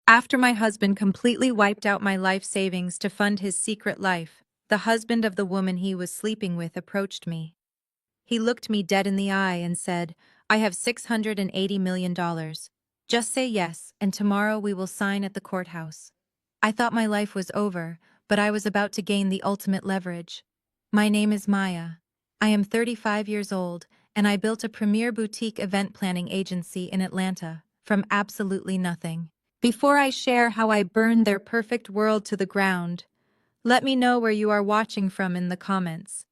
After my husband completely wiped out my life savings to fund his secret life, the husband of the woman he was sleeping with approached me. He looked me dead in the eye and said, "I have $680 million. Just say yes, and tomorrow we will sign at the courthouse." I thought my life was over, but I was about to gain the ultimate leverage. My name is Maya. I am 35 years old, and I built a premier boutique event planning agency in Atlanta from absolutely nothing. Before I share how I burned their perfect world to the ground, let me know where you are watching from in the comments.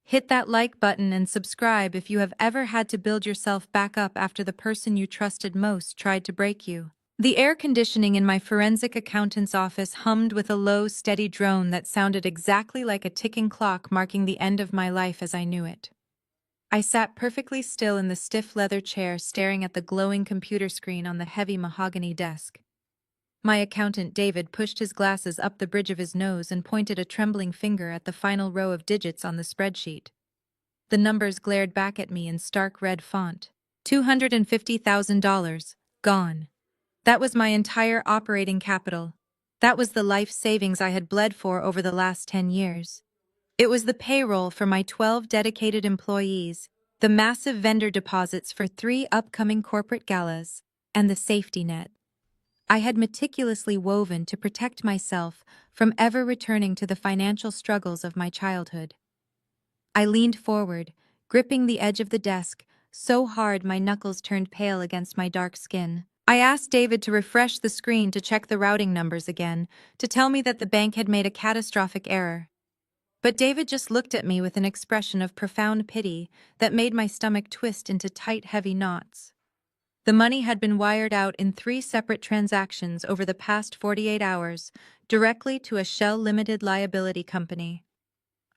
Hit that like button and subscribe if you have ever had to build yourself back up after the person you trusted most tried to break you. The air conditioning in my forensic accountant's office hummed with a low, steady drone that sounded exactly like a ticking clock marking the end of my life as I knew it. I sat perfectly still in the stiff leather chair staring at the glowing computer screen on the heavy mahogany desk. My accountant David pushed his glasses up the bridge of his nose and pointed a trembling finger at the final row of digits on the spreadsheet. The numbers glared back at me in stark red font. $250,000. Gone. That was my entire operating capital. That was the life savings I had bled for over the last 10 years. It was the payroll for my 12 dedicated employees, the massive vendor deposits for 3 upcoming corporate galas, and the safety net I had meticulously woven to protect myself from ever returning to the financial struggles of my childhood. I leaned forward, gripping the edge of the desk, so hard my knuckles turned pale against my dark skin. I asked David to refresh the screen to check the routing numbers again, to tell me that the bank had made a catastrophic error. But David just looked at me with an expression of profound pity that made my stomach twist into tight, heavy knots. The money had been wired out in 3 separate transactions over the past 48 hours, directly to a Shell Limited liability company.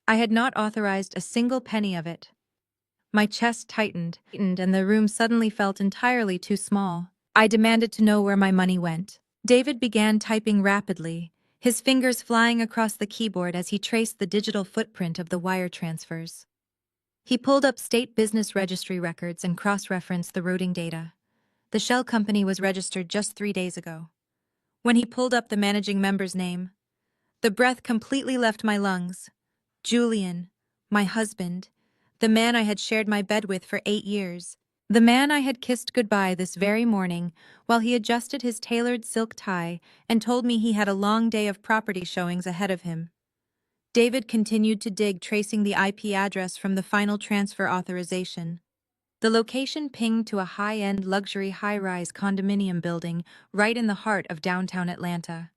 I had not authorized a single penny of it. My chest tightened, and the room suddenly felt entirely too small. I demanded to know where my money went. David began typing rapidly, his fingers flying across the keyboard as he traced the digital footprint of the wire transfers. He pulled up state business registry records and cross-referenced the routing data. The Shell company was registered just 3 days ago. When he pulled up the managing member's name, the breath completely left my lungs. Julian, my husband, the man I had shared my bed with for 8 years, the man I had kissed goodbye this very morning while he adjusted his tailored silk tie and told me he had a long day of property showings ahead of him. David continued to dig, tracing the IP address from the final transfer authorization. The location pinged to a high-end luxury high-rise condominium building right in the heart of downtown Atlanta.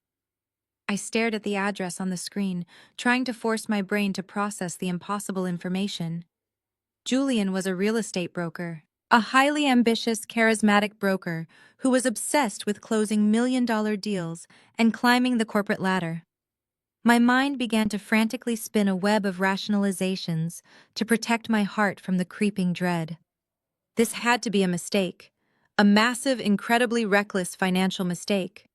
I stared at the address on the screen, trying to force my brain to process the impossible information. Julian was a real estate broker, a highly ambitious, charismatic broker who was obsessed with closing million-dollar deals and climbing the corporate ladder. My mind began to frantically spin a web of rationalizations to protect my heart from the creeping dread. This had to be a mistake, a massive, incredibly reckless financial mistake.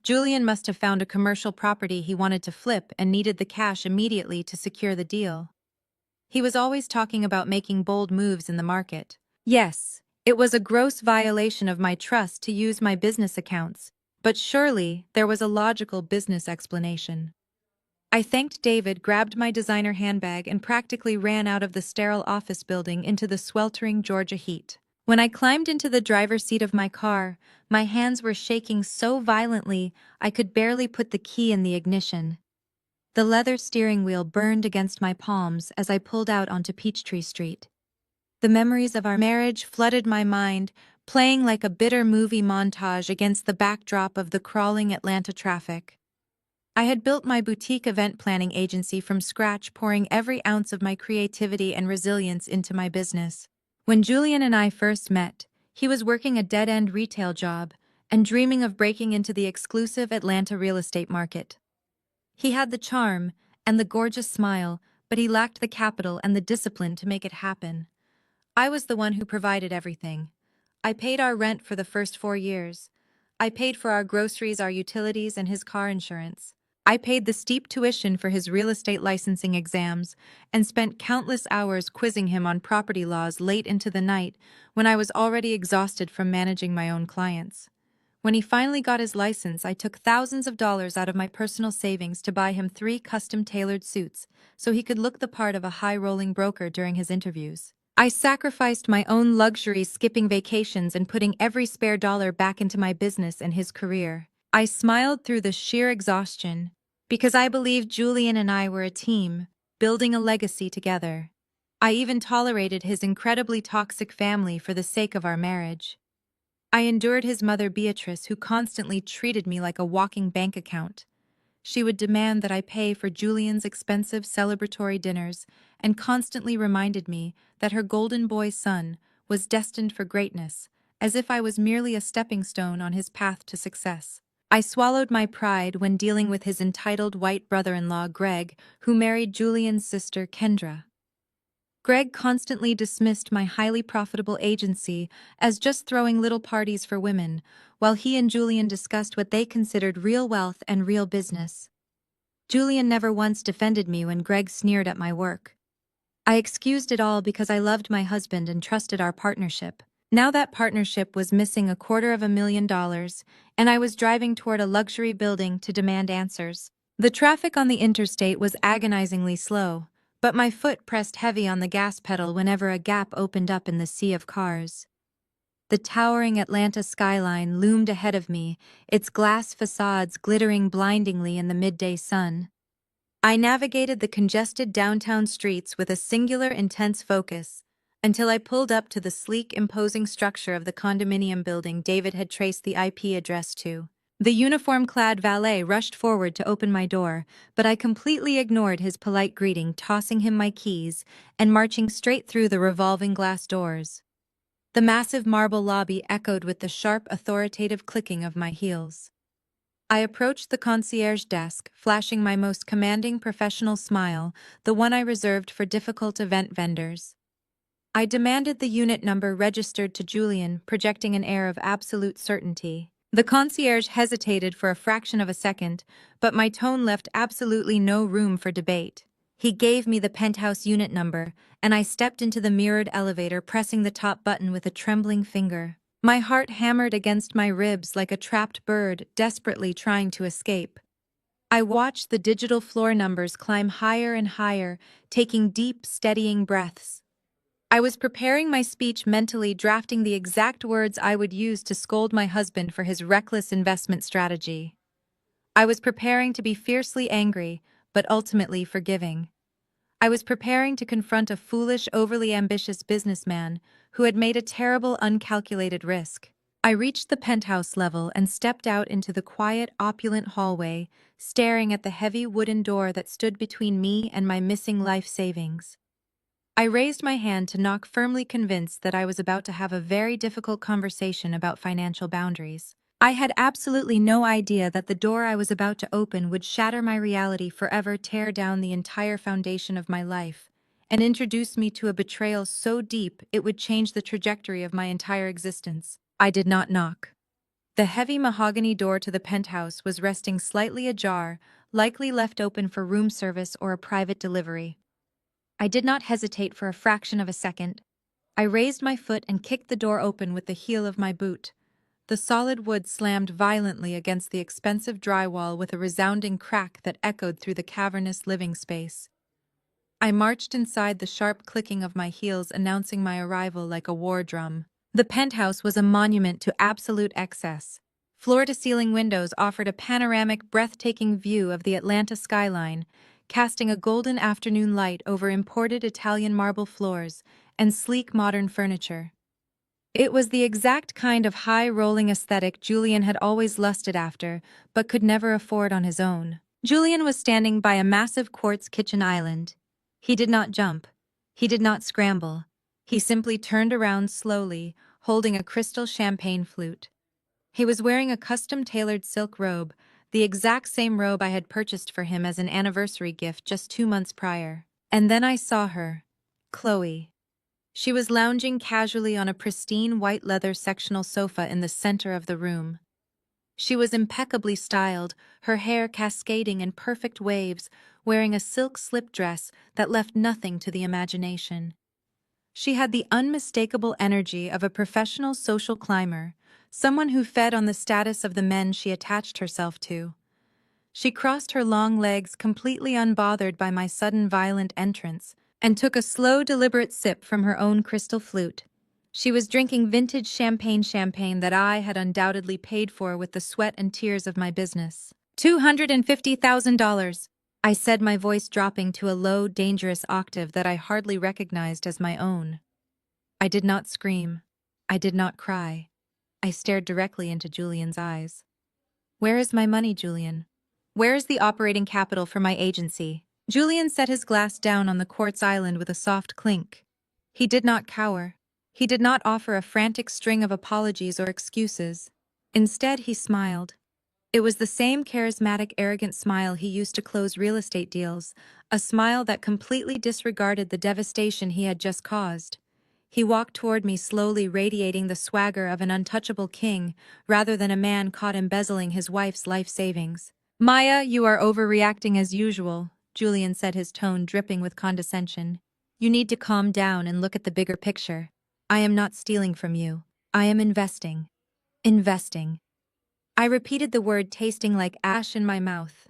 Julian must have found a commercial property he wanted to flip and needed the cash immediately to secure the deal. He was always talking about making bold moves in the market. Yes, it was a gross violation of my trust to use my business accounts, but surely there was a logical business explanation. I thanked David, grabbed my designer handbag, and practically ran out of the sterile office building into the sweltering Georgia heat. When I climbed into the driver's seat of my car, my hands were shaking so violently I could barely put the key in the ignition. The leather steering wheel burned against my palms as I pulled out onto Peachtree Street. The memories of our marriage flooded my mind, playing like a bitter movie montage against the backdrop of the crawling Atlanta traffic. I had built my boutique event planning agency from scratch, pouring every ounce of my creativity and resilience into my business. When Julian and I first met, he was working a dead-end retail job and dreaming of breaking into the exclusive Atlanta real estate market. He had the charm and the gorgeous smile, but he lacked the capital and the discipline to make it happen. I was the one who provided everything. I paid our rent for the first 4 years. I paid for our groceries, our utilities, and his car insurance. I paid the steep tuition for his real estate licensing exams and spent countless hours quizzing him on property laws late into the night when I was already exhausted from managing my own clients. When he finally got his license, I took thousands of dollars out of my personal savings to buy him 3 custom-tailored suits so he could look the part of a high-rolling broker during his interviews. I sacrificed my own luxuries, skipping vacations and putting every spare dollar back into my business and his career. I smiled through the sheer exhaustion because I believed Julian and I were a team, building a legacy together. I even tolerated his incredibly toxic family for the sake of our marriage. I endured his mother Beatrice, who constantly treated me like a walking bank account. She would demand that I pay for Julian's expensive celebratory dinners and constantly reminded me that her golden boy son was destined for greatness, as if I was merely a stepping stone on his path to success. I swallowed my pride when dealing with his entitled white brother-in-law Greg, who married Julian's sister Kendra. Greg constantly dismissed my highly profitable agency as just throwing little parties for women, while he and Julian discussed what they considered real wealth and real business. Julian never once defended me when Greg sneered at my work. I excused it all because I loved my husband and trusted our partnership. Now that partnership was missing $250,000, and I was driving toward a luxury building to demand answers. The traffic on the interstate was agonizingly slow, but my foot pressed heavy on the gas pedal whenever a gap opened up in the sea of cars. The towering Atlanta skyline loomed ahead of me, its glass facades glittering blindingly in the midday sun. I navigated the congested downtown streets with a singular intense focus until I pulled up to the sleek, imposing structure of the condominium building David had traced the IP address to. The uniform-clad valet rushed forward to open my door, but I completely ignored his polite greeting, tossing him my keys and marching straight through the revolving glass doors. The massive marble lobby echoed with the sharp, authoritative clicking of my heels. I approached the concierge desk, flashing my most commanding professional smile, the one I reserved for difficult event vendors. I demanded the unit number registered to Julian, projecting an air of absolute certainty. The concierge hesitated for a fraction of a second, but my tone left absolutely no room for debate. He gave me the penthouse unit number, and I stepped into the mirrored elevator, pressing the top button with a trembling finger. My heart hammered against my ribs like a trapped bird, desperately trying to escape. I watched the digital floor numbers climb higher and higher, taking deep, steadying breaths. I was preparing my speech mentally, drafting the exact words I would use to scold my husband for his reckless investment strategy. I was preparing to be fiercely angry, but ultimately forgiving. I was preparing to confront a foolish, overly ambitious businessman who had made a terrible, uncalculated risk. I reached the penthouse level and stepped out into the quiet, opulent hallway, staring at the heavy wooden door that stood between me and my missing life savings. I raised my hand to knock, firmly convinced that I was about to have a very difficult conversation about financial boundaries. I had absolutely no idea that the door I was about to open would shatter my reality forever, tear down the entire foundation of my life, and introduce me to a betrayal so deep it would change the trajectory of my entire existence. I did not knock. The heavy mahogany door to the penthouse was resting slightly ajar, likely left open for room service or a private delivery. I did not hesitate for a fraction of a second. I raised my foot and kicked the door open with the heel of my boot. The solid wood slammed violently against the expensive drywall with a resounding crack that echoed through the cavernous living space. I marched inside, the sharp clicking of my heels announcing my arrival like a war drum. The penthouse was a monument to absolute excess. Floor-to-ceiling windows offered a panoramic, breathtaking view of the Atlanta skyline, casting a golden afternoon light over imported Italian marble floors and sleek modern furniture. It was the exact kind of high-rolling aesthetic Julian had always lusted after, but could never afford on his own. Julian was standing by a massive quartz kitchen island. He did not jump. He did not scramble. He simply turned around slowly, holding a crystal champagne flute. He was wearing a custom-tailored silk robe, the exact same robe I had purchased for him as an anniversary gift just 2 months prior. And then I saw her, Chloe. She was lounging casually on a pristine white leather sectional sofa in the center of the room. She was impeccably styled, her hair cascading in perfect waves, wearing a silk slip dress that left nothing to the imagination. She had the unmistakable energy of a professional social climber, someone who fed on the status of the men she attached herself to. She crossed her long legs completely unbothered by my sudden violent entrance and took a slow, deliberate sip from her own crystal flute. She was drinking vintage champagne that I had undoubtedly paid for with the sweat and tears of my business. $250,000, I said, my voice dropping to a low, dangerous octave that I hardly recognized as my own. I did not scream. I did not cry. I stared directly into Julian's eyes. Where is my money, Julian? Where is the operating capital for my agency? Julian set his glass down on the quartz island with a soft clink. He did not cower. He did not offer a frantic string of apologies or excuses. Instead, he smiled. It was the same charismatic, arrogant smile he used to close real estate deals, a smile that completely disregarded the devastation he had just caused. He walked toward me slowly, radiating the swagger of an untouchable king rather than a man caught embezzling his wife's life savings. Maya, you are overreacting as usual, Julian said, his tone dripping with condescension. You need to calm down and look at the bigger picture. I am not stealing from you. I am investing. Investing. I repeated the word, tasting like ash in my mouth.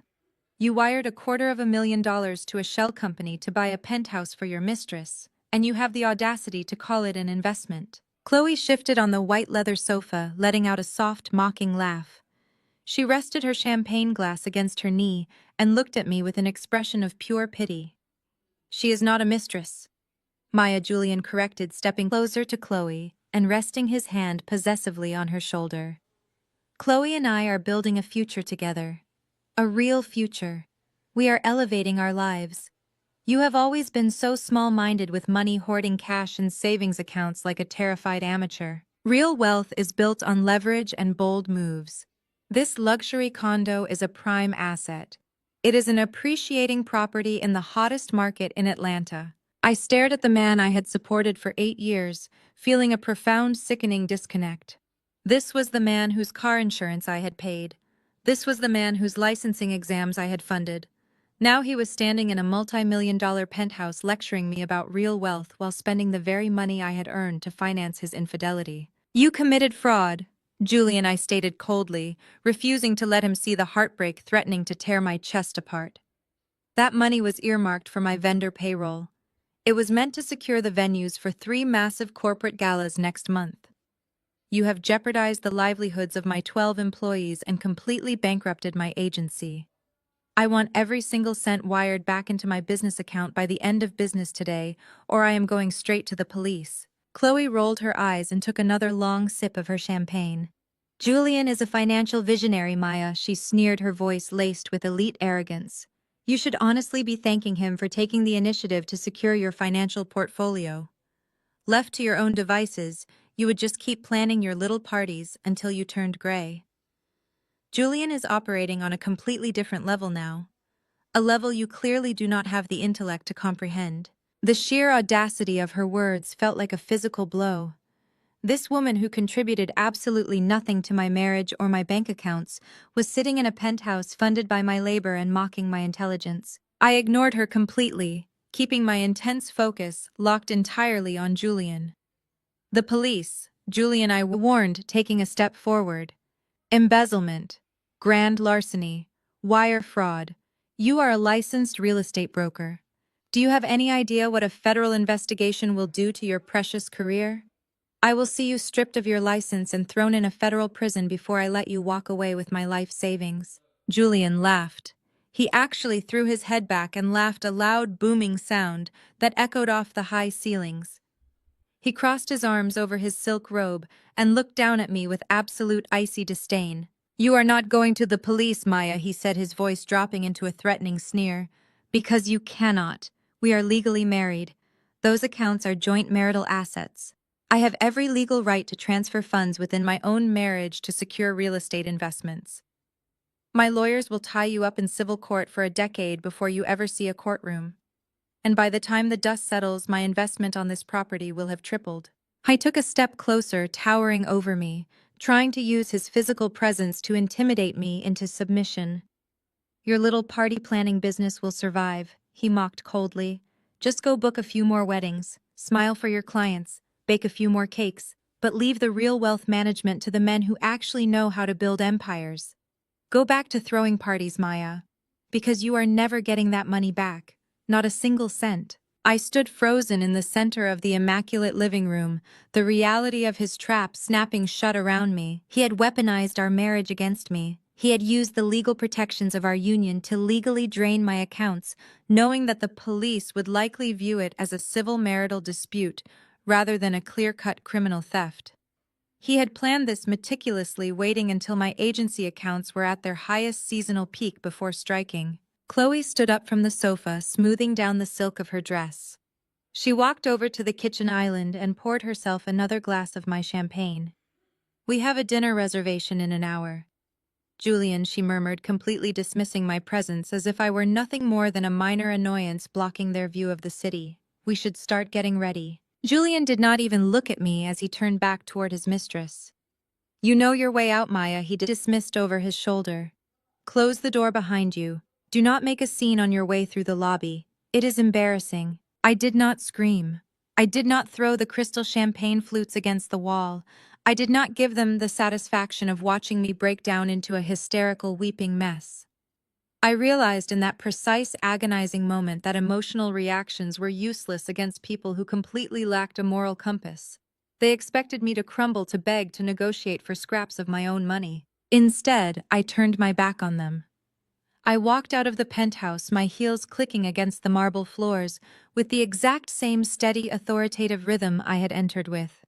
You wired $250,000 to a shell company to buy a penthouse for your mistress, and you have the audacity to call it an investment. Chloe shifted on the white leather sofa, letting out a soft, mocking laugh. She rested her champagne glass against her knee and looked at me with an expression of pure pity. She is not a mistress, Maya, Julian corrected, stepping closer to Chloe and resting his hand possessively on her shoulder. Chloe and I are building a future together. A real future. We are elevating our lives. You have always been so small-minded with money, hoarding cash in savings accounts like a terrified amateur. Real wealth is built on leverage and bold moves. This luxury condo is a prime asset. It is an appreciating property in the hottest market in Atlanta. I stared at the man I had supported for 8 years, feeling a profound, sickening disconnect. This was the man whose car insurance I had paid. This was the man whose licensing exams I had funded. Now he was standing in a multi-million-dollar penthouse lecturing me about real wealth while spending the very money I had earned to finance his infidelity. You committed fraud, Julian, I stated coldly, refusing to let him see the heartbreak threatening to tear my chest apart. That money was earmarked for my vendor payroll. It was meant to secure the venues for 3 massive corporate galas next month. You have jeopardized the livelihoods of my 12 employees and completely bankrupted my agency. I want every single cent wired back into my business account by the end of business today, or I am going straight to the police. Chloe rolled her eyes and took another long sip of her champagne. Julian is a financial visionary, Maya, she sneered, her voice laced with elite arrogance. You should honestly be thanking him for taking the initiative to secure your financial portfolio. Left to your own devices, you would just keep planning your little parties until you turned gray. Julian is operating on a completely different level now. A level you clearly do not have the intellect to comprehend. The sheer audacity of her words felt like a physical blow. This woman, who contributed absolutely nothing to my marriage or my bank accounts, was sitting in a penthouse funded by my labor and mocking my intelligence. I ignored her completely, keeping my intense focus locked entirely on Julian. The police, Julian, I warned, taking a step forward. Embezzlement, grand larceny, wire fraud. You are a licensed real estate broker. Do you have any idea what a federal investigation will do to your precious career? I will see you stripped of your license and thrown in a federal prison before I let you walk away with my life savings. Julian laughed. He actually threw his head back and laughed, a loud, booming sound that echoed off the high ceilings. He crossed his arms over his silk robe and looked down at me with absolute icy disdain. You are not going to the police, Maya, he said, his voice dropping into a threatening sneer. Because you cannot. We are legally married. Those accounts are joint marital assets. I have every legal right to transfer funds within my own marriage to secure real estate investments. My lawyers will tie you up in civil court for a decade before you ever see a courtroom. And by the time the dust settles, my investment on this property will have tripled. I took a step closer, towering over me, trying to use his physical presence to intimidate me into submission. Your little party planning business will survive, he mocked coldly. Just go book a few more weddings. Smile for your clients, bake a few more cakes, but leave the real wealth management to the men who actually know how to build empires. Go back to throwing parties, Maya. Because you are never getting that money back. Not a single cent. I stood frozen in the center of the immaculate living room, the reality of his trap snapping shut around me. He had weaponized our marriage against me. He had used the legal protections of our union to legally drain my accounts, knowing that the police would likely view it as a civil marital dispute rather than a clear-cut criminal theft. He had planned this meticulously, waiting until my agency accounts were at their highest seasonal peak before striking. Chloe stood up from the sofa, smoothing down the silk of her dress. She walked over to the kitchen island and poured herself another glass of my champagne. "We have a dinner reservation in an hour." "Julian," she murmured, completely dismissing my presence as if I were nothing more than a minor annoyance blocking their view of the city. "We should start getting ready." Julian did not even look at me as he turned back toward his mistress. "You know your way out, Maya," he dismissed over his shoulder. "Close the door behind you. Do not make a scene on your way through the lobby. It is embarrassing." I did not scream. I did not throw the crystal champagne flutes against the wall. I did not give them the satisfaction of watching me break down into a hysterical weeping mess. I realized in that precise, agonizing moment that emotional reactions were useless against people who completely lacked a moral compass. They expected me to crumble, to beg, to negotiate for scraps of my own money. Instead, I turned my back on them. I walked out of the penthouse, my heels clicking against the marble floors, with the exact same steady, authoritative rhythm I had entered with.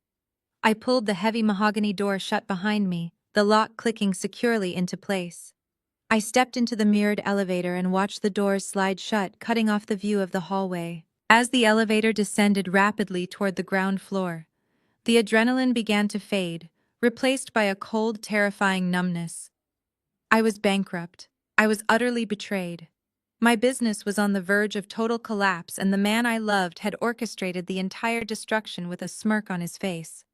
I pulled the heavy mahogany door shut behind me, the lock clicking securely into place. I stepped into the mirrored elevator and watched the doors slide shut, cutting off the view of the hallway. As the elevator descended rapidly toward the ground floor, the adrenaline began to fade, replaced by a cold, terrifying numbness. I was bankrupt. I was utterly betrayed. My business was on the verge of total collapse, and the man I loved had orchestrated the entire destruction with a smirk on his face.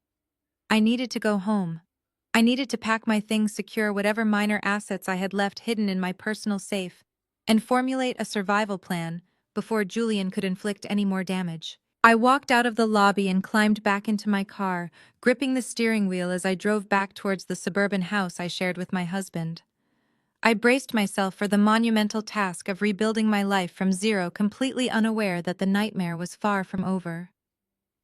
I needed to go home. I needed to pack my things, secure whatever minor assets I had left hidden in my personal safe, and formulate a survival plan before Julian could inflict any more damage. I walked out of the lobby and climbed back into my car, gripping the steering wheel as I drove back towards the suburban house I shared with my husband. I braced myself for the monumental task of rebuilding my life from zero, completely unaware that the nightmare was far from over.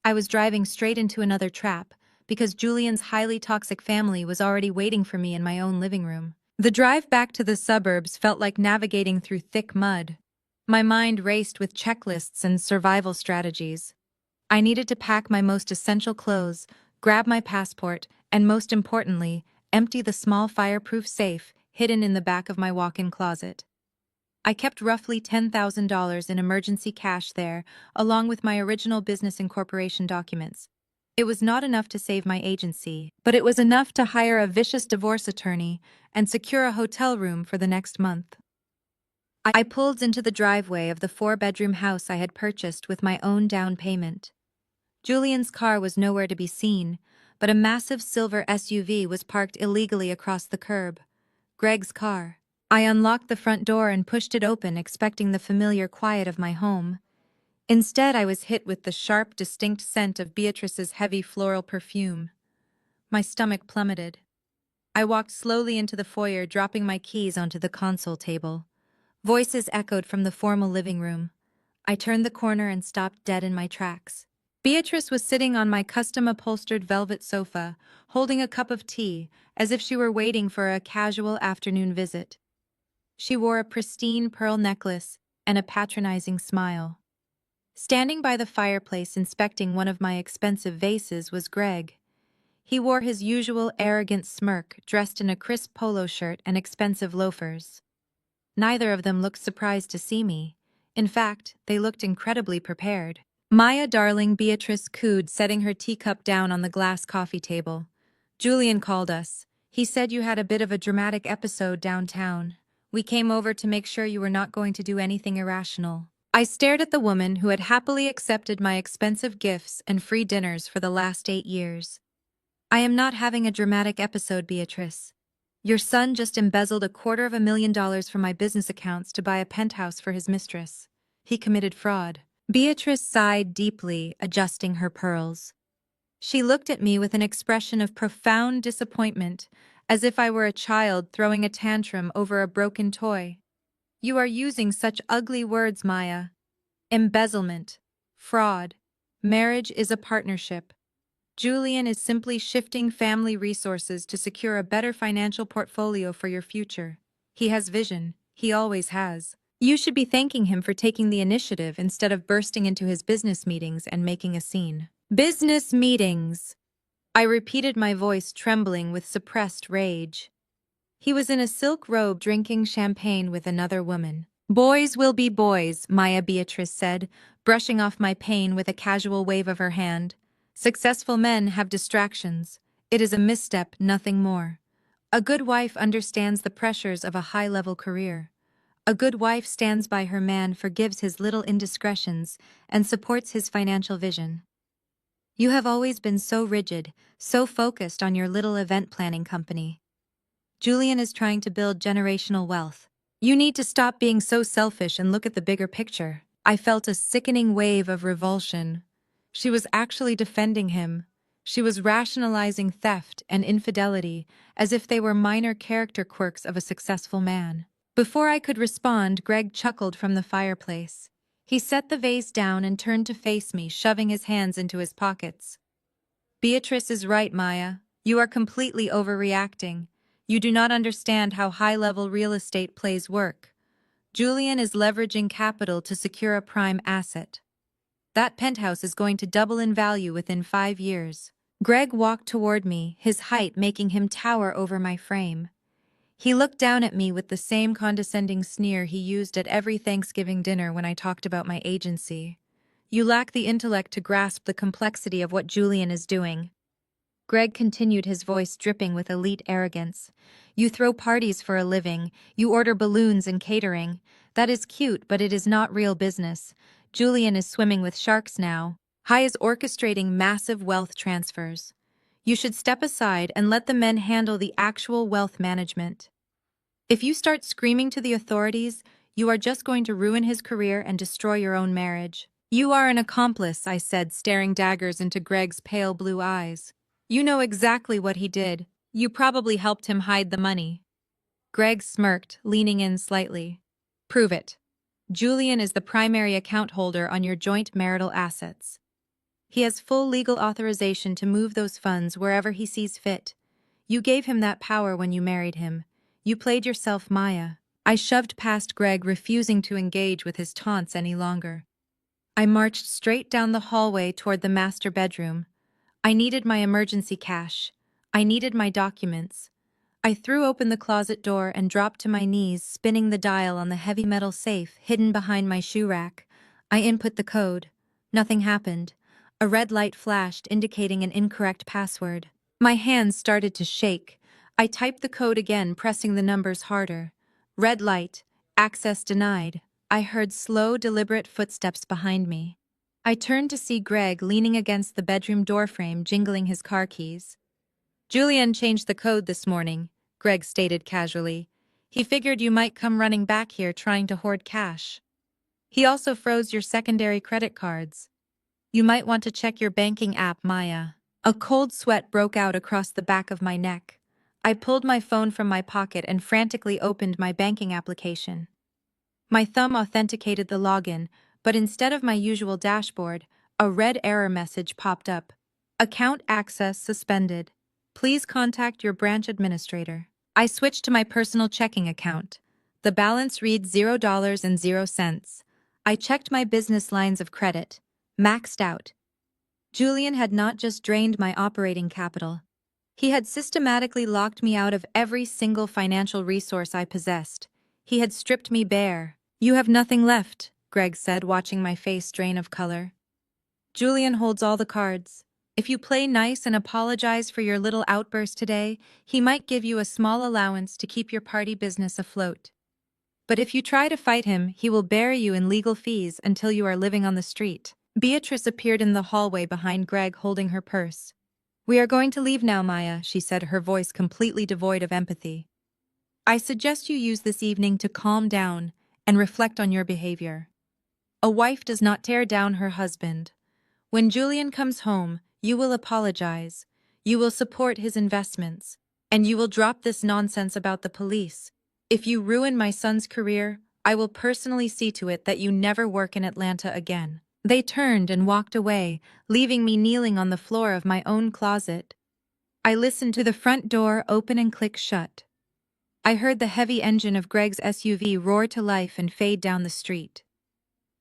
I was driving straight into another trap, because Julian's highly toxic family was already waiting for me in my own living room. The drive back to the suburbs felt like navigating through thick mud. My mind raced with checklists and survival strategies. I needed to pack my most essential clothes, grab my passport, and most importantly, empty the small fireproof safe hidden in the back of my walk-in closet. I kept roughly $10,000 in emergency cash there, along with my original business incorporation documents. It was not enough to save my agency, but it was enough to hire a vicious divorce attorney and secure a hotel room for the next month. I pulled into the driveway of the 4-bedroom house I had purchased with my own down payment. Julian's car was nowhere to be seen, but a massive silver SUV was parked illegally across the curb. Greg's car. I unlocked the front door and pushed it open, expecting the familiar quiet of my home. Instead, I was hit with the sharp, distinct scent of Beatrice's heavy floral perfume. My stomach plummeted. I walked slowly into the foyer, dropping my keys onto the console table. Voices echoed from the formal living room. I turned the corner and stopped dead in my tracks. Beatrice was sitting on my custom-upholstered velvet sofa, holding a cup of tea, as if she were waiting for a casual afternoon visit. She wore a pristine pearl necklace and a patronizing smile. Standing by the fireplace inspecting one of my expensive vases was Greg. He wore his usual arrogant smirk, dressed in a crisp polo shirt and expensive loafers. Neither of them looked surprised to see me. In fact, they looked incredibly prepared. "Maya, darling," Beatrice cooed, setting her teacup down on the glass coffee table. "Julian called us. He said you had a bit of a dramatic episode downtown. We came over to make sure you were not going to do anything irrational." I stared at the woman who had happily accepted my expensive gifts and free dinners for the last 8 years. "I am not having a dramatic episode, Beatrice. Your son just embezzled $250,000 from my business accounts to buy a penthouse for his mistress. He committed fraud." Beatrice sighed deeply, adjusting her pearls. She looked at me with an expression of profound disappointment, as if I were a child throwing a tantrum over a broken toy. You are using such ugly words, Maya. Embezzlement. Fraud. Marriage is a partnership. Julian is simply shifting family resources to secure a better financial portfolio for your future. He has vision. He always has. You should be thanking him for taking the initiative instead of bursting into his business meetings and making a scene. Business meetings! I repeated, my voice trembling with suppressed rage. He was in a silk robe drinking champagne with another woman. Boys will be boys, Maya Beatrice said, brushing off my pain with a casual wave of her hand. Successful men have distractions. It is a misstep, nothing more. A good wife understands the pressures of a high-level career. A good wife stands by her man, forgives his little indiscretions, and supports his financial vision. You have always been so rigid, so focused on your little event planning company. Julian is trying to build generational wealth. You need to stop being so selfish and look at the bigger picture. I felt a sickening wave of revulsion. She was actually defending him. She was rationalizing theft and infidelity as if they were minor character quirks of a successful man. Before I could respond, Greg chuckled from the fireplace. He set the vase down and turned to face me, shoving his hands into his pockets. Beatrice is right, Maya. You are completely overreacting. You do not understand how high-level real estate plays work. Julian is leveraging capital to secure a prime asset. That penthouse is going to double in value within 5 years. Greg walked toward me, his height making him tower over my frame. He looked down at me with the same condescending sneer he used at every Thanksgiving dinner when I talked about my agency. You lack the intellect to grasp the complexity of what Julian is doing. Greg continued, his voice dripping with elite arrogance. You throw parties for a living. You order balloons and catering. That is cute, but it is not real business. Julian is swimming with sharks now. High is orchestrating massive wealth transfers. You should step aside and let the men handle the actual wealth management. If you start screaming to the authorities, you are just going to ruin his career and destroy your own marriage. You are an accomplice, I said, staring daggers into Greg's pale blue eyes. You know exactly what he did. You probably helped him hide the money. Greg smirked, leaning in slightly. Prove it. Julian is the primary account holder on your joint marital assets. He has full legal authorization to move those funds wherever he sees fit. You gave him that power when you married him. You played yourself, Maya. I shoved past Greg, refusing to engage with his taunts any longer. I marched straight down the hallway toward the master bedroom. I needed my emergency cash. I needed my documents. I threw open the closet door and dropped to my knees, spinning the dial on the heavy metal safe hidden behind my shoe rack. I input the code. Nothing happened. A red light flashed, indicating an incorrect password. My hands started to shake. I typed the code again, pressing the numbers harder. Red light. Access denied. I heard slow, deliberate footsteps behind me. I turned to see Greg leaning against the bedroom doorframe, jingling his car keys. Julian changed the code this morning, Greg stated casually. He figured you might come running back here trying to hoard cash. He also froze your secondary credit cards. You might want to check your banking app, Maya. A cold sweat broke out across the back of my neck. I pulled my phone from my pocket and frantically opened my banking application. My thumb authenticated the login, but instead of my usual dashboard, a red error message popped up. Account access suspended. Please contact your branch administrator. I switched to my personal checking account. The balance reads $0.00. I checked my business lines of credit. Maxed out. Julian had not just drained my operating capital. He had systematically locked me out of every single financial resource I possessed. He had stripped me bare. You have nothing left, Greg said, watching my face drain of color. Julian holds all the cards. If you play nice and apologize for your little outburst today, he might give you a small allowance to keep your party business afloat. But if you try to fight him, he will bury you in legal fees until you are living on the street. Beatrice appeared in the hallway behind Greg, holding her purse. We are going to leave now, Maya, she said, her voice completely devoid of empathy. I suggest you use this evening to calm down and reflect on your behavior. A wife does not tear down her husband. When Julian comes home, you will apologize. You will support his investments. And you will drop this nonsense about the police. If you ruin my son's career, I will personally see to it that you never work in Atlanta again." They turned and walked away, leaving me kneeling on the floor of my own closet. I listened to the front door open and click shut. I heard the heavy engine of Greg's SUV roar to life and fade down the street.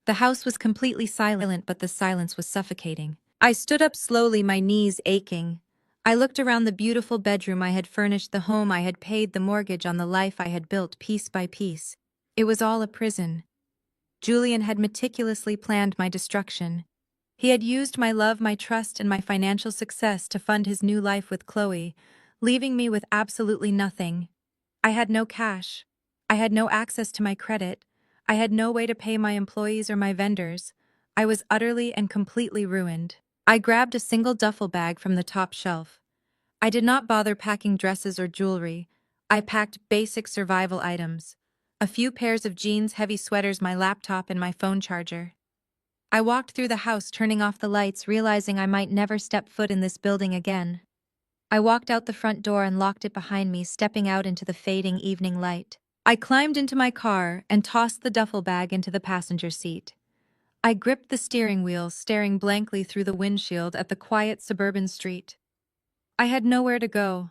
The house was completely silent, but the silence was suffocating. I stood up slowly, my knees aching. I looked around the beautiful bedroom I had furnished, the home I had paid, the mortgage on the life I had built piece by piece. It was all a prison. Julian had meticulously planned my destruction. He had used my love, my trust, and my financial success to fund his new life with Chloe, leaving me with absolutely nothing. I had no cash. I had no access to my credit. I had no way to pay my employees or my vendors. I was utterly and completely ruined. I grabbed a single duffel bag from the top shelf. I did not bother packing dresses or jewelry. I packed basic survival items. A few pairs of jeans, heavy sweaters, my laptop, and my phone charger. I walked through the house, turning off the lights, realizing I might never step foot in this building again. I walked out the front door and locked it behind me, stepping out into the fading evening light. I climbed into my car and tossed the duffel bag into the passenger seat. I gripped the steering wheel, staring blankly through the windshield at the quiet suburban street. I had nowhere to go.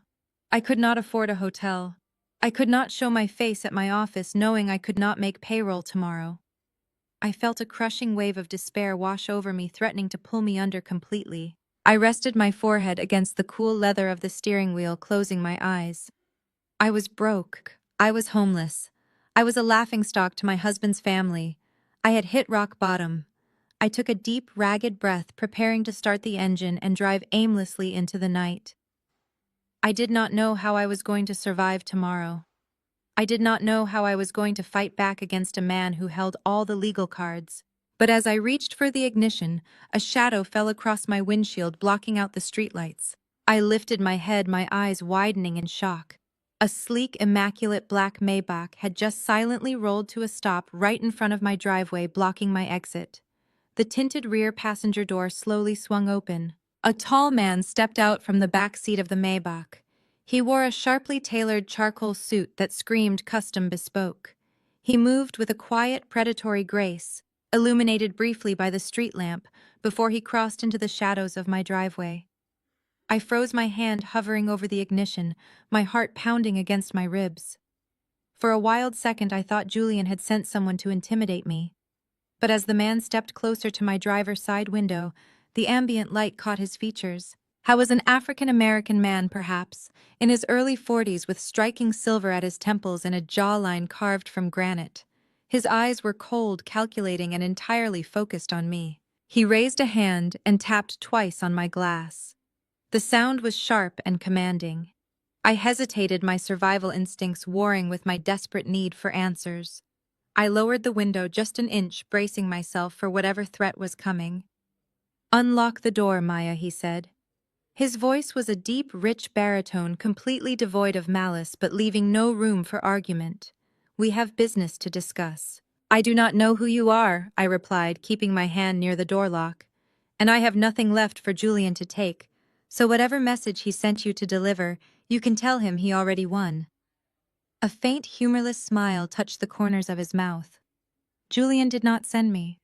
I could not afford a hotel. I could not show my face at my office, knowing I could not make payroll tomorrow. I felt a crushing wave of despair wash over me, threatening to pull me under completely. I rested my forehead against the cool leather of the steering wheel, closing my eyes. I was broke. I was homeless. I was a laughingstock to my husband's family. I had hit rock bottom. I took a deep, ragged breath, preparing to start the engine and drive aimlessly into the night. I did not know how I was going to survive tomorrow. I did not know how I was going to fight back against a man who held all the legal cards. But as I reached for the ignition, a shadow fell across my windshield, blocking out the streetlights. I lifted my head, my eyes widening in shock. A sleek, immaculate black Maybach had just silently rolled to a stop right in front of my driveway, blocking my exit. The tinted rear passenger door slowly swung open. A tall man stepped out from the back seat of the Maybach. He wore a sharply tailored charcoal suit that screamed custom bespoke. He moved with a quiet, predatory grace, illuminated briefly by the street lamp before he crossed into the shadows of my driveway. I froze, my hand hovering over the ignition, my heart pounding against my ribs. For a wild second, I thought Julian had sent someone to intimidate me. But as the man stepped closer to my driver's side window, the ambient light caught his features. How was an African-American man, perhaps, in his early 40s, with striking silver at his temples and a jawline carved from granite. His eyes were cold, calculating, and entirely focused on me. He raised a hand and tapped twice on my glass. The sound was sharp and commanding. I hesitated, my survival instincts warring with my desperate need for answers. I lowered the window just an inch, bracing myself for whatever threat was coming. "Unlock the door, Maya," he said. His voice was a deep, rich baritone, completely devoid of malice but leaving no room for argument. "We have business to discuss." "I do not know who you are," I replied, keeping my hand near the door lock. "And I have nothing left for Julian to take, so whatever message he sent you to deliver, you can tell him he already won." A faint, humorless smile touched the corners of his mouth. "Julian did not send me.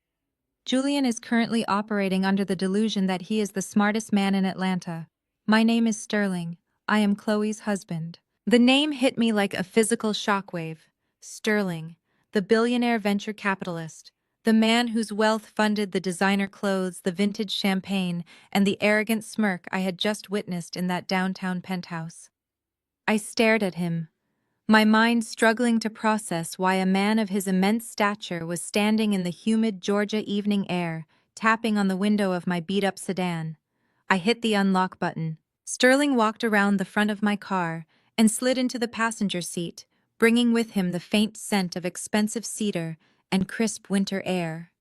Julian is currently operating under the delusion that he is the smartest man in Atlanta. My name is Sterling. I am Chloe's husband." The name hit me like a physical shockwave. Sterling, the billionaire venture capitalist, the man whose wealth funded the designer clothes, the vintage champagne, and the arrogant smirk I had just witnessed in that downtown penthouse. I stared at him, my mind struggling to process why a man of his immense stature was standing in the humid Georgia evening air, tapping on the window of my beat-up sedan. I hit the unlock button. Sterling walked around the front of my car and slid into the passenger seat, bringing with him the faint scent of expensive cedar and crisp winter air.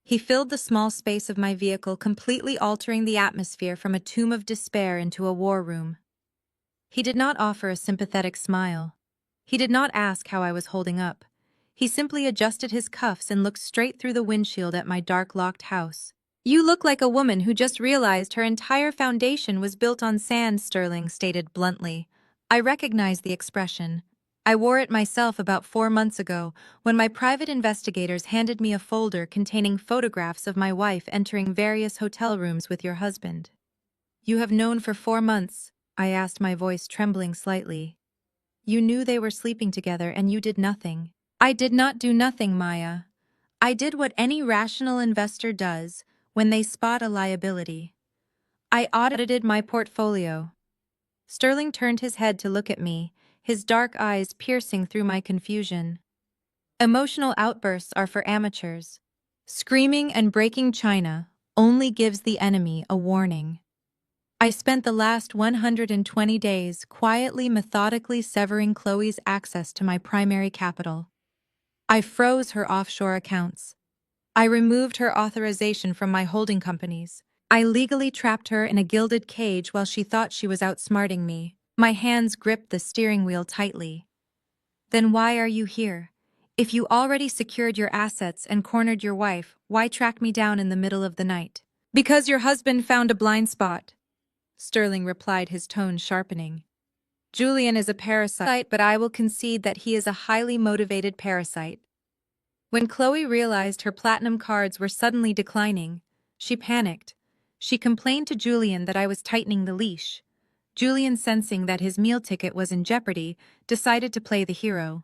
He filled the small space of my vehicle, completely altering the atmosphere from a tomb of despair into a war room. He did not offer a sympathetic smile. He did not ask how I was holding up. He simply adjusted his cuffs and looked straight through the windshield at my dark locked house. "You look like a woman who just realized her entire foundation was built on sand," Sterling stated bluntly. I recognized the expression. I wore it myself about 4 months ago when my private investigators handed me a folder containing photographs of my wife entering various hotel rooms with your husband. "You have known for 4 months?" I asked, my voice trembling slightly. "You knew they were sleeping together and you did nothing." "I did not do nothing, Maya. I did what any rational investor does when they spot a liability. I audited my portfolio." Sterling turned his head to look at me, his dark eyes piercing through my confusion. "Emotional outbursts are for amateurs. Screaming and breaking china only gives the enemy a warning. I spent the last 120 days quietly, methodically severing Chloe's access to my primary capital. I froze her offshore accounts. I removed her authorization from my holding companies. I legally trapped her in a gilded cage while she thought she was outsmarting me." My hands gripped the steering wheel tightly. "Then why are you here? If you already secured your assets and cornered your wife, why track me down in the middle of the night?" "Because your husband found a blind spot," Sterling replied, his tone sharpening. "Julian is a parasite, but I will concede that he is a highly motivated parasite." When Chloe realized her platinum cards were suddenly declining, she panicked. She complained to Julian that I was tightening the leash. Julian, sensing that his meal ticket was in jeopardy, decided to play the hero.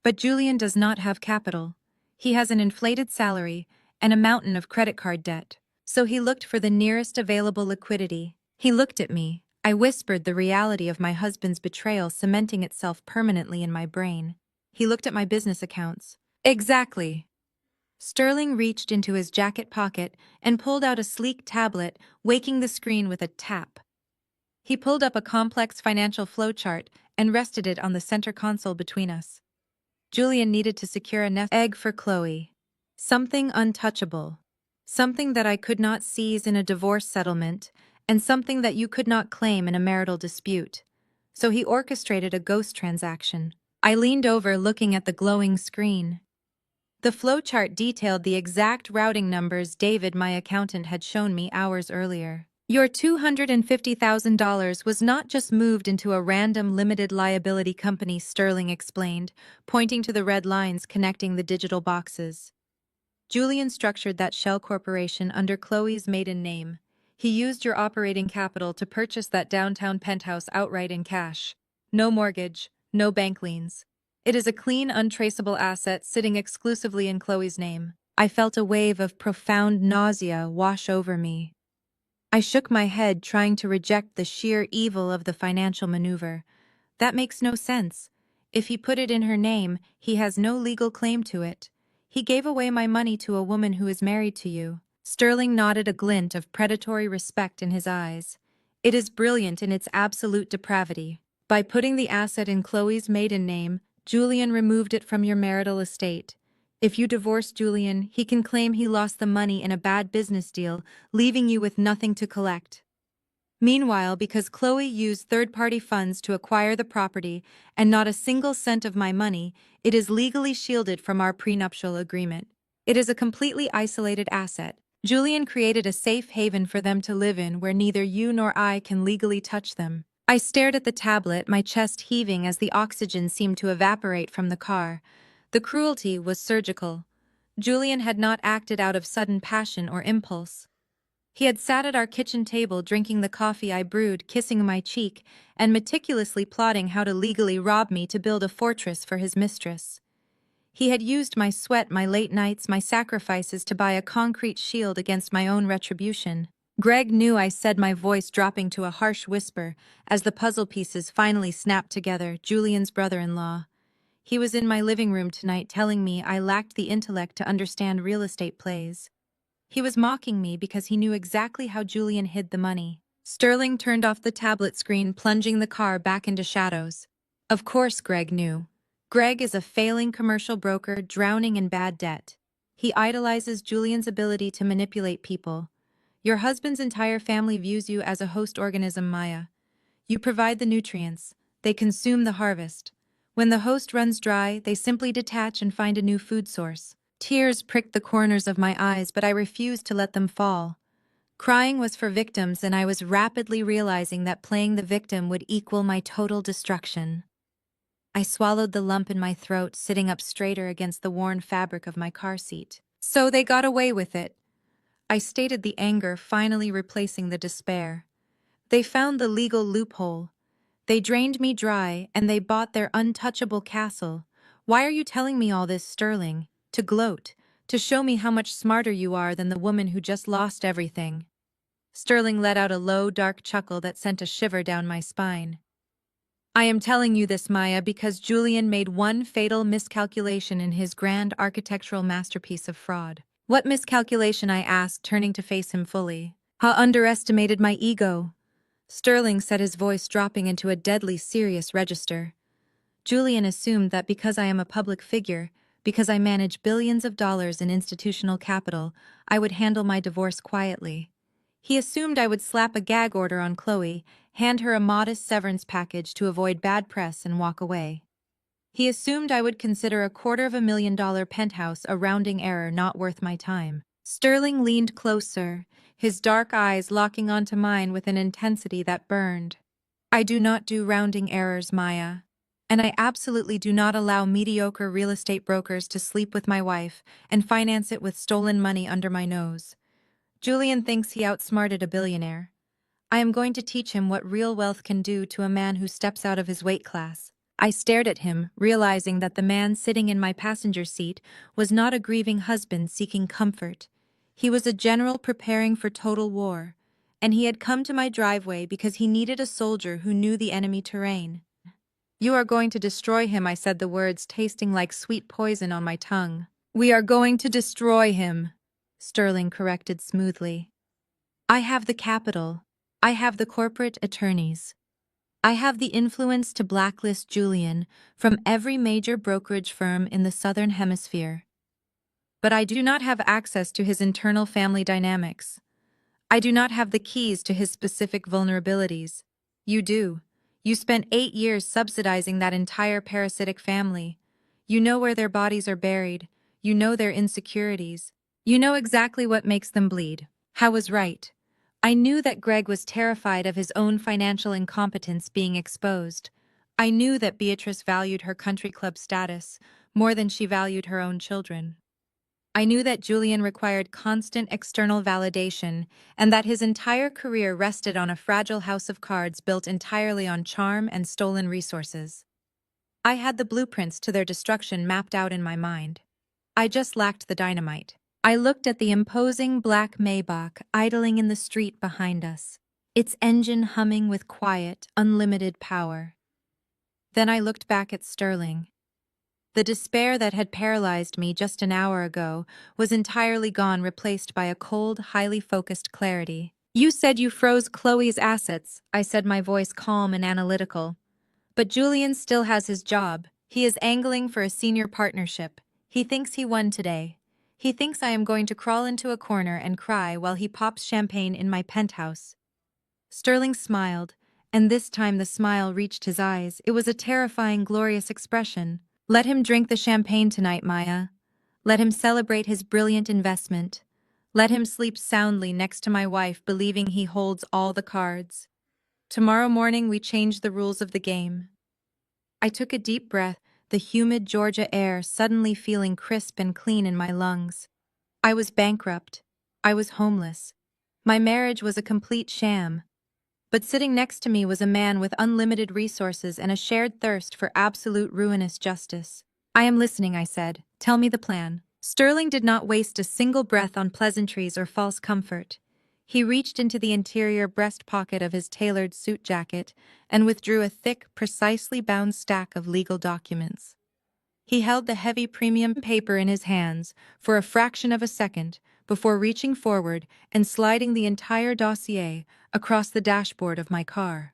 But Julian does not have capital. He has an inflated salary and a mountain of credit card debt. So he looked for the nearest available liquidity. He looked at me. I whispered, the reality of my husband's betrayal cementing itself permanently in my brain. He looked at my business accounts. "Exactly." Sterling reached into his jacket pocket and pulled out a sleek tablet, waking the screen with a tap. He pulled up a complex financial flowchart and rested it on the center console between us. Julian needed to secure a nest egg for Chloe. Something untouchable. Something that I could not seize in a divorce settlement, and something that you could not claim in a marital dispute. So he orchestrated a ghost transaction. I leaned over, looking at the glowing screen. The flowchart detailed the exact routing numbers David, my accountant, had shown me hours earlier. "Your $250,000 was not just moved into a random limited liability company," Sterling explained, pointing to the red lines connecting the digital boxes. "Julian structured that shell corporation under Chloe's maiden name. He used your operating capital to purchase that downtown penthouse outright in cash. No mortgage, no bank liens. It is a clean, untraceable asset sitting exclusively in Chloe's name." I felt a wave of profound nausea wash over me. I shook my head, trying to reject the sheer evil of the financial maneuver. That makes no sense. If he put it in her name, he has no legal claim to it. He gave away my money to a woman who is married to you. Sterling nodded, a glint of predatory respect in his eyes. "It is brilliant in its absolute depravity. By putting the asset in Chloe's maiden name, Julian removed it from your marital estate. If you divorce Julian, he can claim he lost the money in a bad business deal, leaving you with nothing to collect. Meanwhile, because Chloe used third-party funds to acquire the property and not a single cent of my money, it is legally shielded from our prenuptial agreement. It is a completely isolated asset. Julian created a safe haven for them to live in where neither you nor I can legally touch them." I stared at the tablet, my chest heaving as the oxygen seemed to evaporate from the car. The cruelty was surgical. Julian had not acted out of sudden passion or impulse. He had sat at our kitchen table drinking the coffee I brewed, kissing my cheek, and meticulously plotting how to legally rob me to build a fortress for his mistress. He had used my sweat, my late nights, my sacrifices to buy a concrete shield against my own retribution. "Greg knew," I said, my voice dropping to a harsh whisper as the puzzle pieces finally snapped together. "Julian's brother-in-law. He was in my living room tonight telling me I lacked the intellect to understand real estate plays. He was mocking me because he knew exactly how Julian hid the money." Sterling turned off the tablet screen, plunging the car back into shadows. Of course Greg knew. Greg is a failing commercial broker drowning in bad debt. He idolizes Julian's ability to manipulate people. Your husband's entire family views you as a host organism, Maya. You provide the nutrients. They consume the harvest. When the host runs dry, they simply detach and find a new food source. Tears pricked the corners of my eyes, but I refused to let them fall. Crying was for victims, and I was rapidly realizing that playing the victim would equal my total destruction. I swallowed the lump in my throat, sitting up straighter against the worn fabric of my car seat. So they got away with it, I stated, the anger finally replacing the despair. They found the legal loophole. They drained me dry, and they bought their untouchable castle. Why are you telling me all this, Sterling? To gloat, to show me how much smarter you are than the woman who just lost everything. Sterling let out a low, dark chuckle that sent a shiver down my spine. I am telling you this, Maya, because Julian made one fatal miscalculation in his grand architectural masterpiece of fraud. What miscalculation? I asked, turning to face him fully. How underestimated my ego. Sterling said, his voice dropping into a deadly serious register. Julian assumed that because I am a public figure, because I manage billions of dollars in institutional capital, I would handle my divorce quietly. He assumed I would slap a gag order on Chloe, hand her a modest severance package to avoid bad press, and walk away. He assumed I would consider a $250,000 penthouse a rounding error not worth my time. Sterling leaned closer, his dark eyes locking onto mine with an intensity that burned. I do not do rounding errors, Maya. And I absolutely do not allow mediocre real estate brokers to sleep with my wife and finance it with stolen money under my nose. Julian thinks he outsmarted a billionaire. I am going to teach him what real wealth can do to a man who steps out of his weight class. I stared at him, realizing that the man sitting in my passenger seat was not a grieving husband seeking comfort. He was a general preparing for total war, and he had come to my driveway because he needed a soldier who knew the enemy terrain. You are going to destroy him, I said, the words tasting like sweet poison on my tongue. We are going to destroy him, Sterling corrected smoothly. I have the capital. I have the corporate attorneys. I have the influence to blacklist Julian from every major brokerage firm in the Southern Hemisphere. But I do not have access to his internal family dynamics. I do not have the keys to his specific vulnerabilities. You do. You spent 8 years subsidizing that entire parasitic family. You know where their bodies are buried. You know their insecurities. You know exactly what makes them bleed. Howe was right. I knew that Greg was terrified of his own financial incompetence being exposed. I knew that Beatrice valued her country club status more than she valued her own children. I knew that Julian required constant external validation and that his entire career rested on a fragile house of cards built entirely on charm and stolen resources. I had the blueprints to their destruction mapped out in my mind. I just lacked the dynamite. I looked at the imposing black Maybach idling in the street behind us, its engine humming with quiet, unlimited power. Then I looked back at Sterling. The despair that had paralyzed me just an hour ago was entirely gone, replaced by a cold, highly focused clarity. You said you froze Chloe's assets, I said, my voice calm and analytical. But Julian still has his job. He is angling for a senior partnership. He thinks he won today. He thinks I am going to crawl into a corner and cry while he pops champagne in my penthouse. Sterling smiled, and this time the smile reached his eyes. It was a terrifying, glorious expression. Let him drink the champagne tonight, Maya. Let him celebrate his brilliant investment. Let him sleep soundly next to my wife, believing he holds all the cards. Tomorrow morning we change the rules of the game. I took a deep breath, the humid Georgia air suddenly feeling crisp and clean in my lungs. I was bankrupt. I was homeless. My marriage was a complete sham. But sitting next to me was a man with unlimited resources and a shared thirst for absolute ruinous justice. I am listening, I said. Tell me the plan. Sterling did not waste a single breath on pleasantries or false comfort. He reached into the interior breast pocket of his tailored suit jacket and withdrew a thick, precisely bound stack of legal documents. He held the heavy premium paper in his hands for a fraction of a second before reaching forward and sliding the entire dossier across the dashboard of my car.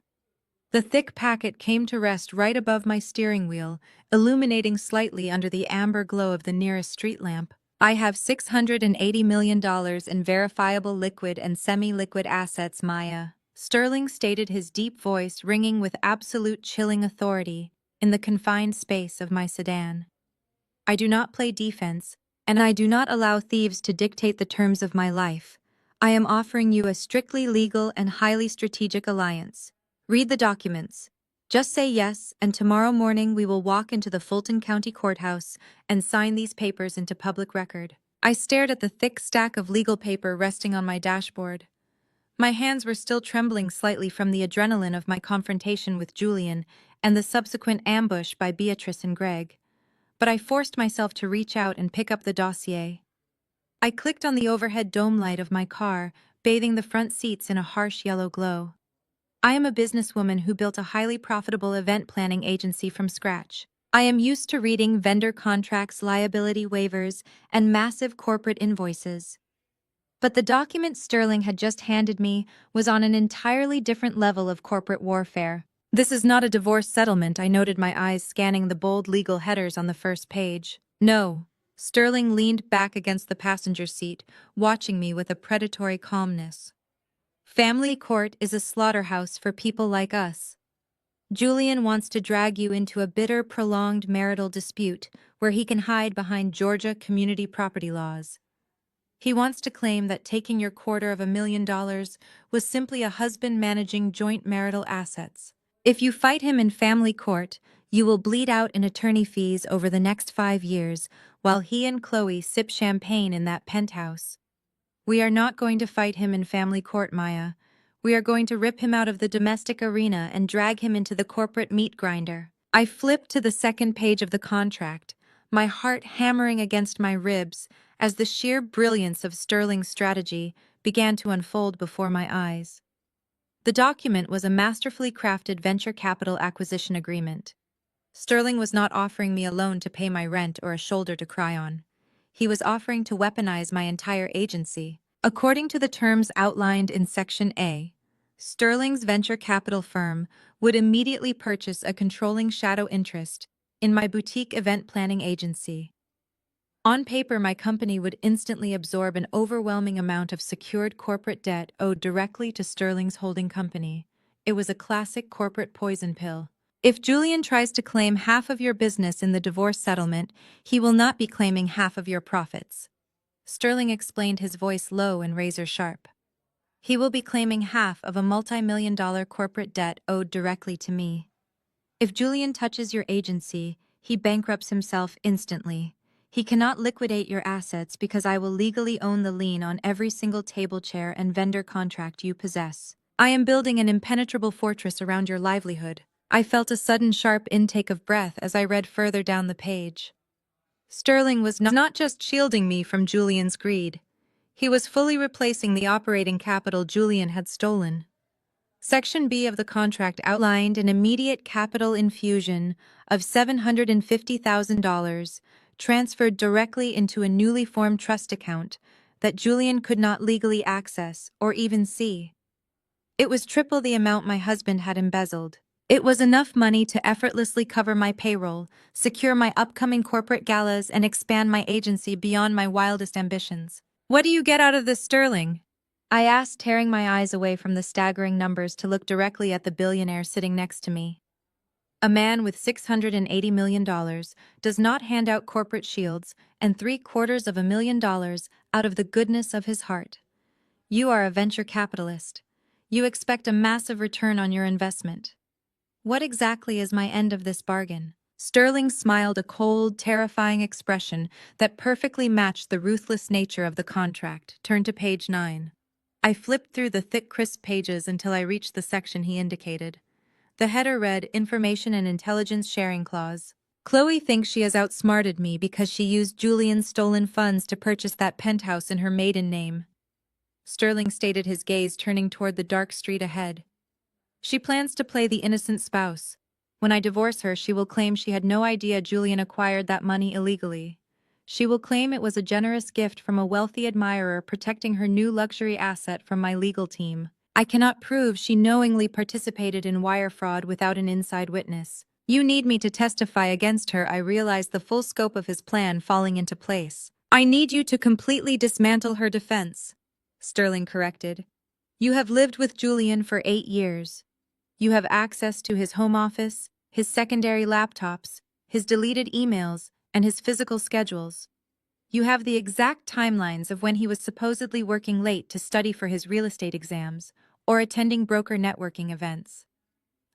The thick packet came to rest right above my steering wheel, illuminating slightly under the amber glow of the nearest street lamp. I have $680 million in verifiable liquid and semi-liquid assets, Maya. Sterling stated, his deep voice ringing with absolute chilling authority. in the confined space of my sedan. I do not play defense, and I do not allow thieves to dictate the terms of my life. I am offering you a strictly legal and highly strategic alliance. Read the documents. Just say yes, and tomorrow morning we will walk into the Fulton County Courthouse and sign these papers into public record. I stared at the thick stack of legal paper resting on my dashboard. My hands were still trembling slightly from the adrenaline of my confrontation with Julian and the subsequent ambush by Beatrice and Greg, but I forced myself to reach out and pick up the dossier. I clicked on the overhead dome light of my car, bathing the front seats in a harsh yellow glow. I am a businesswoman who built a highly profitable event planning agency from scratch. I am used to reading vendor contracts, liability waivers, and massive corporate invoices. But the document Sterling had just handed me was on an entirely different level of corporate warfare. This is not a divorce settlement, I noted, my eyes scanning the bold legal headers on the first page. No. Sterling leaned back against the passenger seat, watching me with a predatory calmness. Family court is a slaughterhouse for people like us. Julian wants to drag you into a bitter, prolonged marital dispute where he can hide behind Georgia community property laws. He wants to claim that taking your $250,000 was simply a husband managing joint marital assets. If you fight him in family court, you will bleed out in attorney fees over the next 5 years while he and Chloe sip champagne in that penthouse. We are not going to fight him in family court, Maya. We are going to rip him out of the domestic arena and drag him into the corporate meat grinder. I flipped to the second page of the contract, my heart hammering against my ribs as the sheer brilliance of Sterling's strategy began to unfold before my eyes. The document was a masterfully crafted venture capital acquisition agreement. Sterling was not offering me a loan to pay my rent or a shoulder to cry on. He was offering to weaponize my entire agency. According to the terms outlined in Section A, Sterling's venture capital firm would immediately purchase a controlling shadow interest in my boutique event planning agency. On paper, my company would instantly absorb an overwhelming amount of secured corporate debt owed directly to Sterling's holding company. It was a classic corporate poison pill. If Julian tries to claim half of your business in the divorce settlement, he will not be claiming half of your profits. Sterling explained, his voice low and razor-sharp. He will be claiming half of a multi-million-dollar corporate debt owed directly to me. If Julian touches your agency, he bankrupts himself instantly. He cannot liquidate your assets because I will legally own the lien on every single table chair and vendor contract you possess. I am building an impenetrable fortress around your livelihood. I felt a sudden sharp intake of breath as I read further down the page. Sterling was not just shielding me from Julian's greed. He was fully replacing the operating capital Julian had stolen. Section B of the contract outlined an immediate capital infusion of $750,000 transferred directly into a newly formed trust account that Julian could not legally access or even see. It was triple the amount my husband had embezzled. It was enough money to effortlessly cover my payroll, secure my upcoming corporate galas, and expand my agency beyond my wildest ambitions. What do you get out of this, Sterling? I asked, tearing my eyes away from the staggering numbers to look directly at the billionaire sitting next to me. A man with $680 million does not hand out corporate shields and $750,000 out of the goodness of his heart. You are a venture capitalist. You expect a massive return on your investment. What exactly is my end of this bargain? Sterling smiled, a cold, terrifying expression that perfectly matched the ruthless nature of the contract. Turn to page 9. I flipped through the thick, crisp pages until I reached the section he indicated. The header read, Information and Intelligence Sharing Clause. Chloe thinks she has outsmarted me because she used Julian's stolen funds to purchase that penthouse in her maiden name. Sterling stated, his gaze turning toward the dark street ahead. She plans to play the innocent spouse. When I divorce her, she will claim she had no idea Julian acquired that money illegally. She will claim it was a generous gift from a wealthy admirer protecting her new luxury asset from my legal team. I cannot prove she knowingly participated in wire fraud without an inside witness. You need me to testify against her. I realized the full scope of his plan falling into place. I need you to completely dismantle her defense, Sterling corrected. You have lived with Julian for 8 years. You have access to his home office, his secondary laptops, his deleted emails, and his physical schedules. You have the exact timelines of when he was supposedly working late to study for his real estate exams or attending broker networking events.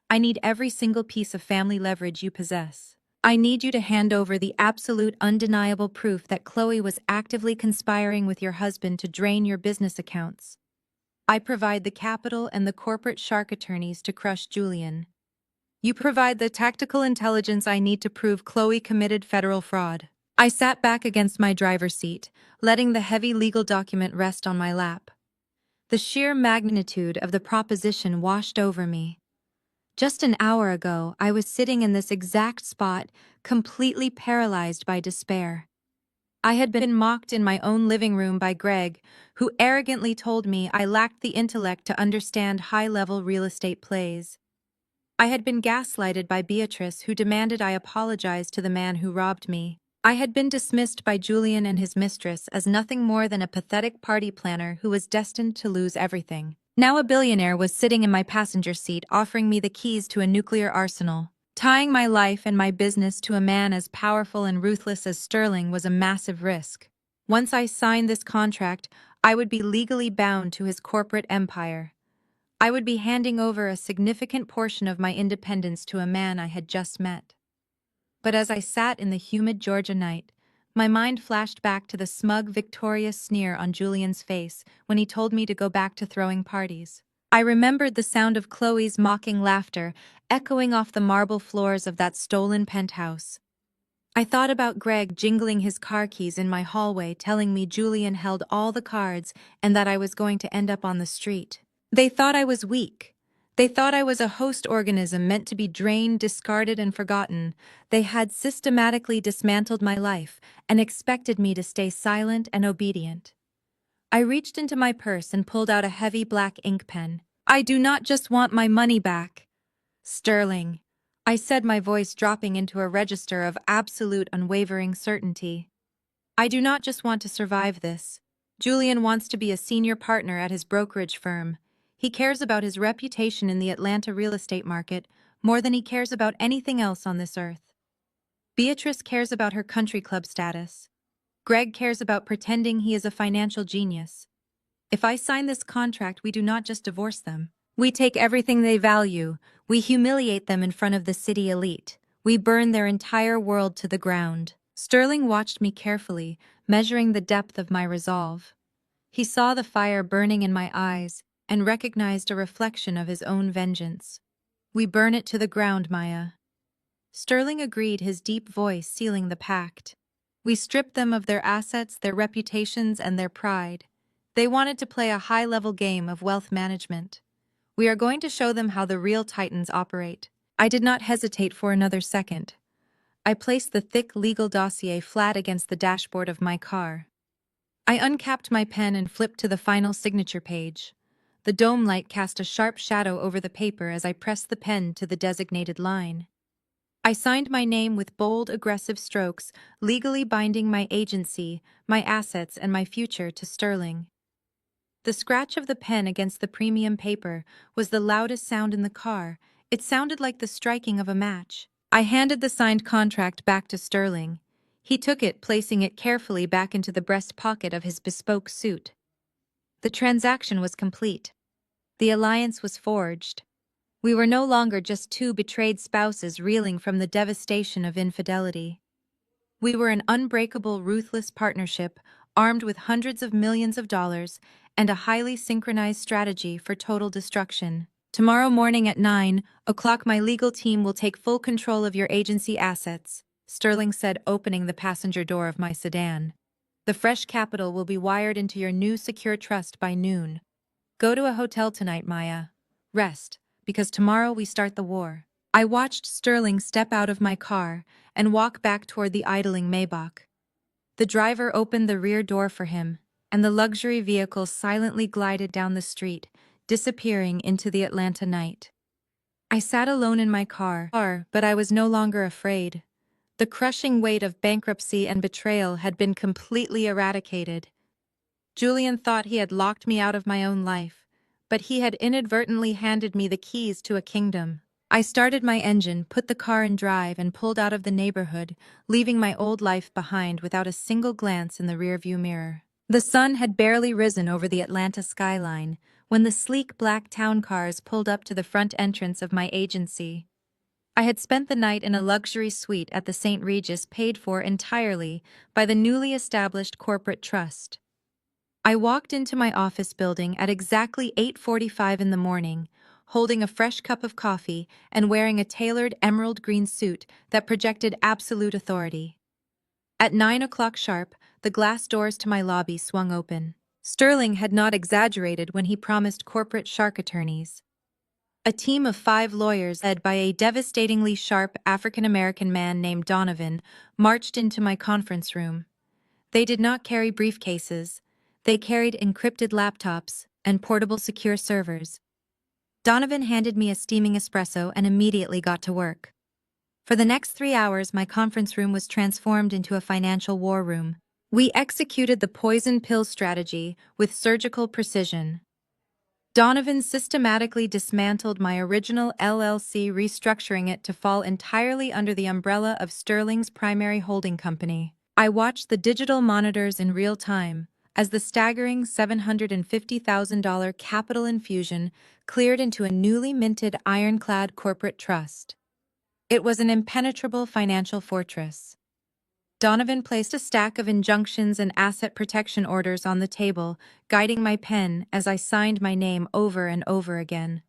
I need every single piece of family leverage you possess. I need you to hand over the absolute undeniable proof that Chloe was actively conspiring with your husband to drain your business accounts. I provide the capital and the corporate shark attorneys to crush Julian. You provide the tactical intelligence I need to prove Chloe committed federal fraud. I sat back against my driver's seat, letting the heavy legal document rest on my lap. The sheer magnitude of the proposition washed over me. Just an hour ago, I was sitting in this exact spot, completely paralyzed by despair. I had been mocked in my own living room by Greg, who arrogantly told me I lacked the intellect to understand high-level real estate plays. I had been gaslighted by Beatrice, who demanded I apologize to the man who robbed me. I had been dismissed by Julian and his mistress as nothing more than a pathetic party planner who was destined to lose everything. Now a billionaire was sitting in my passenger seat offering me the keys to a nuclear arsenal. Tying my life and my business to a man as powerful and ruthless as Sterling was a massive risk. Once I signed this contract, I would be legally bound to his corporate empire. I would be handing over a significant portion of my independence to a man I had just met. But as I sat in the humid Georgia night, my mind flashed back to the smug, victorious sneer on Julian's face when he told me to go back to throwing parties. I remembered the sound of Chloe's mocking laughter echoing off the marble floors of that stolen penthouse. I thought about Greg jingling his car keys in my hallway, telling me Julian held all the cards and that I was going to end up on the street. They thought I was weak. They thought I was a host organism meant to be drained, discarded, and forgotten. They had systematically dismantled my life and expected me to stay silent and obedient. I reached into my purse and pulled out a heavy black ink pen. I do not just want my money back, Sterling, I said, my voice dropping into a register of absolute unwavering certainty. I do not just want to survive this. Julian wants to be a senior partner at his brokerage firm. He cares about his reputation in the Atlanta real estate market more than he cares about anything else on this earth. Beatrice cares about her country club status. Greg cares about pretending he is a financial genius. If I sign this contract, we do not just divorce them. We take everything they value. We humiliate them in front of the city elite. We burn their entire world to the ground. Sterling watched me carefully, measuring the depth of my resolve. He saw the fire burning in my eyes and recognized a reflection of his own vengeance. We burn it to the ground, Maya. Sterling agreed, his deep voice sealing the pact. We stripped them of their assets, their reputations, and their pride. They wanted to play a high-level game of wealth management. We are going to show them how the real titans operate. I did not hesitate for another second. I placed the thick legal dossier flat against the dashboard of my car. I uncapped my pen and flipped to the final signature page. The dome light cast a sharp shadow over the paper as I pressed the pen to the designated line. I signed my name with bold, aggressive strokes, legally binding my agency, my assets, and my future to Sterling. The scratch of the pen against the premium paper was the loudest sound in the car. It sounded like the striking of a match. I handed the signed contract back to Sterling. He took it, placing it carefully back into the breast pocket of his bespoke suit. The transaction was complete. The alliance was forged. We were no longer just two betrayed spouses reeling from the devastation of infidelity. We were an unbreakable, ruthless partnership, armed with hundreds of millions of dollars and a highly synchronized strategy for total destruction. Tomorrow morning at 9 o'clock, my legal team will take full control of your agency assets, Sterling said, opening the passenger door of my sedan. The fresh capital will be wired into your new secure trust by noon. Go to a hotel tonight, Maya. Rest, because tomorrow we start the war. I watched Sterling step out of my car and walk back toward the idling Maybach. The driver opened the rear door for him, and the luxury vehicle silently glided down the street, disappearing into the Atlanta night. I sat alone in my car, but I was no longer afraid. The crushing weight of bankruptcy and betrayal had been completely eradicated. Julian thought he had locked me out of my own life, but he had inadvertently handed me the keys to a kingdom. I started my engine, put the car in drive, and pulled out of the neighborhood, leaving my old life behind without a single glance in the rearview mirror. The sun had barely risen over the Atlanta skyline when the sleek black town cars pulled up to the front entrance of my agency. I had spent the night in a luxury suite at the St. Regis paid for entirely by the newly established corporate trust. I walked into my office building at exactly 8:45 in the morning, holding a fresh cup of coffee and wearing a tailored emerald green suit that projected absolute authority. At 9 o'clock sharp, the glass doors to my lobby swung open. Sterling had not exaggerated when he promised corporate shark attorneys. A team of 5 lawyers led by a devastatingly sharp African-American man named Donovan marched into my conference room. They did not carry briefcases. They carried encrypted laptops and portable secure servers. Donovan handed me a steaming espresso and immediately got to work. For the next 3 hours, my conference room was transformed into a financial war room. We executed the poison pill strategy with surgical precision. Donovan systematically dismantled my original LLC, restructuring it to fall entirely under the umbrella of Sterling's primary holding company. I watched the digital monitors in real time as the staggering $750,000 capital infusion cleared into a newly minted ironclad corporate trust. It was an impenetrable financial fortress. Donovan placed a stack of injunctions and asset protection orders on the table, guiding my pen as I signed my name over and over again.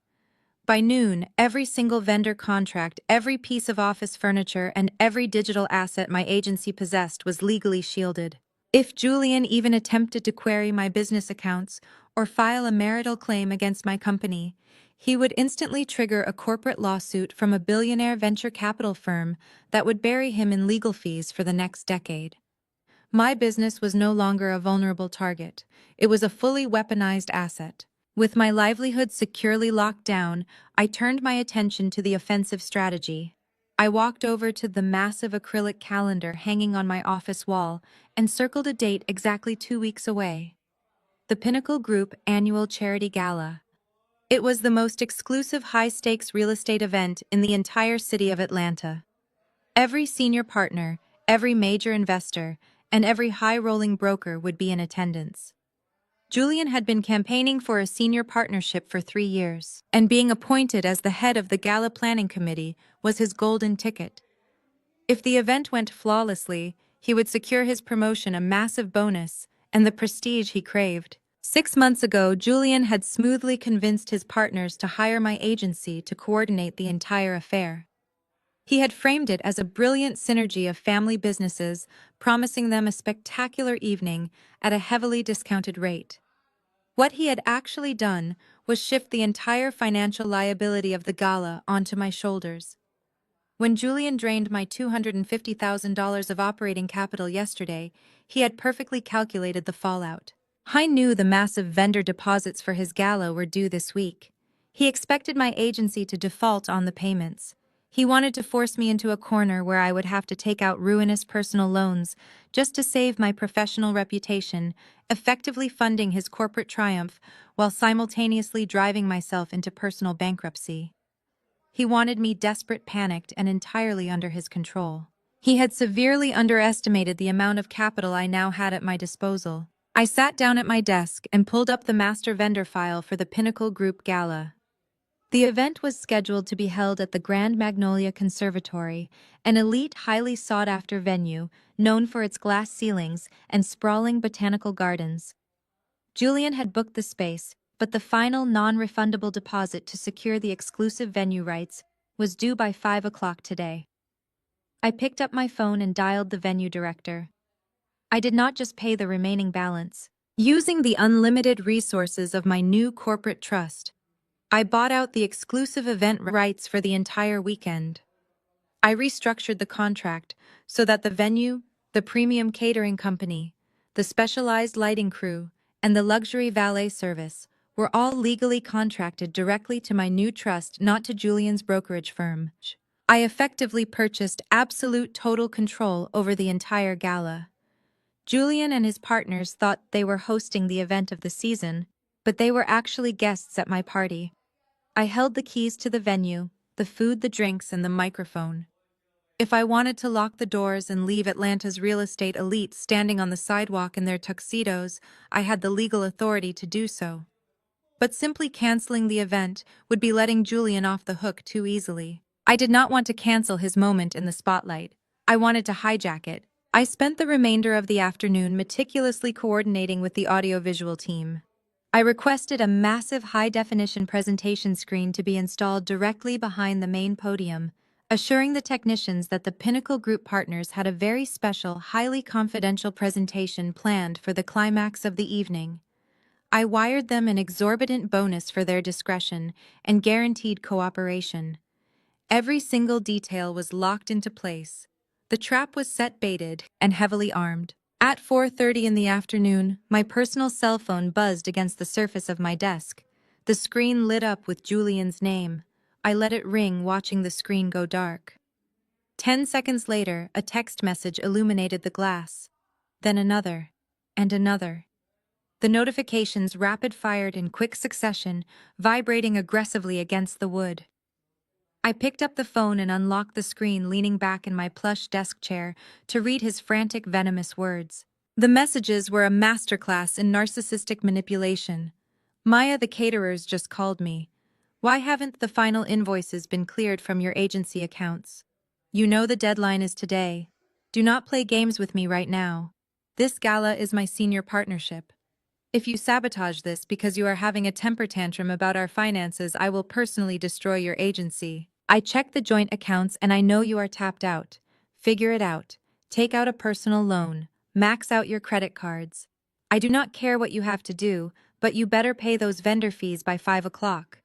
By noon, every single vendor contract, every piece of office furniture, and every digital asset my agency possessed was legally shielded. If Julian even attempted to query my business accounts or file a marital claim against my company, he would instantly trigger a corporate lawsuit from a billionaire venture capital firm that would bury him in legal fees for the next decade. My business was no longer a vulnerable target. It was a fully weaponized asset. With my livelihood securely locked down, I turned my attention to the offensive strategy. I walked over to the massive acrylic calendar hanging on my office wall and circled a date exactly 2 weeks away. The Pinnacle Group Annual Charity Gala. It was the most exclusive high-stakes real estate event in the entire city of Atlanta. Every senior partner, every major investor, and every high-rolling broker would be in attendance. Julian had been campaigning for a senior partnership for 3 years, and being appointed as the head of the Gala Planning Committee was his golden ticket. If the event went flawlessly, he would secure his promotion, a massive bonus, and the prestige he craved. 6 months ago, Julian had smoothly convinced his partners to hire my agency to coordinate the entire affair. He had framed it as a brilliant synergy of family businesses, promising them a spectacular evening at a heavily discounted rate. What he had actually done was shift the entire financial liability of the gala onto my shoulders. When Julian drained my $250,000 of operating capital yesterday, he had perfectly calculated the fallout. I knew the massive vendor deposits for his gala were due this week. He expected my agency to default on the payments. He wanted to force me into a corner where I would have to take out ruinous personal loans just to save my professional reputation, effectively funding his corporate triumph while simultaneously driving myself into personal bankruptcy. He wanted me desperate, panicked, and entirely under his control. He had severely underestimated the amount of capital I now had at my disposal. I sat down at my desk and pulled up the master vendor file for the Pinnacle Group Gala. The event was scheduled to be held at the Grand Magnolia Conservatory, an elite, highly sought-after venue known for its glass ceilings and sprawling botanical gardens. Julian had booked the space, but the final non-refundable deposit to secure the exclusive venue rights was due by 5 o'clock today. I picked up my phone and dialed the venue director. I did not just pay the remaining balance. Using the unlimited resources of my new corporate trust, I bought out the exclusive event rights for the entire weekend. I restructured the contract so that the venue, the premium catering company, the specialized lighting crew, and the luxury valet service were all legally contracted directly to my new trust, not to Julian's brokerage firm. I effectively purchased absolute total control over the entire gala. Julian and his partners thought they were hosting the event of the season, but they were actually guests at my party. I held the keys to the venue, the food, the drinks, and the microphone. If I wanted to lock the doors and leave Atlanta's real estate elite standing on the sidewalk in their tuxedos, I had the legal authority to do so. But simply canceling the event would be letting Julian off the hook too easily. I did not want to cancel his moment in the spotlight. I wanted to hijack it. I spent the remainder of the afternoon meticulously coordinating with the audiovisual team. I requested a massive high-definition presentation screen to be installed directly behind the main podium, assuring the technicians that the Pinnacle Group partners had a very special, highly confidential presentation planned for the climax of the evening. I wired them an exorbitant bonus for their discretion and guaranteed cooperation. Every single detail was locked into place. The trap was set, baited, and heavily armed. At 4:30 in the afternoon, my personal cell phone buzzed against the surface of my desk. The screen lit up with Julian's name. I let it ring, watching the screen go dark. 10 seconds later, a text message illuminated the glass. Then another, and another. The notifications rapid-fired in quick succession, vibrating aggressively against the wood. I picked up the phone and unlocked the screen, leaning back in my plush desk chair to read his frantic, venomous words. The messages were a masterclass in narcissistic manipulation. Maya, the caterers, just called me. Why haven't the final invoices been cleared from your agency accounts? You know the deadline is today. Do not play games with me right now. This gala is my senior partnership. If you sabotage this because you are having a temper tantrum about our finances, I will personally destroy your agency. I checked the joint accounts and I know you are tapped out. Figure it out. Take out a personal loan. Max out your credit cards. I do not care what you have to do, but you better pay those vendor fees by 5 o'clock.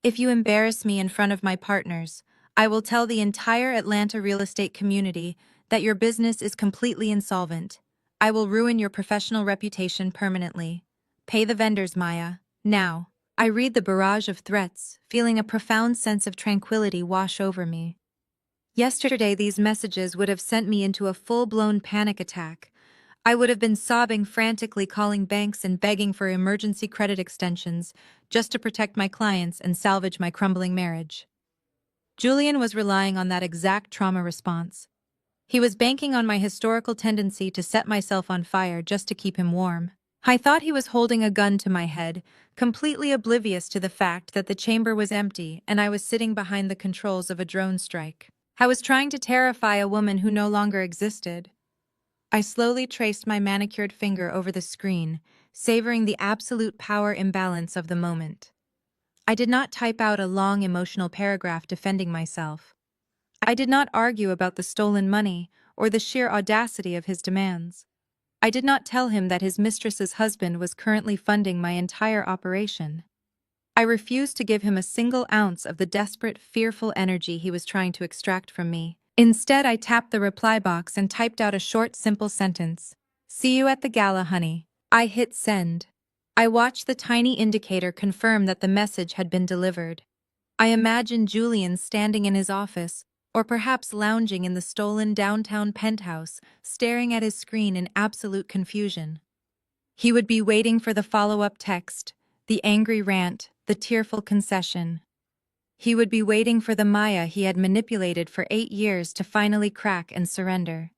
If you embarrass me in front of my partners, I will tell the entire Atlanta real estate community that your business is completely insolvent. I will ruin your professional reputation permanently. Pay the vendors, Maya. Now. I read the barrage of threats, feeling a profound sense of tranquility wash over me. Yesterday, these messages would have sent me into a full-blown panic attack. I would have been sobbing frantically, calling banks and begging for emergency credit extensions just to protect my clients and salvage my crumbling marriage. Julian was relying on that exact trauma response. He was banking on my historical tendency to set myself on fire just to keep him warm. I thought he was holding a gun to my head, completely oblivious to the fact that the chamber was empty and I was sitting behind the controls of a drone strike. I was trying to terrify a woman who no longer existed. I slowly traced my manicured finger over the screen, savoring the absolute power imbalance of the moment. I did not type out a long emotional paragraph defending myself. I did not argue about the stolen money or the sheer audacity of his demands. I did not tell him that his mistress's husband was currently funding my entire operation. I refused to give him a single ounce of the desperate, fearful energy he was trying to extract from me. Instead, I tapped the reply box and typed out a short, simple sentence. See you at the gala, honey. I hit send. I watched the tiny indicator confirm that the message had been delivered. I imagined Julian standing in his office, or perhaps lounging in the stolen downtown penthouse, staring at his screen in absolute confusion. He would be waiting for the follow-up text, the angry rant, the tearful concession. He would be waiting for the Maya he had manipulated for 8 years to finally crack and surrender.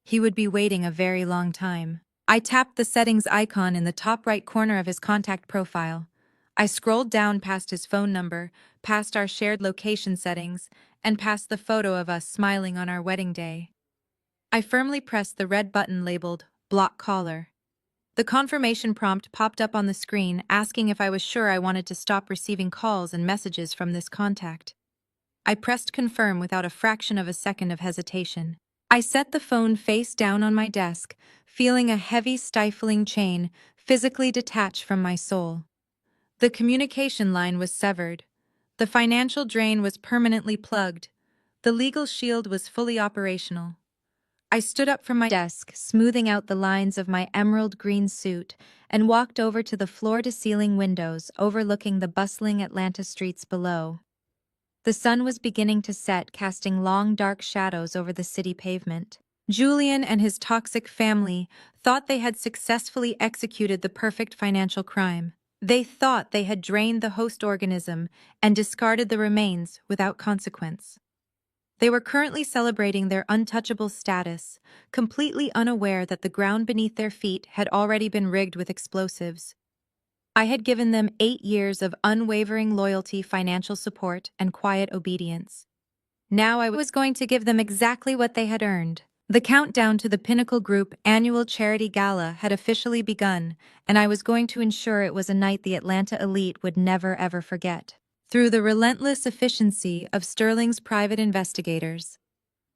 He would be waiting a very long time. I tapped the settings icon in the top right corner of his contact profile. I scrolled down past his phone number, past our shared location settings, and past the photo of us smiling on our wedding day. I firmly pressed the red button labeled Block Caller. The confirmation prompt popped up on the screen, asking if I was sure I wanted to stop receiving calls and messages from this contact. I pressed confirm without a fraction of a second of hesitation. I set the phone face down on my desk, feeling a heavy, stifling chain physically detach from my soul. The communication line was severed. The financial drain was permanently plugged. The legal shield was fully operational. I stood up from my desk, smoothing out the lines of my emerald green suit, and walked over to the floor-to-ceiling windows overlooking the bustling Atlanta streets below. The sun was beginning to set, casting long, dark shadows over the city pavement. Julian and his toxic family thought they had successfully executed the perfect financial crime. They thought they had drained the host organism and discarded the remains without consequence. They were currently celebrating their untouchable status, completely unaware that the ground beneath their feet had already been rigged with explosives. I had given them 8 years of unwavering loyalty, financial support, and quiet obedience. Now I was going to give them exactly what they had earned. The countdown to the Pinnacle Group annual charity gala had officially begun, and I was going to ensure it was a night the Atlanta elite would never ever forget. Through the relentless efficiency of Sterling's private investigators,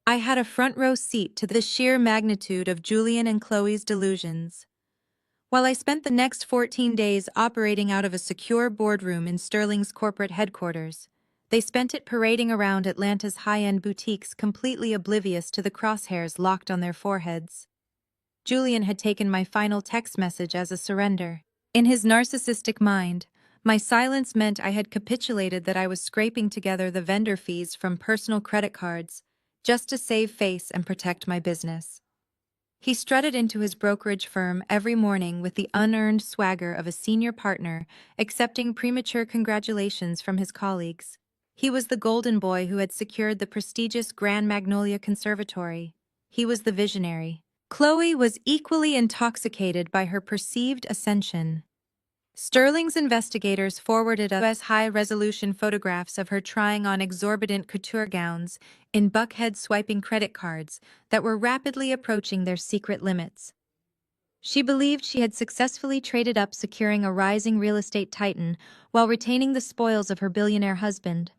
I had a front row seat to the sheer magnitude of Julian and Chloe's delusions. While I spent the next 14 days operating out of a secure boardroom in Sterling's corporate headquarters, they spent it parading around Atlanta's high-end boutiques, completely oblivious to the crosshairs locked on their foreheads. Julian had taken my final text message as a surrender. In his narcissistic mind, my silence meant I had capitulated, that I was scraping together the vendor fees from personal credit cards just to save face and protect my business. He strutted into his brokerage firm every morning with the unearned swagger of a senior partner, accepting premature congratulations from his colleagues. He was the golden boy who had secured the prestigious Grand Magnolia Conservatory. He was the visionary. Chloe was equally intoxicated by her perceived ascension. Sterling's investigators forwarded us high-resolution photographs of her trying on exorbitant couture gowns in Buckhead swiping credit cards that were rapidly approaching their secret limits. She believed she had successfully traded up, securing a rising real estate titan while retaining the spoils of her billionaire husband.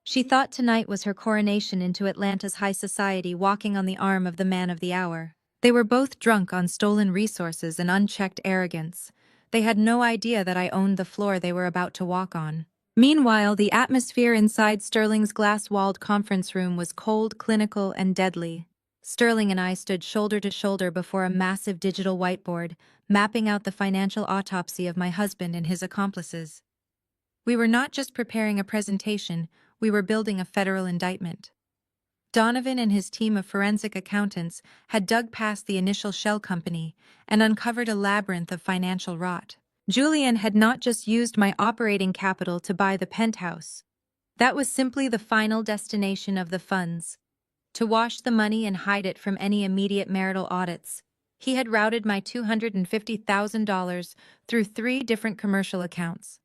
She thought tonight was her coronation into Atlanta's high society, walking on the arm of the man of the hour. They were both drunk on stolen resources and unchecked arrogance. They had no idea that I owned the floor they were about to walk on. Meanwhile, the atmosphere inside Sterling's glass-walled conference room was cold, clinical, and deadly. Sterling and I stood shoulder to shoulder before a massive digital whiteboard, mapping out the financial autopsy of my husband and his accomplices. We were not just preparing a presentation, we were building a federal indictment. Donovan and his team of forensic accountants had dug past the initial shell company and uncovered a labyrinth of financial rot. Julian had not just used my operating capital to buy the penthouse. That was simply the final destination of the funds. To wash the money and hide it from any immediate marital audits, he had routed my $250,000 through 3 different commercial accounts.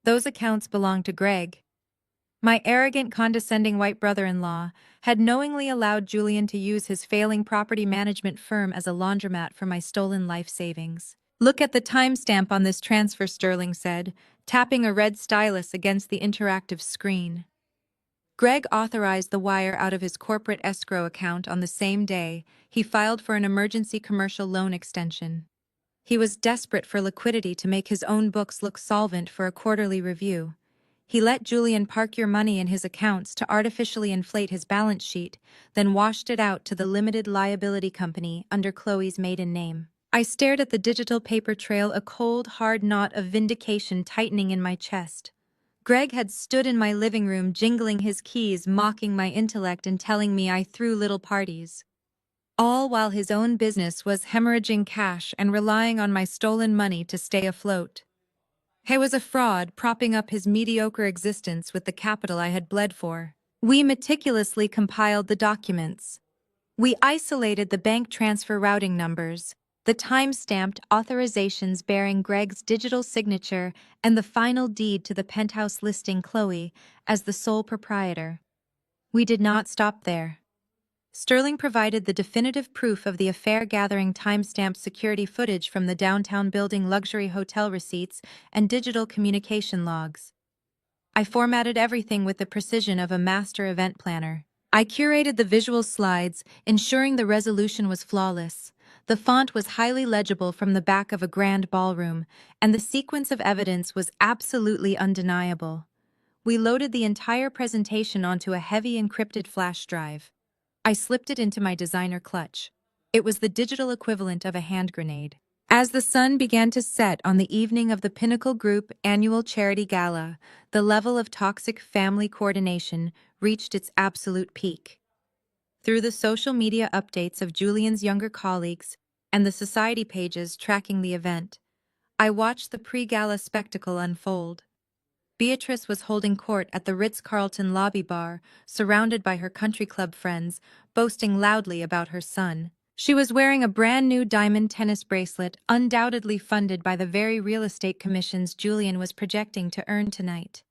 Those accounts belonged to Greg. My arrogant, condescending white brother-in-law had knowingly allowed Julian to use his failing property management firm as a laundromat for my stolen life savings. "Look at the timestamp on this transfer," Sterling said, tapping a red stylus against the interactive screen. Greg authorized the wire out of his corporate escrow account on the same day he filed for an emergency commercial loan extension. He was desperate for liquidity to make his own books look solvent for a quarterly review. He let Julian park your money in his accounts to artificially inflate his balance sheet, then washed it out to the limited liability company under Chloe's maiden name. I stared at the digital paper trail, a cold, hard knot of vindication tightening in my chest. Greg had stood in my living room jingling his keys, mocking my intellect and telling me I threw little parties. All while his own business was hemorrhaging cash and relying on my stolen money to stay afloat. He was a fraud, propping up his mediocre existence with the capital I had bled for. We meticulously compiled the documents. We isolated the bank transfer routing numbers, the time-stamped authorizations bearing Greg's digital signature, and the final deed to the penthouse listing Chloe as the sole proprietor. We did not stop there. Sterling provided the definitive proof of the affair, gathering time-stamped security footage from the downtown building, luxury hotel receipts, and digital communication logs. I formatted everything with the precision of a master event planner. I curated the visual slides, ensuring the resolution was flawless. The font was highly legible from the back of a grand ballroom, and the sequence of evidence was absolutely undeniable. We loaded the entire presentation onto a heavy encrypted flash drive. I slipped it into my designer clutch. It was the digital equivalent of a hand grenade. As the sun began to set on the evening of the Pinnacle Group annual charity gala, the level of toxic family coordination reached its absolute peak. Through the social media updates of Julian's younger colleagues and the society pages tracking the event, I watched the pre-gala spectacle unfold. Beatrice was holding court at the Ritz-Carlton lobby bar, surrounded by her country club friends, boasting loudly about her son. She was wearing a brand new diamond tennis bracelet, undoubtedly funded by the very real estate commissions Julian was projecting to earn tonight.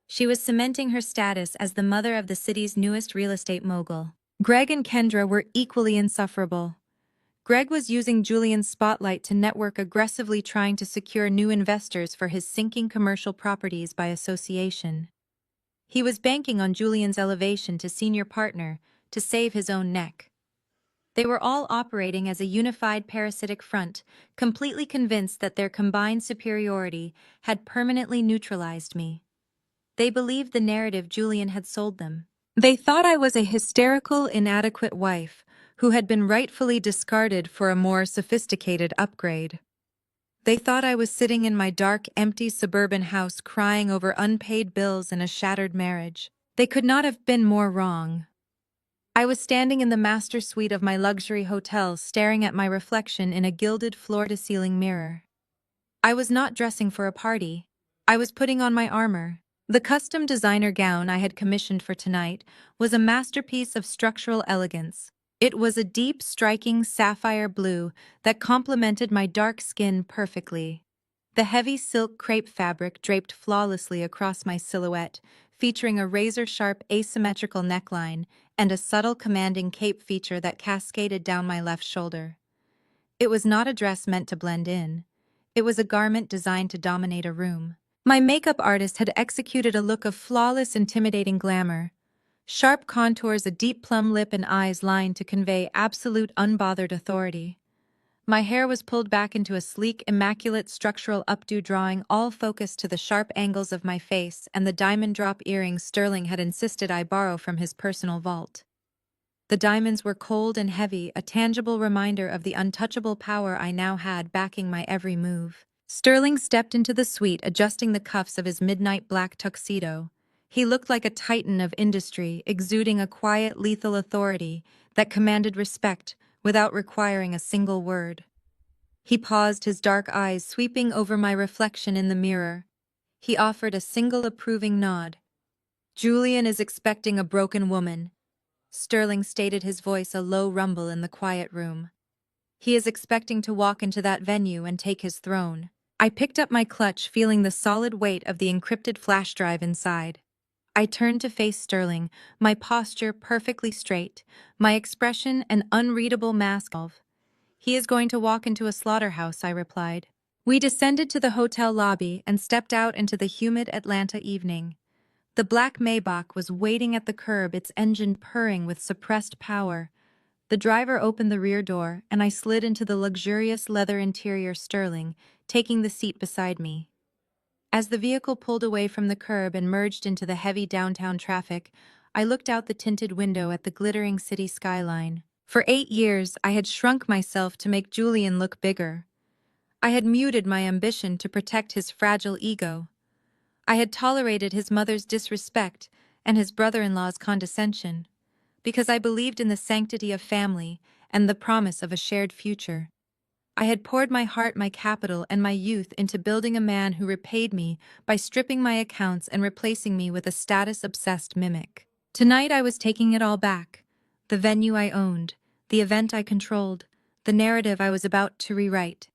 She was cementing her status as the mother of the city's newest real estate mogul. Greg and Kendra were equally insufferable. Greg was using Julian's spotlight to network, aggressively trying to secure new investors for his sinking commercial properties by association. He was banking on Julian's elevation to senior partner to save his own neck. They were all operating as a unified parasitic front, completely convinced that their combined superiority had permanently neutralized me. They believed the narrative Julian had sold them. They thought I was a hysterical, inadequate wife who had been rightfully discarded for a more sophisticated upgrade. They thought I was sitting in my dark, empty suburban house crying over unpaid bills and a shattered marriage. They could not have been more wrong. I was standing in the master suite of my luxury hotel, staring at my reflection in a gilded floor-to-ceiling mirror. I was not dressing for a party. I was putting on my armor. The custom designer gown I had commissioned for tonight was a masterpiece of structural elegance. It was a deep, striking sapphire blue that complemented my dark skin perfectly. The heavy silk crepe fabric draped flawlessly across my silhouette, featuring a razor-sharp asymmetrical neckline and a subtle commanding cape feature that cascaded down my left shoulder. It was not a dress meant to blend in. It was a garment designed to dominate a room. My makeup artist had executed a look of flawless, intimidating glamour. Sharp contours, a deep plum lip, and eyes lined to convey absolute unbothered authority. My hair was pulled back into a sleek, immaculate structural updo, drawing all focus to the sharp angles of my face and the diamond drop earrings Sterling had insisted I borrow from his personal vault. The diamonds were cold and heavy, a tangible reminder of the untouchable power I now had backing my every move. Sterling stepped into the suite, adjusting the cuffs of his midnight black tuxedo. He looked like a titan of industry, exuding a quiet, lethal authority that commanded respect without requiring a single word. He paused, his dark eyes sweeping over my reflection in the mirror. He offered a single approving nod. "Julian is expecting a broken woman," Sterling stated, his voice a low rumble in the quiet room. "He is expecting to walk into that venue and take his throne." I picked up my clutch, feeling the solid weight of the encrypted flash drive inside. I turned to face Sterling, my posture perfectly straight, my expression an unreadable mask of. "He is going to walk into a slaughterhouse," I replied. We descended to the hotel lobby and stepped out into the humid Atlanta evening. The black Maybach was waiting at the curb, its engine purring with suppressed power. The driver opened the rear door, and I slid into the luxurious leather interior Sterling, taking the seat beside me. As the vehicle pulled away from the curb and merged into the heavy downtown traffic, I looked out the tinted window at the glittering city skyline. For 8 years, I had shrunk myself to make Julian look bigger. I had muted my ambition to protect his fragile ego. I had tolerated his mother's disrespect and his brother-in-law's condescension, because I believed in the sanctity of family and the promise of a shared future. I had poured my heart, my capital, and my youth into building a man who repaid me by stripping my accounts and replacing me with a status-obsessed mimic. Tonight I was taking it all back. The venue I owned, the event I controlled, the narrative I was about to rewrite.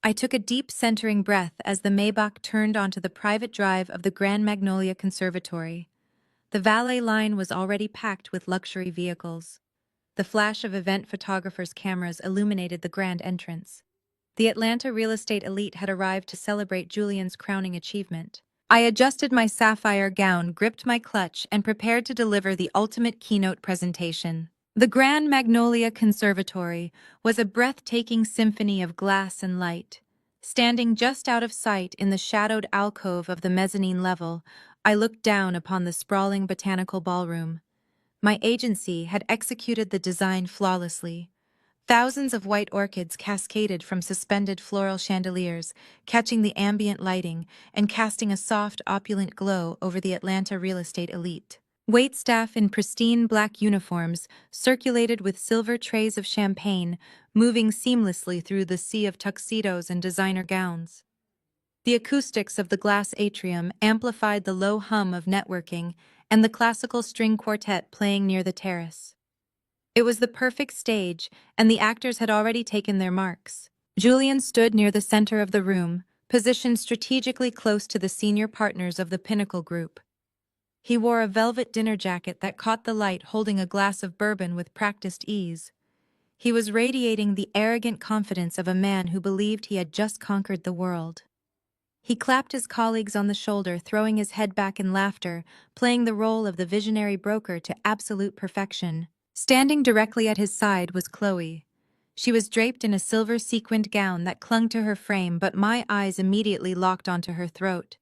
I took a deep, centering breath as the Maybach turned onto the private drive of the Grand Magnolia Conservatory. The valet line was already packed with luxury vehicles. The flash of event photographers' cameras illuminated the grand entrance. The Atlanta real estate elite had arrived to celebrate Julian's crowning achievement. I adjusted my sapphire gown, gripped my clutch, and prepared to deliver the ultimate keynote presentation. The Grand Magnolia Conservatory was a breathtaking symphony of glass and light. Standing just out of sight in the shadowed alcove of the mezzanine level, I looked down upon the sprawling botanical ballroom. My agency had executed the design flawlessly. Thousands of white orchids cascaded from suspended floral chandeliers, catching the ambient lighting and casting a soft, opulent glow over the Atlanta real estate elite. Waitstaff in pristine black uniforms circulated with silver trays of champagne, moving seamlessly through the sea of tuxedos and designer gowns. The acoustics of the glass atrium amplified the low hum of networking and the classical string quartet playing near the terrace. It was the perfect stage, and the actors had already taken their marks. Julian stood near the center of the room, positioned strategically close to the senior partners of the Pinnacle Group. He wore a velvet dinner jacket that caught the light, holding a glass of bourbon with practiced ease. He was radiating the arrogant confidence of a man who believed he had just conquered the world. He clapped his colleagues on the shoulder, throwing his head back in laughter, playing the role of the visionary broker to absolute perfection. Standing directly at his side was Chloe. She was draped in a silver sequined gown that clung to her frame, but my eyes immediately locked onto her throat.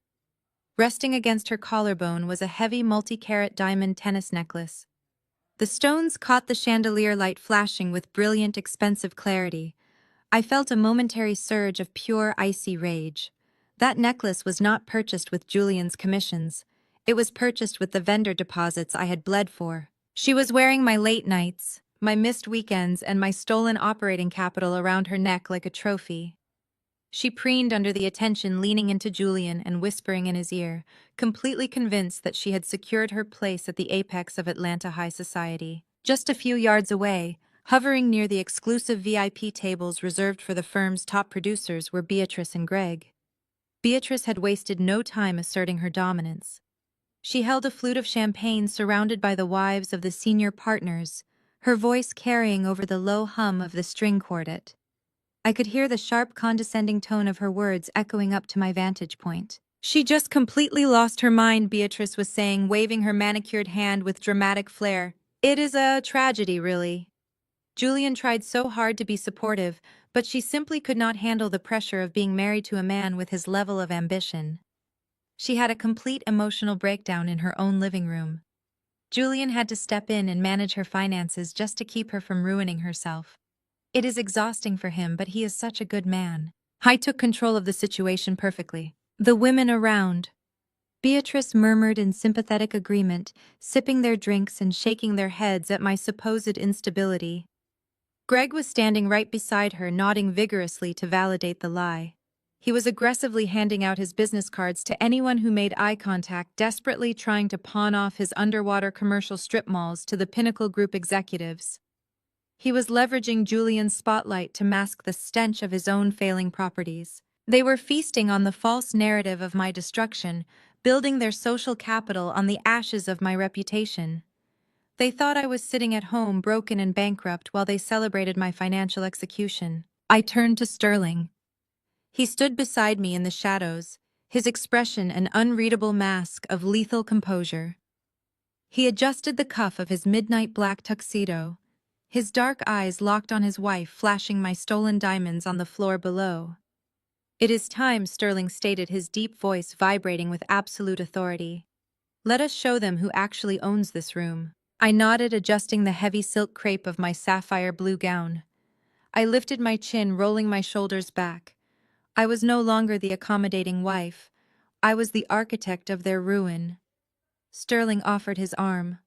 Resting against her collarbone was a heavy multi-carat diamond tennis necklace. The stones caught the chandelier light flashing with brilliant, expensive clarity. I felt a momentary surge of pure, icy rage. That necklace was not purchased with Julian's commissions. It was purchased with the vendor deposits I had bled for. She was wearing my late nights, my missed weekends, and my stolen operating capital around her neck like a trophy. She preened under the attention, leaning into Julian and whispering in his ear, completely convinced that she had secured her place at the apex of Atlanta high society. Just a few yards away, hovering near the exclusive VIP tables reserved for the firm's top producers, were Beatrice and Greg. Beatrice had wasted no time asserting her dominance. She held a flute of champagne surrounded by the wives of the senior partners, her voice carrying over the low hum of the string quartet. I could hear the sharp, condescending tone of her words echoing up to my vantage point. "She just completely lost her mind," Beatrice was saying, waving her manicured hand with dramatic flair. "It is a tragedy, really." Julian tried so hard to be supportive, but she simply could not handle the pressure of being married to a man with his level of ambition. She had a complete emotional breakdown in her own living room. Julian had to step in and manage her finances just to keep her from ruining herself. It is exhausting for him, but he is such a good man. I took control of the situation perfectly. The women around. Beatrice murmured in sympathetic agreement, sipping their drinks and shaking their heads at my supposed instability. Greg was standing right beside her, nodding vigorously to validate the lie. He was aggressively handing out his business cards to anyone who made eye contact, desperately trying to pawn off his underwater commercial strip malls to the Pinnacle Group executives. He was leveraging Julian's spotlight to mask the stench of his own failing properties. They were feasting on the false narrative of my destruction, building their social capital on the ashes of my reputation. They thought I was sitting at home broken and bankrupt while they celebrated my financial execution. I turned to Sterling. He stood beside me in the shadows, his expression an unreadable mask of lethal composure. He adjusted the cuff of his midnight black tuxedo, his dark eyes locked on his wife, flashing my stolen diamonds on the floor below. "It is time," Sterling stated, his deep voice vibrating with absolute authority. "Let us show them who actually owns this room." I nodded, adjusting the heavy silk crepe of my sapphire blue gown. I lifted my chin, rolling my shoulders back. I was no longer the accommodating wife. I was the architect of their ruin. Sterling offered his arm.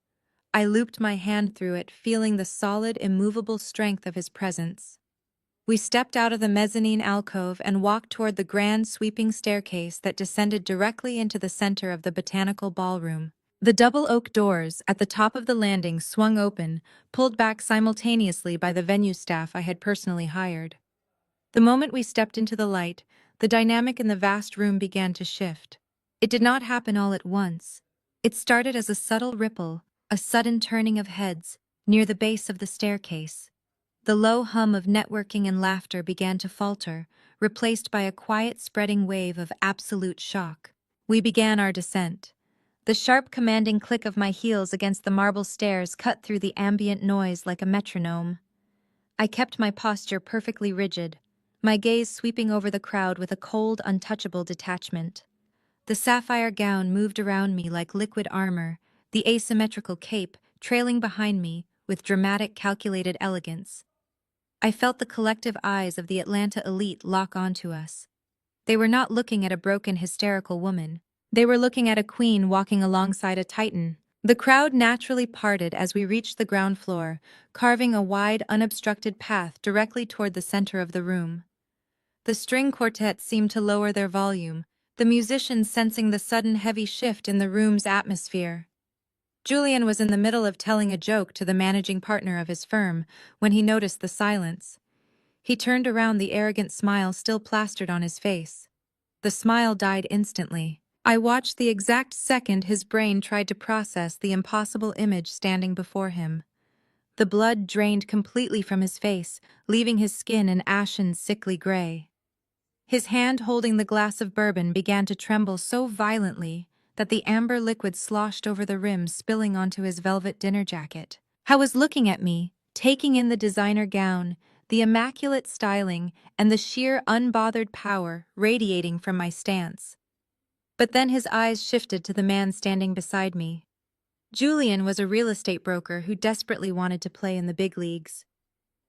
I looped my hand through it, feeling the solid, immovable strength of his presence. We stepped out of the mezzanine alcove and walked toward the grand, sweeping staircase that descended directly into the center of the botanical ballroom. The double oak doors at the top of the landing swung open, pulled back simultaneously by the venue staff I had personally hired. The moment we stepped into the light, the dynamic in the vast room began to shift. It did not happen all at once. It started as a subtle ripple, a sudden turning of heads, near the base of the staircase. The low hum of networking and laughter began to falter, replaced by a quiet, spreading wave of absolute shock. We began our descent. The sharp, commanding click of my heels against the marble stairs cut through the ambient noise like a metronome. I kept my posture perfectly rigid, my gaze sweeping over the crowd with a cold, untouchable detachment. The sapphire gown moved around me like liquid armor, the asymmetrical cape trailing behind me with dramatic, calculated elegance. I felt the collective eyes of the Atlanta elite lock onto us. They were not looking at a broken, hysterical woman. They were looking at a queen walking alongside a titan. The crowd naturally parted as we reached the ground floor, carving a wide, unobstructed path directly toward the center of the room. The string quartet seemed to lower their volume, the musicians sensing the sudden heavy shift in the room's atmosphere. Julian was in the middle of telling a joke to the managing partner of his firm when he noticed the silence. He turned around, the arrogant smile still plastered on his face. The smile died instantly. I watched the exact second his brain tried to process the impossible image standing before him. The blood drained completely from his face, leaving his skin an ashen, sickly gray. His hand holding the glass of bourbon began to tremble so violently that the amber liquid sloshed over the rim, spilling onto his velvet dinner jacket. I was looking at me, taking in the designer gown, the immaculate styling, and the sheer unbothered power radiating from my stance. But then his eyes shifted to the man standing beside me. Julian was a real estate broker who desperately wanted to play in the big leagues.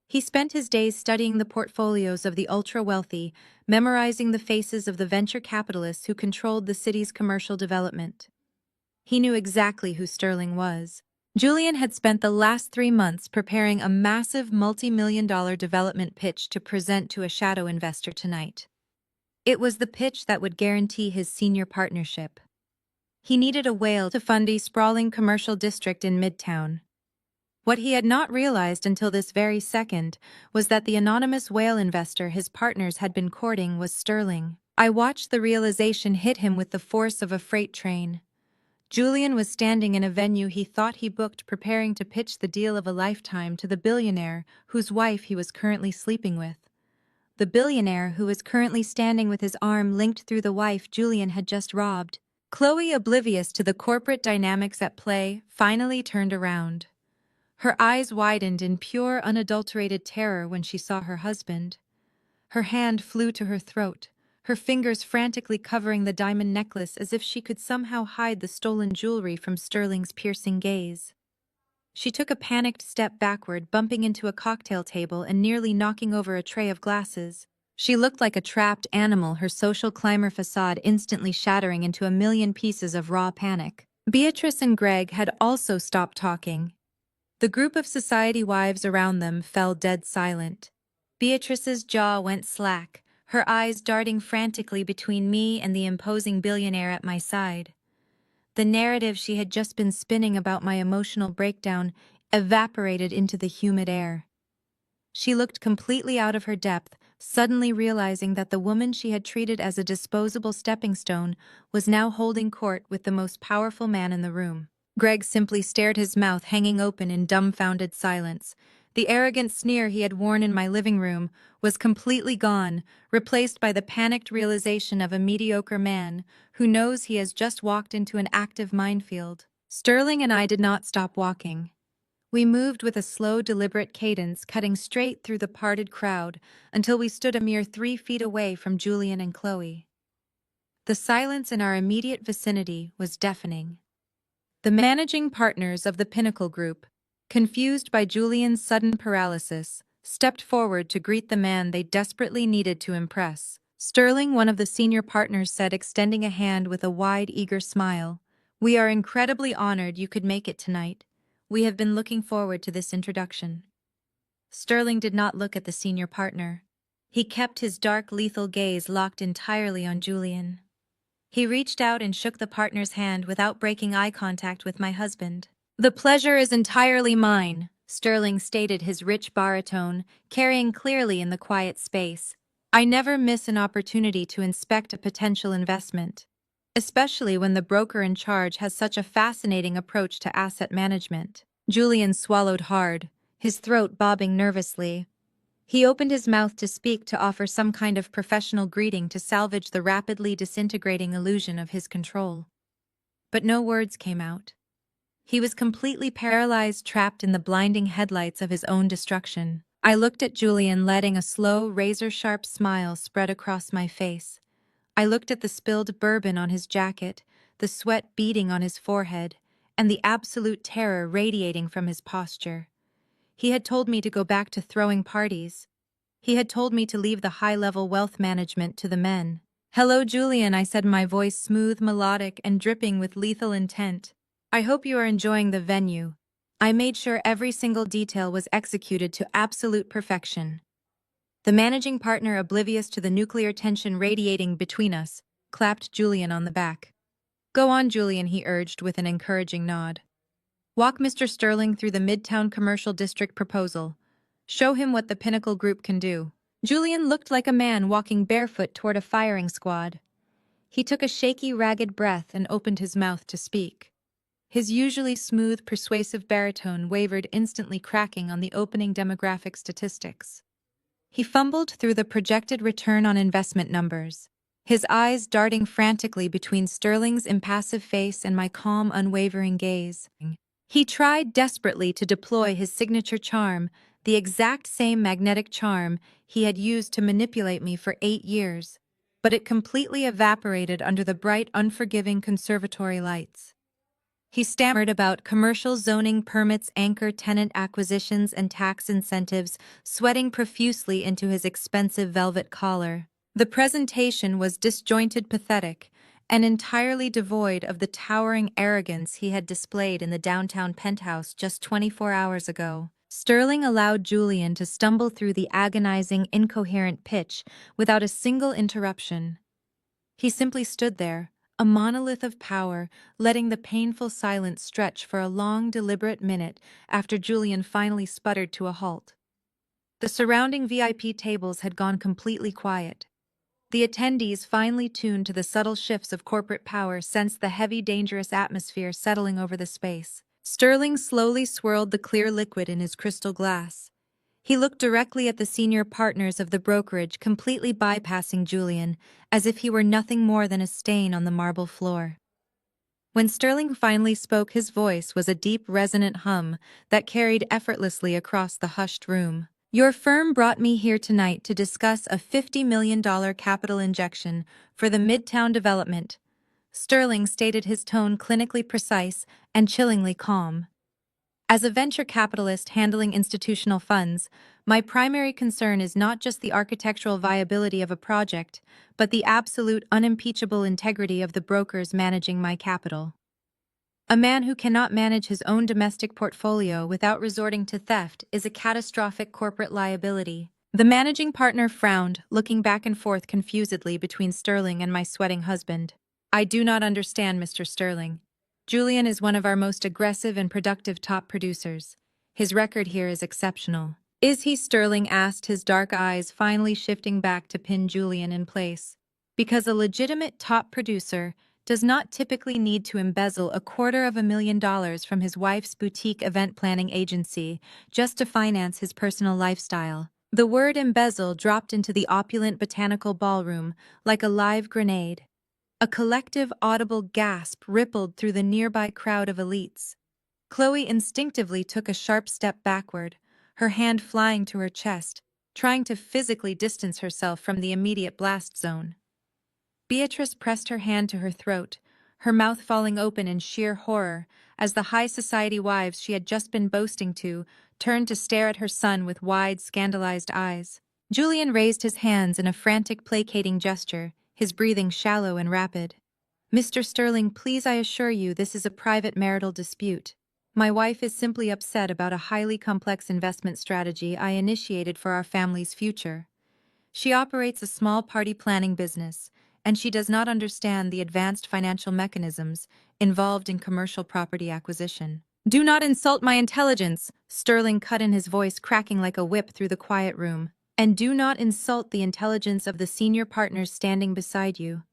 He spent his days studying the portfolios of the ultra-wealthy, memorizing the faces of the venture capitalists who controlled the city's commercial development. He knew exactly who Sterling was. Julian had spent the last 3 months preparing a massive multi-million-dollar development pitch to present to a shadow investor tonight. It was the pitch that would guarantee his senior partnership. He needed a whale to fund a sprawling commercial district in Midtown. What he had not realized until this very second was that the anonymous whale investor his partners had been courting was Sterling. I watched the realization hit him with the force of a freight train. Julian was standing in a venue he thought he booked, preparing to pitch the deal of a lifetime to the billionaire whose wife he was currently sleeping with. The billionaire who was currently standing with his arm linked through the wife Julian had just robbed. Chloe, oblivious to the corporate dynamics at play, finally turned around. Her eyes widened in pure, unadulterated terror when she saw her husband. Her hand flew to her throat, her fingers frantically covering the diamond necklace as if she could somehow hide the stolen jewelry from Sterling's piercing gaze. She took a panicked step backward, bumping into a cocktail table and nearly knocking over a tray of glasses. She looked like a trapped animal, her social climber facade instantly shattering into a million pieces of raw panic. Beatrice and Greg had also stopped talking. The group of society wives around them fell dead silent. Beatrice's jaw went slack, her eyes darting frantically between me and the imposing billionaire at my side. The narrative she had just been spinning about my emotional breakdown evaporated into the humid air. She looked completely out of her depth, suddenly realizing that the woman she had treated as a disposable stepping stone was now holding court with the most powerful man in the room. Greg simply stared, his mouth hanging open in dumbfounded silence. The arrogant sneer he had worn in my living room was completely gone, replaced by the panicked realization of a mediocre man who knows he has just walked into an active minefield. Sterling and I did not stop walking. We moved with a slow, deliberate cadence, cutting straight through the parted crowd until we stood a mere 3 feet away from Julian and Chloe. The silence in our immediate vicinity was deafening. The managing partners of the Pinnacle Group, confused by Julian's sudden paralysis, stepped forward to greet the man they desperately needed to impress. Sterling, one of the senior partners, said, extending a hand with a wide, eager smile, "We are incredibly honored you could make it tonight. We have been looking forward to this introduction." Sterling did not look at the senior partner. He kept his dark, lethal gaze locked entirely on Julian. He reached out and shook the partner's hand without breaking eye contact with my husband. "The pleasure is entirely mine," Sterling stated, his rich baritone carrying clearly in the quiet space. "I never miss an opportunity to inspect a potential investment, especially when the broker in charge has such a fascinating approach to asset management." Julian swallowed hard, his throat bobbing nervously. He opened his mouth to speak, to offer some kind of professional greeting to salvage the rapidly disintegrating illusion of his control. But no words came out. He was completely paralyzed, trapped in the blinding headlights of his own destruction. I looked at Julian, letting a slow, razor-sharp smile spread across my face. I looked at the spilled bourbon on his jacket, the sweat beading on his forehead, and the absolute terror radiating from his posture. He had told me to go back to throwing parties. He had told me to leave the high-level wealth management to the men. "Hello, Julian," I said, my voice smooth, melodic, and dripping with lethal intent. "I hope you are enjoying the venue." I made sure every single detail was executed to absolute perfection. The managing partner, oblivious to the nuclear tension radiating between us, clapped Julian on the back. Go on, Julian, he urged with an encouraging nod. Walk Mr. Sterling through the Midtown Commercial District proposal. Show him what the Pinnacle Group can do. Julian looked like a man walking barefoot toward a firing squad. He took a shaky, ragged breath and opened his mouth to speak. His usually smooth, persuasive baritone wavered, instantly cracking on the opening demographic statistics. He fumbled through the projected return on investment numbers, his eyes darting frantically between Sterling's impassive face and my calm, unwavering gaze. He tried desperately to deploy his signature charm, the exact same magnetic charm he had used to manipulate me for 8 years, but it completely evaporated under the bright, unforgiving conservatory lights. He stammered about commercial zoning permits, anchor tenant acquisitions, and tax incentives, sweating profusely into his expensive velvet collar. The presentation was disjointed, pathetic, and entirely devoid of the towering arrogance he had displayed in the downtown penthouse just 24 hours ago. Sterling allowed Julian to stumble through the agonizing, incoherent pitch without a single interruption. He simply stood there, a monolith of power, letting the painful silence stretch for a long, deliberate minute after Julian finally sputtered to a halt. The surrounding VIP tables had gone completely quiet. The attendees, finely tuned to the subtle shifts of corporate power, sensed the heavy, dangerous atmosphere settling over the space. Sterling slowly swirled the clear liquid in his crystal glass. He looked directly at the senior partners of the brokerage, completely bypassing Julian, as if he were nothing more than a stain on the marble floor. When Sterling finally spoke, his voice was a deep, resonant hum that carried effortlessly across the hushed room. Your firm brought me here tonight to discuss a $50 million capital injection for the Midtown development. Sterling stated, his tone clinically precise and chillingly calm. As a venture capitalist handling institutional funds, my primary concern is not just the architectural viability of a project, but the absolute, unimpeachable integrity of the brokers managing my capital. A man who cannot manage his own domestic portfolio without resorting to theft is a catastrophic corporate liability. The managing partner frowned, looking back and forth confusedly between Sterling and my sweating husband. I do not understand, Mr. Sterling. Julian is one of our most aggressive and productive top producers. His record here is exceptional. Is he? Sterling asked, his dark eyes finally shifting back to pin Julian in place. Because a legitimate top producer does not typically need to embezzle $250,000 from his wife's boutique event planning agency just to finance his personal lifestyle. The word embezzle dropped into the opulent botanical ballroom like a live grenade. A collective audible gasp rippled through the nearby crowd of elites. Chloe instinctively took a sharp step backward, her hand flying to her chest, trying to physically distance herself from the immediate blast zone. Beatrice pressed her hand to her throat, her mouth falling open in sheer horror, as the high society wives she had just been boasting to turned to stare at her son with wide, scandalized eyes. Julian raised his hands in a frantic, placating gesture, his breathing shallow and rapid. Mr. Sterling, please, I assure you this is a private marital dispute. My wife is simply upset about a highly complex investment strategy I initiated for our family's future. She operates a small party planning business, and she does not understand the advanced financial mechanisms involved in commercial property acquisition. Do not insult my intelligence, Sterling cut in, his voice cracking like a whip through the quiet room. And do not insult the intelligence of the senior partners standing beside you.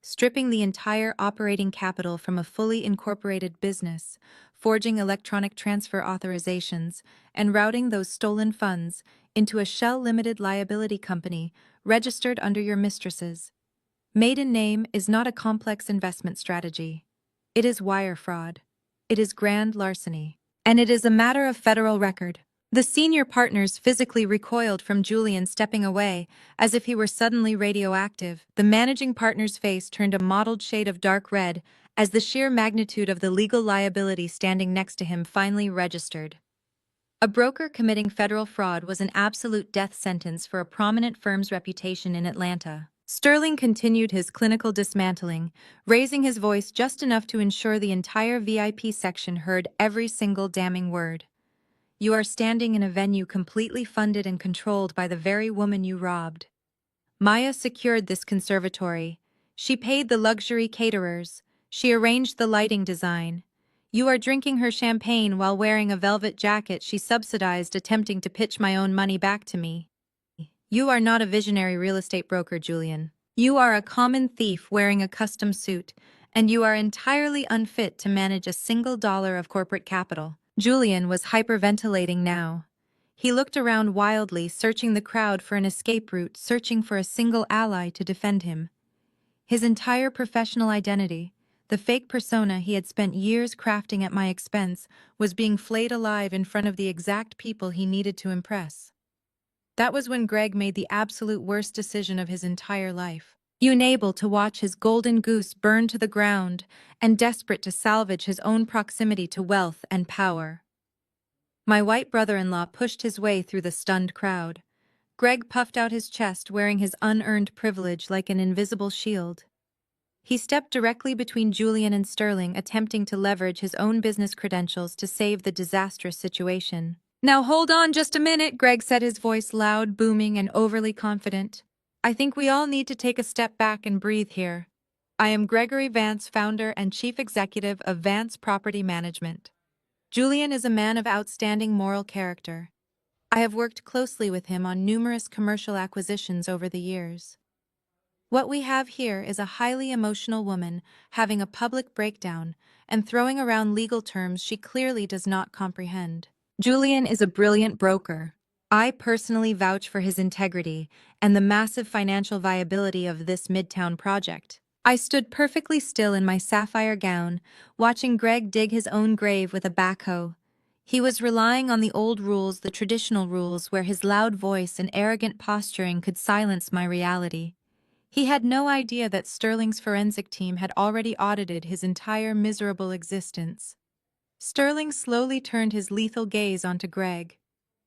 Stripping the entire operating capital from a fully incorporated business, forging electronic transfer authorizations, and routing those stolen funds into a shell limited liability company registered under your mistresses. Maiden name is not a complex investment strategy. It is wire fraud. It is grand larceny. And it is a matter of federal record. The senior partners physically recoiled from Julian, stepping away, as if he were suddenly radioactive. The managing partner's face turned a mottled shade of dark red as the sheer magnitude of the legal liability standing next to him finally registered. A broker committing federal fraud was an absolute death sentence for a prominent firm's reputation in Atlanta. Sterling continued his clinical dismantling, raising his voice just enough to ensure the entire VIP section heard every single damning word. You are standing in a venue completely funded and controlled by the very woman you robbed. Maya secured this conservatory. She paid the luxury caterers. She arranged the lighting design. You are drinking her champagne while wearing a velvet jacket she subsidized, attempting to pitch my own money back to me. You are not a visionary real estate broker, Julian. You are a common thief wearing a custom suit, and you are entirely unfit to manage a single dollar of corporate capital. Julian was hyperventilating now. He looked around wildly, searching the crowd for an escape route, searching for a single ally to defend him. His entire professional identity, the fake persona he had spent years crafting at my expense, was being flayed alive in front of the exact people he needed to impress. That was when Greg made the absolute worst decision of his entire life. Unable to watch his golden goose burn to the ground and desperate to salvage his own proximity to wealth and power. My white brother-in-law pushed his way through the stunned crowd. Greg puffed out his chest, wearing his unearned privilege like an invisible shield. He stepped directly between Julian and Sterling, attempting to leverage his own business credentials to save the disastrous situation. "Now hold on just a minute," Greg said, his voice loud, booming, and overly confident. "I think we all need to take a step back and breathe here. I am Gregory Vance, founder and chief executive of Vance Property Management. Julian is a man of outstanding moral character. I have worked closely with him on numerous commercial acquisitions over the years. What we have here is a highly emotional woman having a public breakdown and throwing around legal terms she clearly does not comprehend. Julian is a brilliant broker. I personally vouch for his integrity and the massive financial viability of this Midtown project." I stood perfectly still in my sapphire gown, watching Greg dig his own grave with a backhoe. He was relying on the old rules, the traditional rules, where his loud voice and arrogant posturing could silence my reality. He had no idea that Sterling's forensic team had already audited his entire miserable existence. Sterling slowly turned his lethal gaze onto Greg.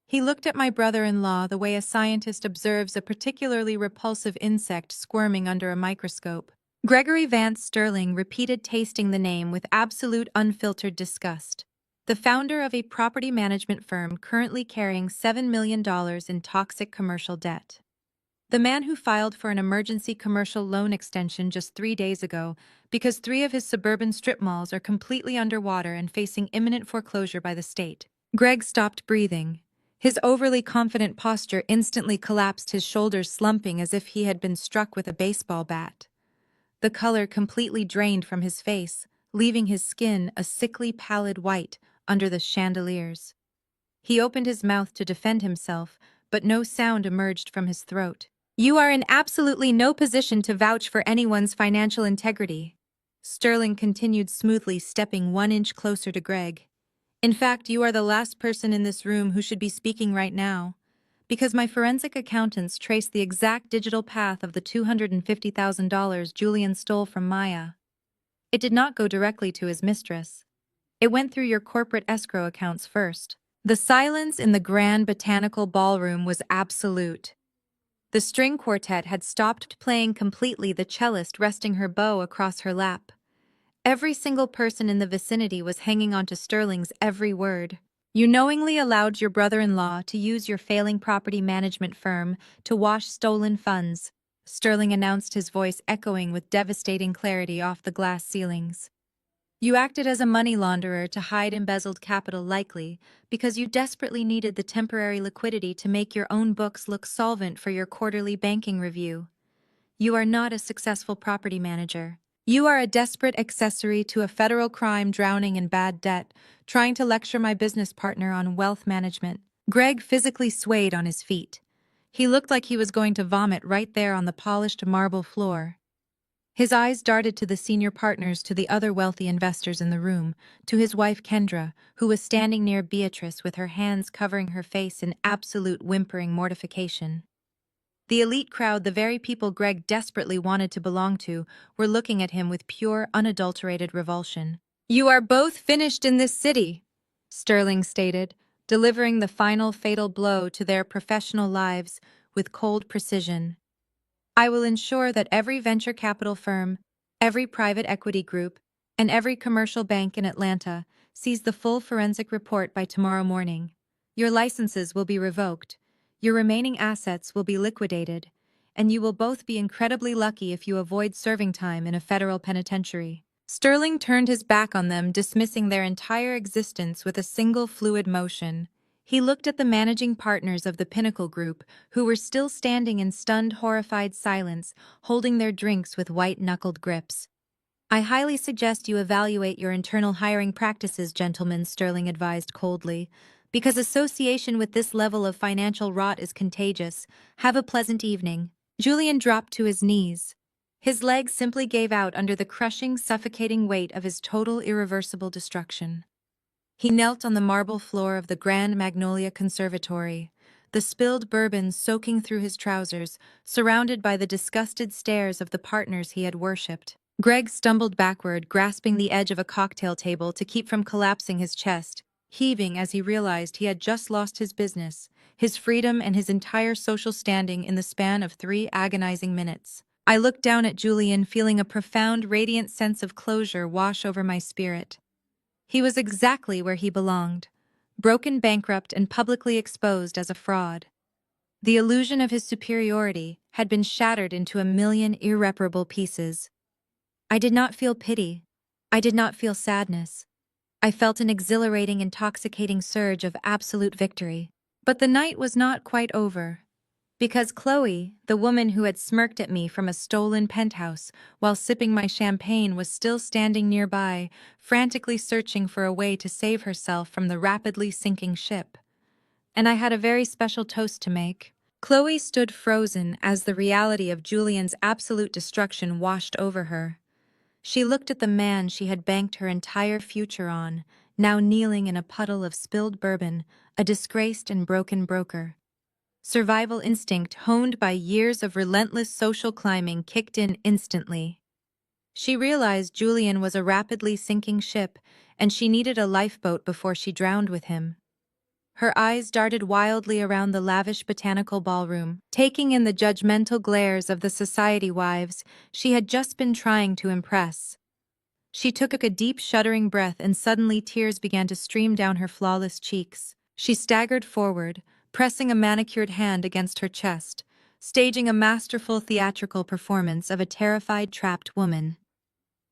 He looked at my brother-in-law the way a scientist observes a particularly repulsive insect squirming under a microscope. Gregory Vance Sterling repeated, tasting the name with absolute unfiltered disgust. The founder of a property management firm currently carrying $7 million in toxic commercial debt. The man who filed for an emergency commercial loan extension just 3 days ago because 3 of his suburban strip malls are completely underwater and facing imminent foreclosure by the state. Greg stopped breathing. His overly confident posture instantly collapsed, his shoulders slumping as if he had been struck with a baseball bat. The color completely drained from his face, leaving his skin a sickly pallid white under the chandeliers. He opened his mouth to defend himself, but no sound emerged from his throat. "You are in absolutely no position to vouch for anyone's financial integrity," Sterling continued smoothly, stepping 1 inch closer to Greg. "In fact, you are the last person in this room who should be speaking right now, because my forensic accountants traced the exact digital path of the $250,000 Julian stole from Maya. It did not go directly to his mistress. It went through your corporate escrow accounts first." The silence in the grand botanical ballroom was absolute. The string quartet had stopped playing completely, the cellist resting her bow across her lap. Every single person in the vicinity was hanging on to Sterling's every word. "You knowingly allowed your brother-in-law to use your failing property management firm to wash stolen funds," Sterling announced, his voice echoing with devastating clarity off the glass ceilings. "You acted as a money launderer to hide embezzled capital, likely because you desperately needed the temporary liquidity to make your own books look solvent for your quarterly banking review. You are not a successful property manager. You are a desperate accessory to a federal crime, drowning in bad debt, trying to lecture my business partner on wealth management." Greg physically swayed on his feet. He looked like he was going to vomit right there on the polished marble floor. His eyes darted to the senior partners, to the other wealthy investors in the room, to his wife Kendra, who was standing near Beatrice with her hands covering her face in absolute whimpering mortification. The elite crowd, the very people Greg desperately wanted to belong to, were looking at him with pure, unadulterated revulsion. "You are both finished in this city," Sterling stated, delivering the final fatal blow to their professional lives with cold precision. "I will ensure that every venture capital firm, every private equity group, and every commercial bank in Atlanta sees the full forensic report by tomorrow morning. Your licenses will be revoked. Your remaining assets will be liquidated, and you will both be incredibly lucky if you avoid serving time in a federal penitentiary." Sterling turned his back on them, dismissing their entire existence with a single fluid motion. He looked at the managing partners of the Pinnacle Group, who were still standing in stunned, horrified silence, holding their drinks with white-knuckled grips. "I highly suggest you evaluate your internal hiring practices, gentlemen," Sterling advised coldly. "Because association with this level of financial rot is contagious. Have a pleasant evening." Julian dropped to his knees. His legs simply gave out under the crushing, suffocating weight of his total, irreversible destruction. He knelt on the marble floor of the Grand Magnolia Conservatory, the spilled bourbon soaking through his trousers, surrounded by the disgusted stares of the partners he had worshipped. Greg stumbled backward, grasping the edge of a cocktail table to keep from collapsing his chest, heaving as he realized he had just lost his business, his freedom, and his entire social standing in the span of 3 agonizing minutes. I looked down at Julian, feeling a profound, radiant sense of closure wash over my spirit. He was exactly where he belonged, broken, bankrupt, and publicly exposed as a fraud. The illusion of his superiority had been shattered into a million irreparable pieces. I did not feel pity. I did not feel sadness. I felt an exhilarating, intoxicating surge of absolute victory. But the night was not quite over. Because Chloe, the woman who had smirked at me from a stolen penthouse while sipping my champagne, was still standing nearby, frantically searching for a way to save herself from the rapidly sinking ship. And I had a very special toast to make. Chloe stood frozen as the reality of Julian's absolute destruction washed over her. She looked at the man she had banked her entire future on, now kneeling in a puddle of spilled bourbon, a disgraced and broken broker. Survival instinct, honed by years of relentless social climbing, kicked in instantly. She realized Julian was a rapidly sinking ship, and she needed a lifeboat before she drowned with him. Her eyes darted wildly around the lavish botanical ballroom, taking in the judgmental glares of the society wives she had just been trying to impress. She took a deep, shuddering breath, and suddenly tears began to stream down her flawless cheeks. She staggered forward, pressing a manicured hand against her chest, staging a masterful theatrical performance of a terrified, trapped woman.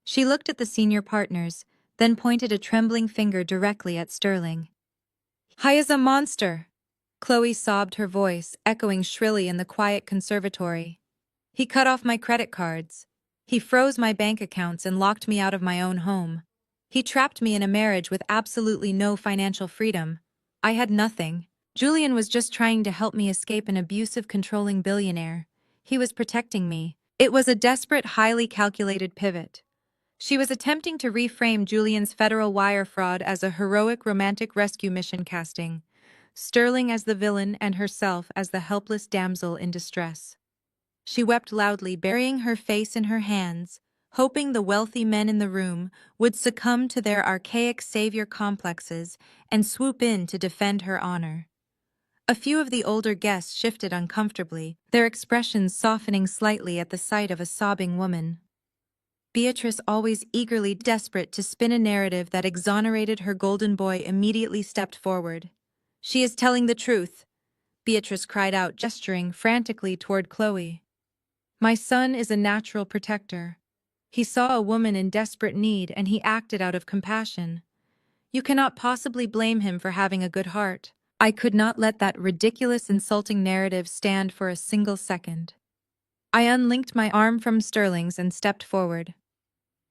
She looked at the senior partners, then pointed a trembling finger directly at Sterling. "He is a monster!" Chloe sobbed, her voice echoing shrilly in the quiet conservatory. "He cut off my credit cards. He froze my bank accounts and locked me out of my own home. He trapped me in a marriage with absolutely no financial freedom. I had nothing. Julian was just trying to help me escape an abusive, controlling billionaire. He was protecting me." It was a desperate, highly calculated pivot. She was attempting to reframe Julian's federal wire fraud as a heroic romantic rescue mission, casting Sterling as the villain and herself as the helpless damsel in distress. She wept loudly, burying her face in her hands, hoping the wealthy men in the room would succumb to their archaic savior complexes and swoop in to defend her honor. A few of the older guests shifted uncomfortably, their expressions softening slightly at the sight of a sobbing woman. Beatrice, always eagerly desperate to spin a narrative that exonerated her golden boy, immediately stepped forward. "She is telling the truth," Beatrice cried out, gesturing frantically toward Chloe. "My son is a natural protector. He saw a woman in desperate need and he acted out of compassion. You cannot possibly blame him for having a good heart." I could not let that ridiculous, insulting narrative stand for a single second. I unlinked my arm from Sterling's and stepped forward.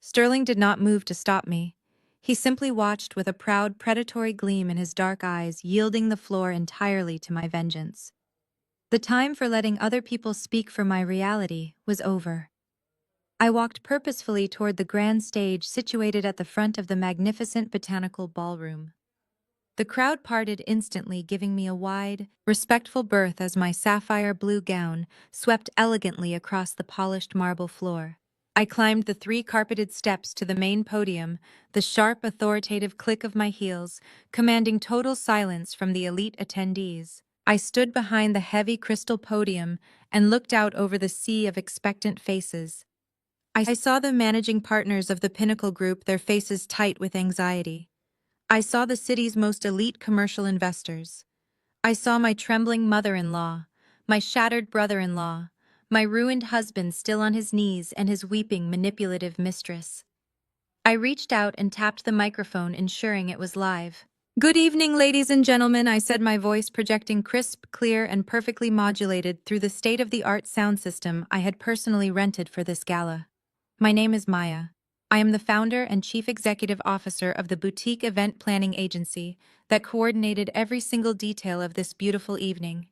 Sterling did not move to stop me. He simply watched with a proud, predatory gleam in his dark eyes, yielding the floor entirely to my vengeance. The time for letting other people speak for my reality was over. I walked purposefully toward the grand stage situated at the front of the magnificent botanical ballroom. The crowd parted instantly, giving me a wide, respectful berth as my sapphire blue gown swept elegantly across the polished marble floor. I climbed the 3 carpeted steps to the main podium, the sharp, authoritative click of my heels commanding total silence from the elite attendees. I stood behind the heavy crystal podium and looked out over the sea of expectant faces. I saw the managing partners of the Pinnacle Group, their faces tight with anxiety. I saw the city's most elite commercial investors. I saw my trembling mother-in-law, my shattered brother-in-law, my ruined husband still on his knees and his weeping, manipulative mistress. I reached out and tapped the microphone, ensuring it was live. "Good evening, ladies and gentlemen," I said, my voice projecting crisp, clear, and perfectly modulated through the state-of-the-art sound system I had personally rented for this gala. My name is Maya. I am the founder and chief executive officer of the boutique event planning agency that coordinated every single detail of this beautiful evening.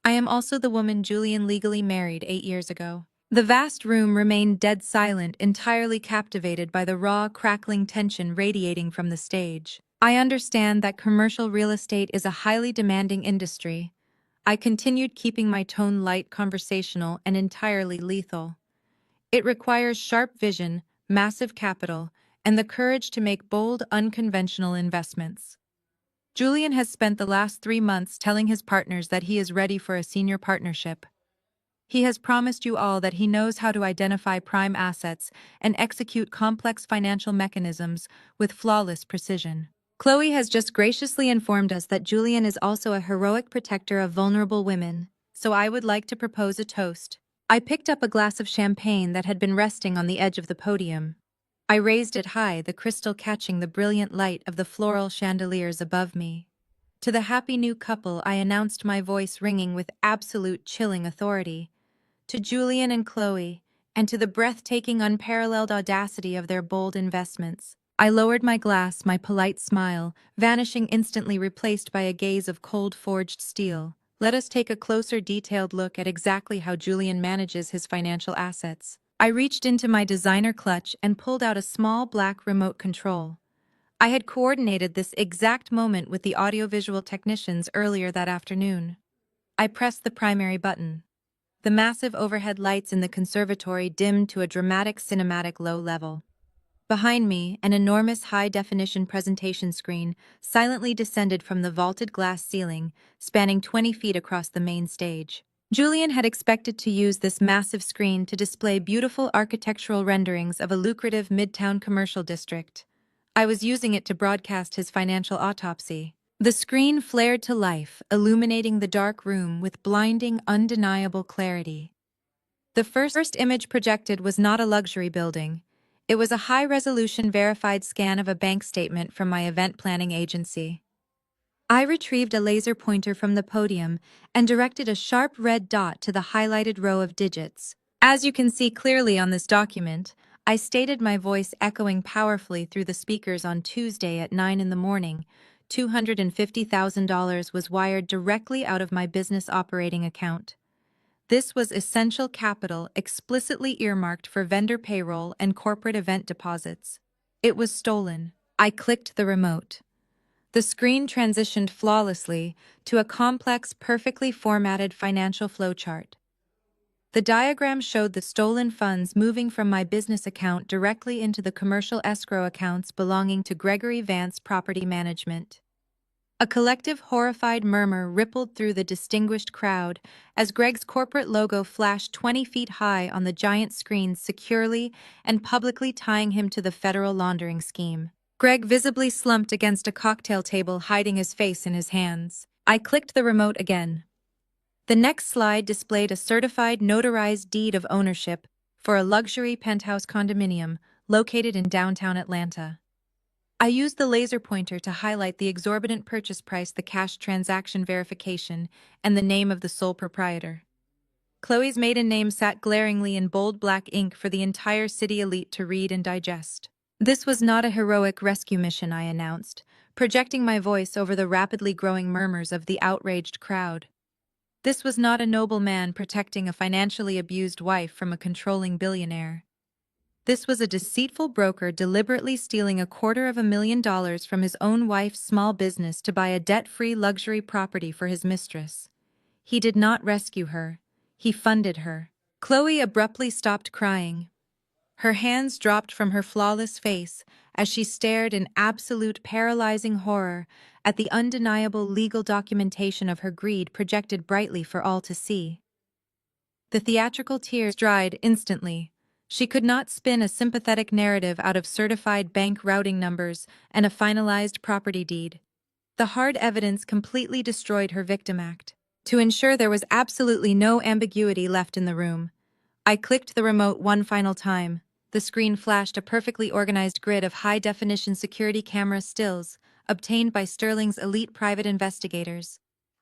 I am also the woman Julian legally married 8 years ago. The vast room remained dead silent, entirely captivated by the raw, crackling tension radiating from the stage. I understand that commercial real estate is a highly demanding industry. I continued, keeping my tone light, conversational, and entirely lethal. It requires sharp vision, massive capital, and the courage to make bold, unconventional investments. Julian has spent the last 3 months telling his partners that he is ready for a senior partnership. He has promised you all that he knows how to identify prime assets and execute complex financial mechanisms with flawless precision. Chloe has just graciously informed us that Julian is also a heroic protector of vulnerable women, so I would like to propose a toast. I picked up a glass of champagne that had been resting on the edge of the podium. I raised it high, the crystal catching the brilliant light of the floral chandeliers above me. To the happy new couple, I announced, my voice ringing with absolute chilling authority. To Julian and Chloe, and to the breathtaking, unparalleled audacity of their bold investments. I lowered my glass, my polite smile, vanishing instantly, replaced by a gaze of cold forged steel. Let us take a closer, detailed look at exactly how Julian manages his financial assets. I reached into my designer clutch and pulled out a small black remote control. I had coordinated this exact moment with the audiovisual technicians earlier that afternoon. I pressed the primary button. The massive overhead lights in the conservatory dimmed to a dramatic cinematic low level. Behind me, an enormous high-definition presentation screen silently descended from the vaulted glass ceiling, spanning 20 feet across the main stage. Julian had expected to use this massive screen to display beautiful architectural renderings of a lucrative midtown commercial district. I was using it to broadcast his financial autopsy. The screen flared to life, illuminating the dark room with blinding, undeniable clarity. The first image projected was not a luxury building. It was a high-resolution verified scan of a bank statement from my event planning agency. I retrieved a laser pointer from the podium and directed a sharp red dot to the highlighted row of digits. As you can see clearly on this document, I stated, my voice echoing powerfully through the speakers, on Tuesday at 9 in the morning, $250,000 was wired directly out of my business operating account. This was essential capital explicitly earmarked for vendor payroll and corporate event deposits. It was stolen. I clicked the remote. The screen transitioned flawlessly to a complex, perfectly formatted financial flowchart. The diagram showed the stolen funds moving from my business account directly into the commercial escrow accounts belonging to Gregory Vance Property Management. A collective horrified murmur rippled through the distinguished crowd as Greg's corporate logo flashed 20 feet high on the giant screen, securely and publicly tying him to the federal laundering scheme. Greg visibly slumped against a cocktail table, hiding his face in his hands. I clicked the remote again. The next slide displayed a certified, notarized deed of ownership for a luxury penthouse condominium located in downtown Atlanta. I used the laser pointer to highlight the exorbitant purchase price, the cash transaction verification, and the name of the sole proprietor. Chloe's maiden name sat glaringly in bold black ink for the entire city elite to read and digest. This was not a heroic rescue mission, I announced, projecting my voice over the rapidly growing murmurs of the outraged crowd. This was not a noble man protecting a financially abused wife from a controlling billionaire. This was a deceitful broker deliberately stealing $250,000 from his own wife's small business to buy a debt-free luxury property for his mistress. He did not rescue her. He funded her. Chloe abruptly stopped crying. Her hands dropped from her flawless face as she stared in absolute paralyzing horror at the undeniable legal documentation of her greed projected brightly for all to see. The theatrical tears dried instantly. She could not spin a sympathetic narrative out of certified bank routing numbers and a finalized property deed. The hard evidence completely destroyed her victim act. To ensure there was absolutely no ambiguity left in the room, I clicked the remote one final time. The screen flashed a perfectly organized grid of high-definition security camera stills, obtained by Sterling's elite private investigators.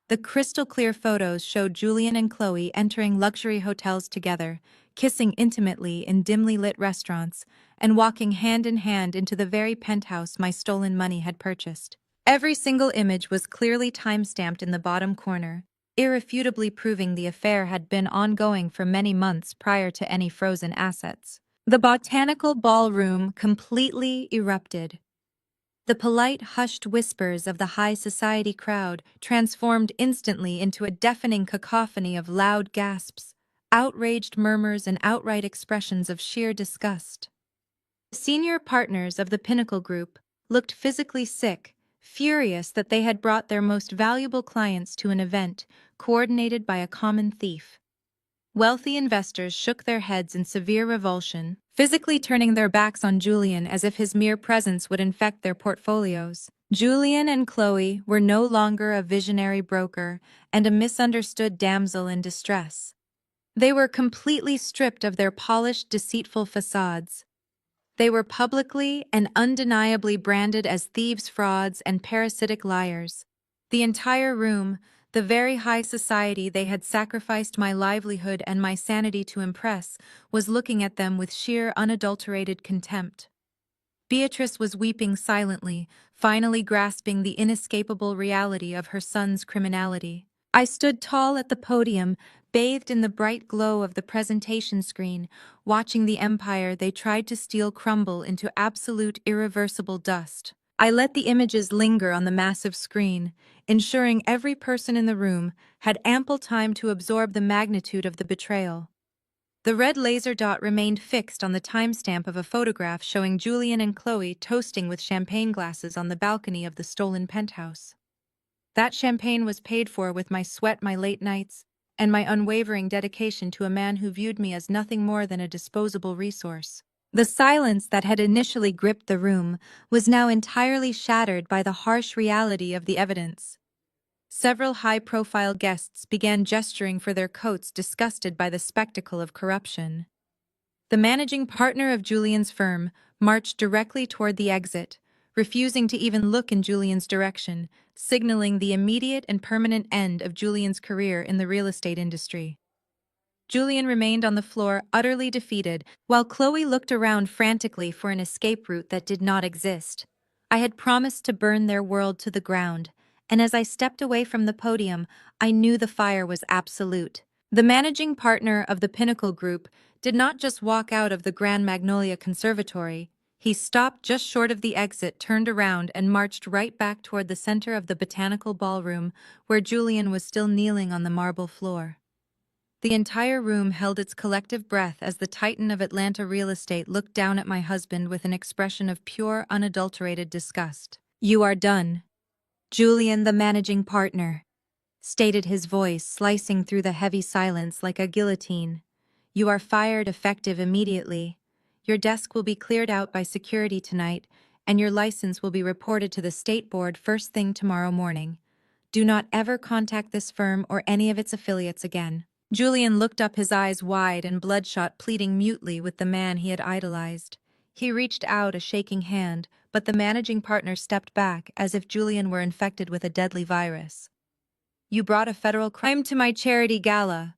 The crystal-clear photos showed Julian and Chloe entering luxury hotels together, kissing intimately in dimly lit restaurants, and walking hand in hand into the very penthouse my stolen money had purchased. Every single image was clearly time-stamped in the bottom corner, irrefutably proving the affair had been ongoing for many months prior to any frozen assets. The botanical ballroom completely erupted. The polite, hushed whispers of the high society crowd transformed instantly into a deafening cacophony of loud gasps, outraged murmurs, and outright expressions of sheer disgust. The senior partners of the Pinnacle Group looked physically sick, furious that they had brought their most valuable clients to an event coordinated by a common thief. Wealthy investors shook their heads in severe revulsion, physically turning their backs on Julian as if his mere presence would infect their portfolios. Julian and Chloe were no longer a visionary broker and a misunderstood damsel in distress. They were completely stripped of their polished, deceitful facades. They were publicly and undeniably branded as thieves, frauds, and parasitic liars. The entire room, the very high society they had sacrificed my livelihood and my sanity to impress, was looking at them with sheer, unadulterated contempt. Beatrice was weeping silently, finally grasping the inescapable reality of her son's criminality. I stood tall at the podium, bathed in the bright glow of the presentation screen, watching the empire they tried to steal crumble into absolute irreversible dust. I let the images linger on the massive screen, ensuring every person in the room had ample time to absorb the magnitude of the betrayal. The red laser dot remained fixed on the timestamp of a photograph showing Julian and Chloe toasting with champagne glasses on the balcony of the stolen penthouse. That champagne was paid for with my sweat, my late nights, and my unwavering dedication to a man who viewed me as nothing more than a disposable resource. The silence that had initially gripped the room was now entirely shattered by the harsh reality of the evidence. Several high-profile guests began gesturing for their coats, disgusted by the spectacle of corruption. The managing partner of Julian's firm marched directly toward the exit, refusing to even look in Julian's direction, signaling the immediate and permanent end of Julian's career in the real estate industry. Julian remained on the floor, utterly defeated, while Chloe looked around frantically for an escape route that did not exist. I had promised to burn their world to the ground, and as I stepped away from the podium, I knew the fire was absolute. The managing partner of the Pinnacle Group did not just walk out of the Grand Magnolia Conservatory. He stopped just short of the exit, turned around, and marched right back toward the center of the botanical ballroom, where Julian was still kneeling on the marble floor. The entire room held its collective breath as the titan of Atlanta real estate looked down at my husband with an expression of pure, unadulterated disgust. "You are done." Julian, the managing partner, stated, his voice slicing through the heavy silence like a guillotine. "You are fired, effective immediately. Your desk will be cleared out by security tonight, and your license will be reported to the state board first thing tomorrow morning. Do not ever contact this firm or any of its affiliates again." Julian looked up, his eyes wide and bloodshot, pleading mutely with the man he had idolized. He reached out a shaking hand, but the managing partner stepped back as if Julian were infected with a deadly virus. "You brought a federal crime to my charity gala."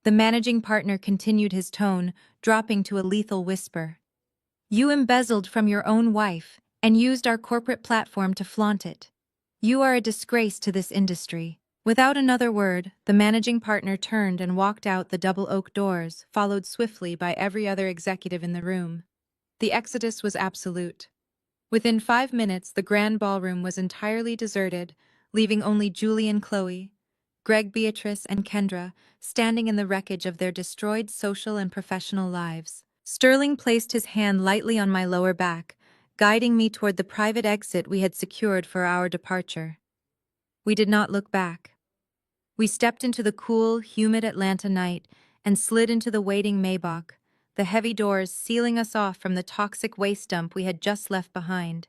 The managing partner continued, his tone dropping to a lethal whisper. "You embezzled from your own wife and used our corporate platform to flaunt it. You are a disgrace to this industry." Without another word, the managing partner turned and walked out the double oak doors, followed swiftly by every other executive in the room. The exodus was absolute. Within 5 minutes, the grand ballroom was entirely deserted, leaving only Julie and Chloe, Greg, Beatrice, and Kendra standing in the wreckage of their destroyed social and professional lives. Sterling placed his hand lightly on my lower back, guiding me toward the private exit we had secured for our departure. We did not look back. We stepped into the cool, humid Atlanta night and slid into the waiting Maybach, the heavy doors sealing us off from the toxic waste dump we had just left behind.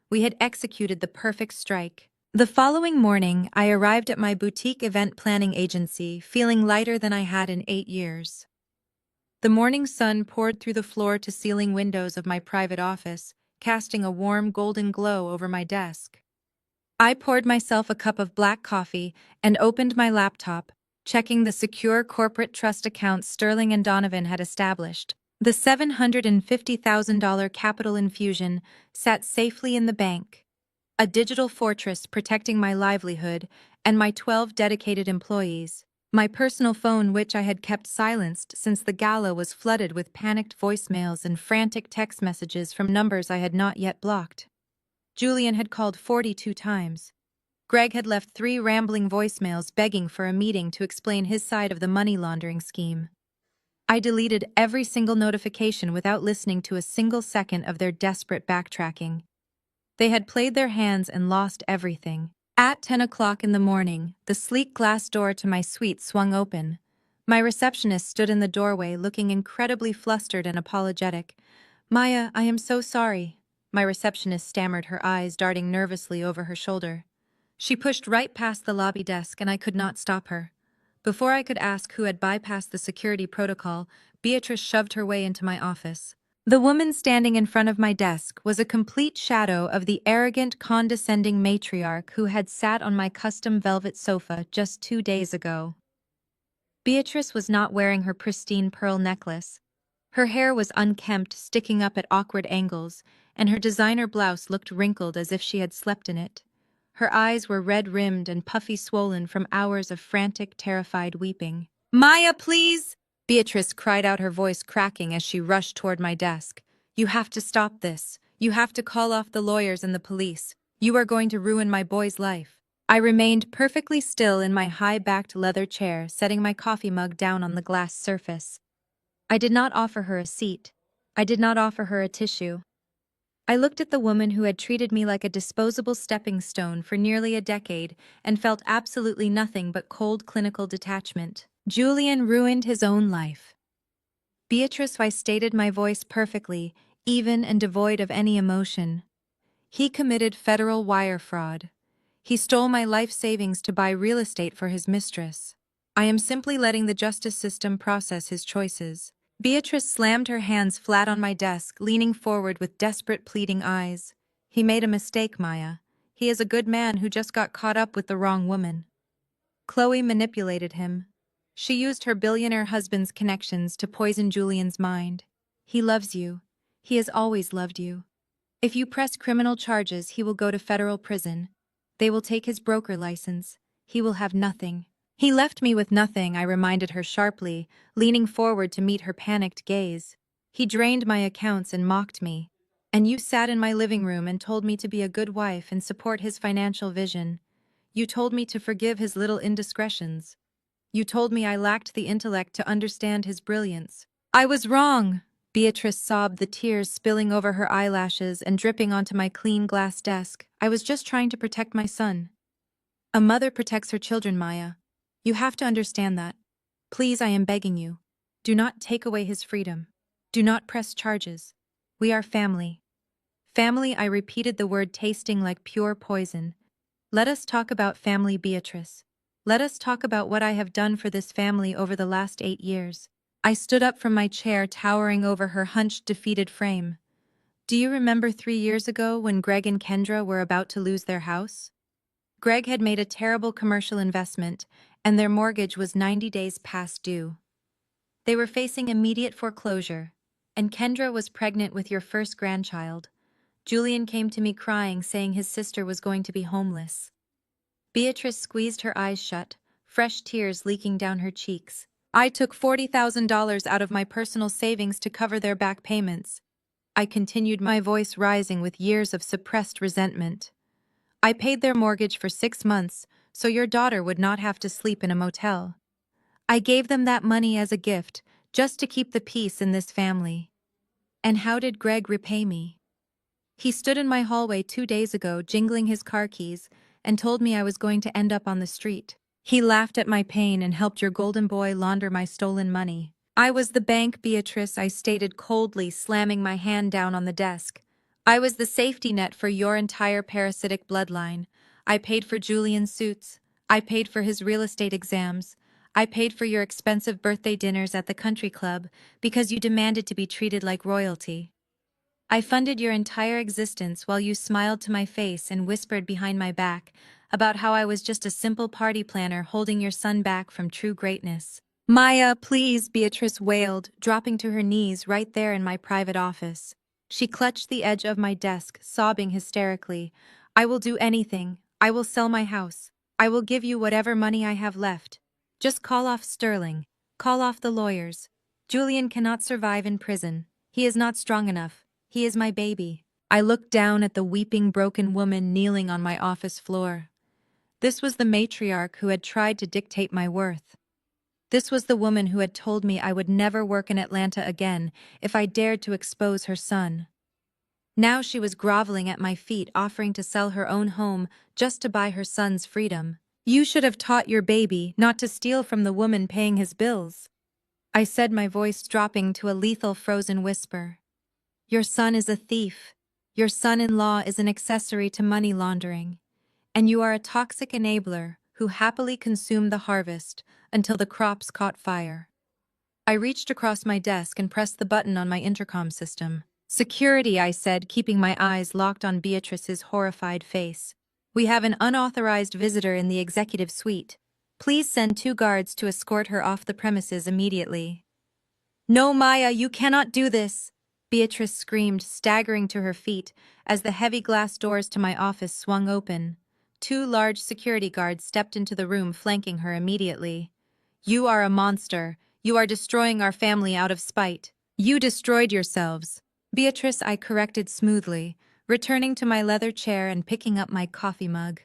We had executed the perfect strike. The following morning, I arrived at my boutique event planning agency, feeling lighter than I had in 8 years. The morning sun poured through the floor-to-ceiling windows of my private office, casting a warm golden glow over my desk. I poured myself a cup of black coffee and opened my laptop, checking the secure corporate trust accounts Sterling and Donovan had established. The $750,000 capital infusion sat safely in the bank, a digital fortress protecting my livelihood and my 12 dedicated employees. My personal phone, which I had kept silenced since the gala, was flooded with panicked voicemails and frantic text messages from numbers I had not yet blocked. Julian had called 42 times. Greg had left 3 rambling voicemails begging for a meeting to explain his side of the money laundering scheme. I deleted every single notification without listening to a single second of their desperate backtracking. They had played their hands and lost everything. At 10 o'clock in the morning, the sleek glass door to my suite swung open. My receptionist stood in the doorway looking incredibly flustered and apologetic. "Maya, I am so sorry," my receptionist stammered, her eyes darting nervously over her shoulder. She pushed right past the lobby desk and I could not stop her. Before I could ask who had bypassed the security protocol, Beatrice shoved her way into my office. The woman standing in front of my desk was a complete shadow of the arrogant, condescending matriarch who had sat on my custom velvet sofa just 2 days ago. Beatrice was not wearing her pristine pearl necklace. Her hair was unkempt, sticking up at awkward angles, and her designer blouse looked wrinkled as if she had slept in it. Her eyes were red-rimmed and puffy swollen from hours of frantic, terrified weeping. "Maya, please!" Beatrice cried out, her voice cracking as she rushed toward my desk. "You have to stop this. You have to call off the lawyers and the police. You are going to ruin my boy's life." I remained perfectly still in my high-backed leather chair, setting my coffee mug down on the glass surface. I did not offer her a seat. I did not offer her a tissue. I looked at the woman who had treated me like a disposable stepping stone for nearly a decade and felt absolutely nothing but cold clinical detachment. Julian ruined his own life. Beatrice, I stated my voice perfectly, even and devoid of any emotion. He committed federal wire fraud. He stole my life savings to buy real estate for his mistress. I am simply letting the justice system process his choices. Beatrice slammed her hands flat on my desk, leaning forward with desperate, pleading eyes. "He made a mistake, Maya. He is a good man who just got caught up with the wrong woman. Chloe manipulated him. She used her billionaire husband's connections to poison Julian's mind. He loves you. He has always loved you. If you press criminal charges, he will go to federal prison. They will take his broker license. He will have nothing." "He left me with nothing," I reminded her sharply, leaning forward to meet her panicked gaze. "He drained my accounts and mocked me. And you sat in my living room and told me to be a good wife and support his financial vision. You told me to forgive his little indiscretions. You told me I lacked the intellect to understand his brilliance. I was wrong." Beatrice sobbed, the tears spilling over her eyelashes and dripping onto my clean glass desk. "I was just trying to protect my son." "A mother protects her children, Maya. You have to understand that. Please, I am begging you. Do not take away his freedom. Do not press charges. We are family." Family, I repeated the word, tasting like pure poison. "Let us talk about family, Beatrice. Let us talk about what I have done for this family over the last 8 years. I stood up from my chair, towering over her hunched, defeated frame. "Do you remember 3 years ago when Greg and Kendra were about to lose their house? Greg had made a terrible commercial investment, and their mortgage was 90 days past due. They were facing immediate foreclosure, and Kendra was pregnant with your first grandchild. Julian came to me crying, saying his sister was going to be homeless." Beatrice squeezed her eyes shut, fresh tears leaking down her cheeks. "I took $40,000 out of my personal savings to cover their back payments." I continued, my voice rising with years of suppressed resentment. "I paid their mortgage for 6 months, so your daughter would not have to sleep in a motel. I gave them that money as a gift, just to keep the peace in this family." And how did Greg repay me? He stood in my hallway 2 days ago, jingling his car keys, and told me I was going to end up on the street. He laughed at my pain and helped your golden boy launder my stolen money. "I was the bank, Beatrice," I stated coldly, slamming my hand down on the desk. "I was the safety net for your entire parasitic bloodline. I paid for Julian's suits. I paid for his real estate exams. I paid for your expensive birthday dinners at the country club because you demanded to be treated like royalty. I funded your entire existence while you smiled to my face and whispered behind my back about how I was just a simple party planner holding your son back from true greatness. Maya, please, Beatrice wailed, dropping to her knees right there in my private office. She clutched the edge of my desk, sobbing hysterically. I will do anything. I will sell my house. I will give you whatever money I have left. Just call off Sterling. Call off the lawyers. Julian cannot survive in prison. He is not strong enough. He is my baby. I looked down at the weeping, broken woman kneeling on my office floor. This was the matriarch who had tried to dictate my worth. This was the woman who had told me I would never work in Atlanta again if I dared to expose her son. Now she was groveling at my feet, offering to sell her own home just to buy her son's freedom. You should have taught your baby not to steal from the woman paying his bills, I said, my voice dropping to a lethal frozen whisper. Your son is a thief. Your son-in-law is an accessory to money laundering. And you are a toxic enabler who happily consumed the harvest until the crops caught fire. I reached across my desk and pressed the button on my intercom system. Security, I said, keeping my eyes locked on Beatrice's horrified face. We have an unauthorized visitor in the executive suite. Please send 2 guards to escort her off the premises immediately. No, Maya, you cannot do this, Beatrice screamed, staggering to her feet as the heavy glass doors to my office swung open. 2 large security guards stepped into the room, flanking her immediately. You are a monster. You are destroying our family out of spite. You destroyed yourselves. Beatrice, I corrected smoothly, returning to my leather chair and picking up my coffee mug.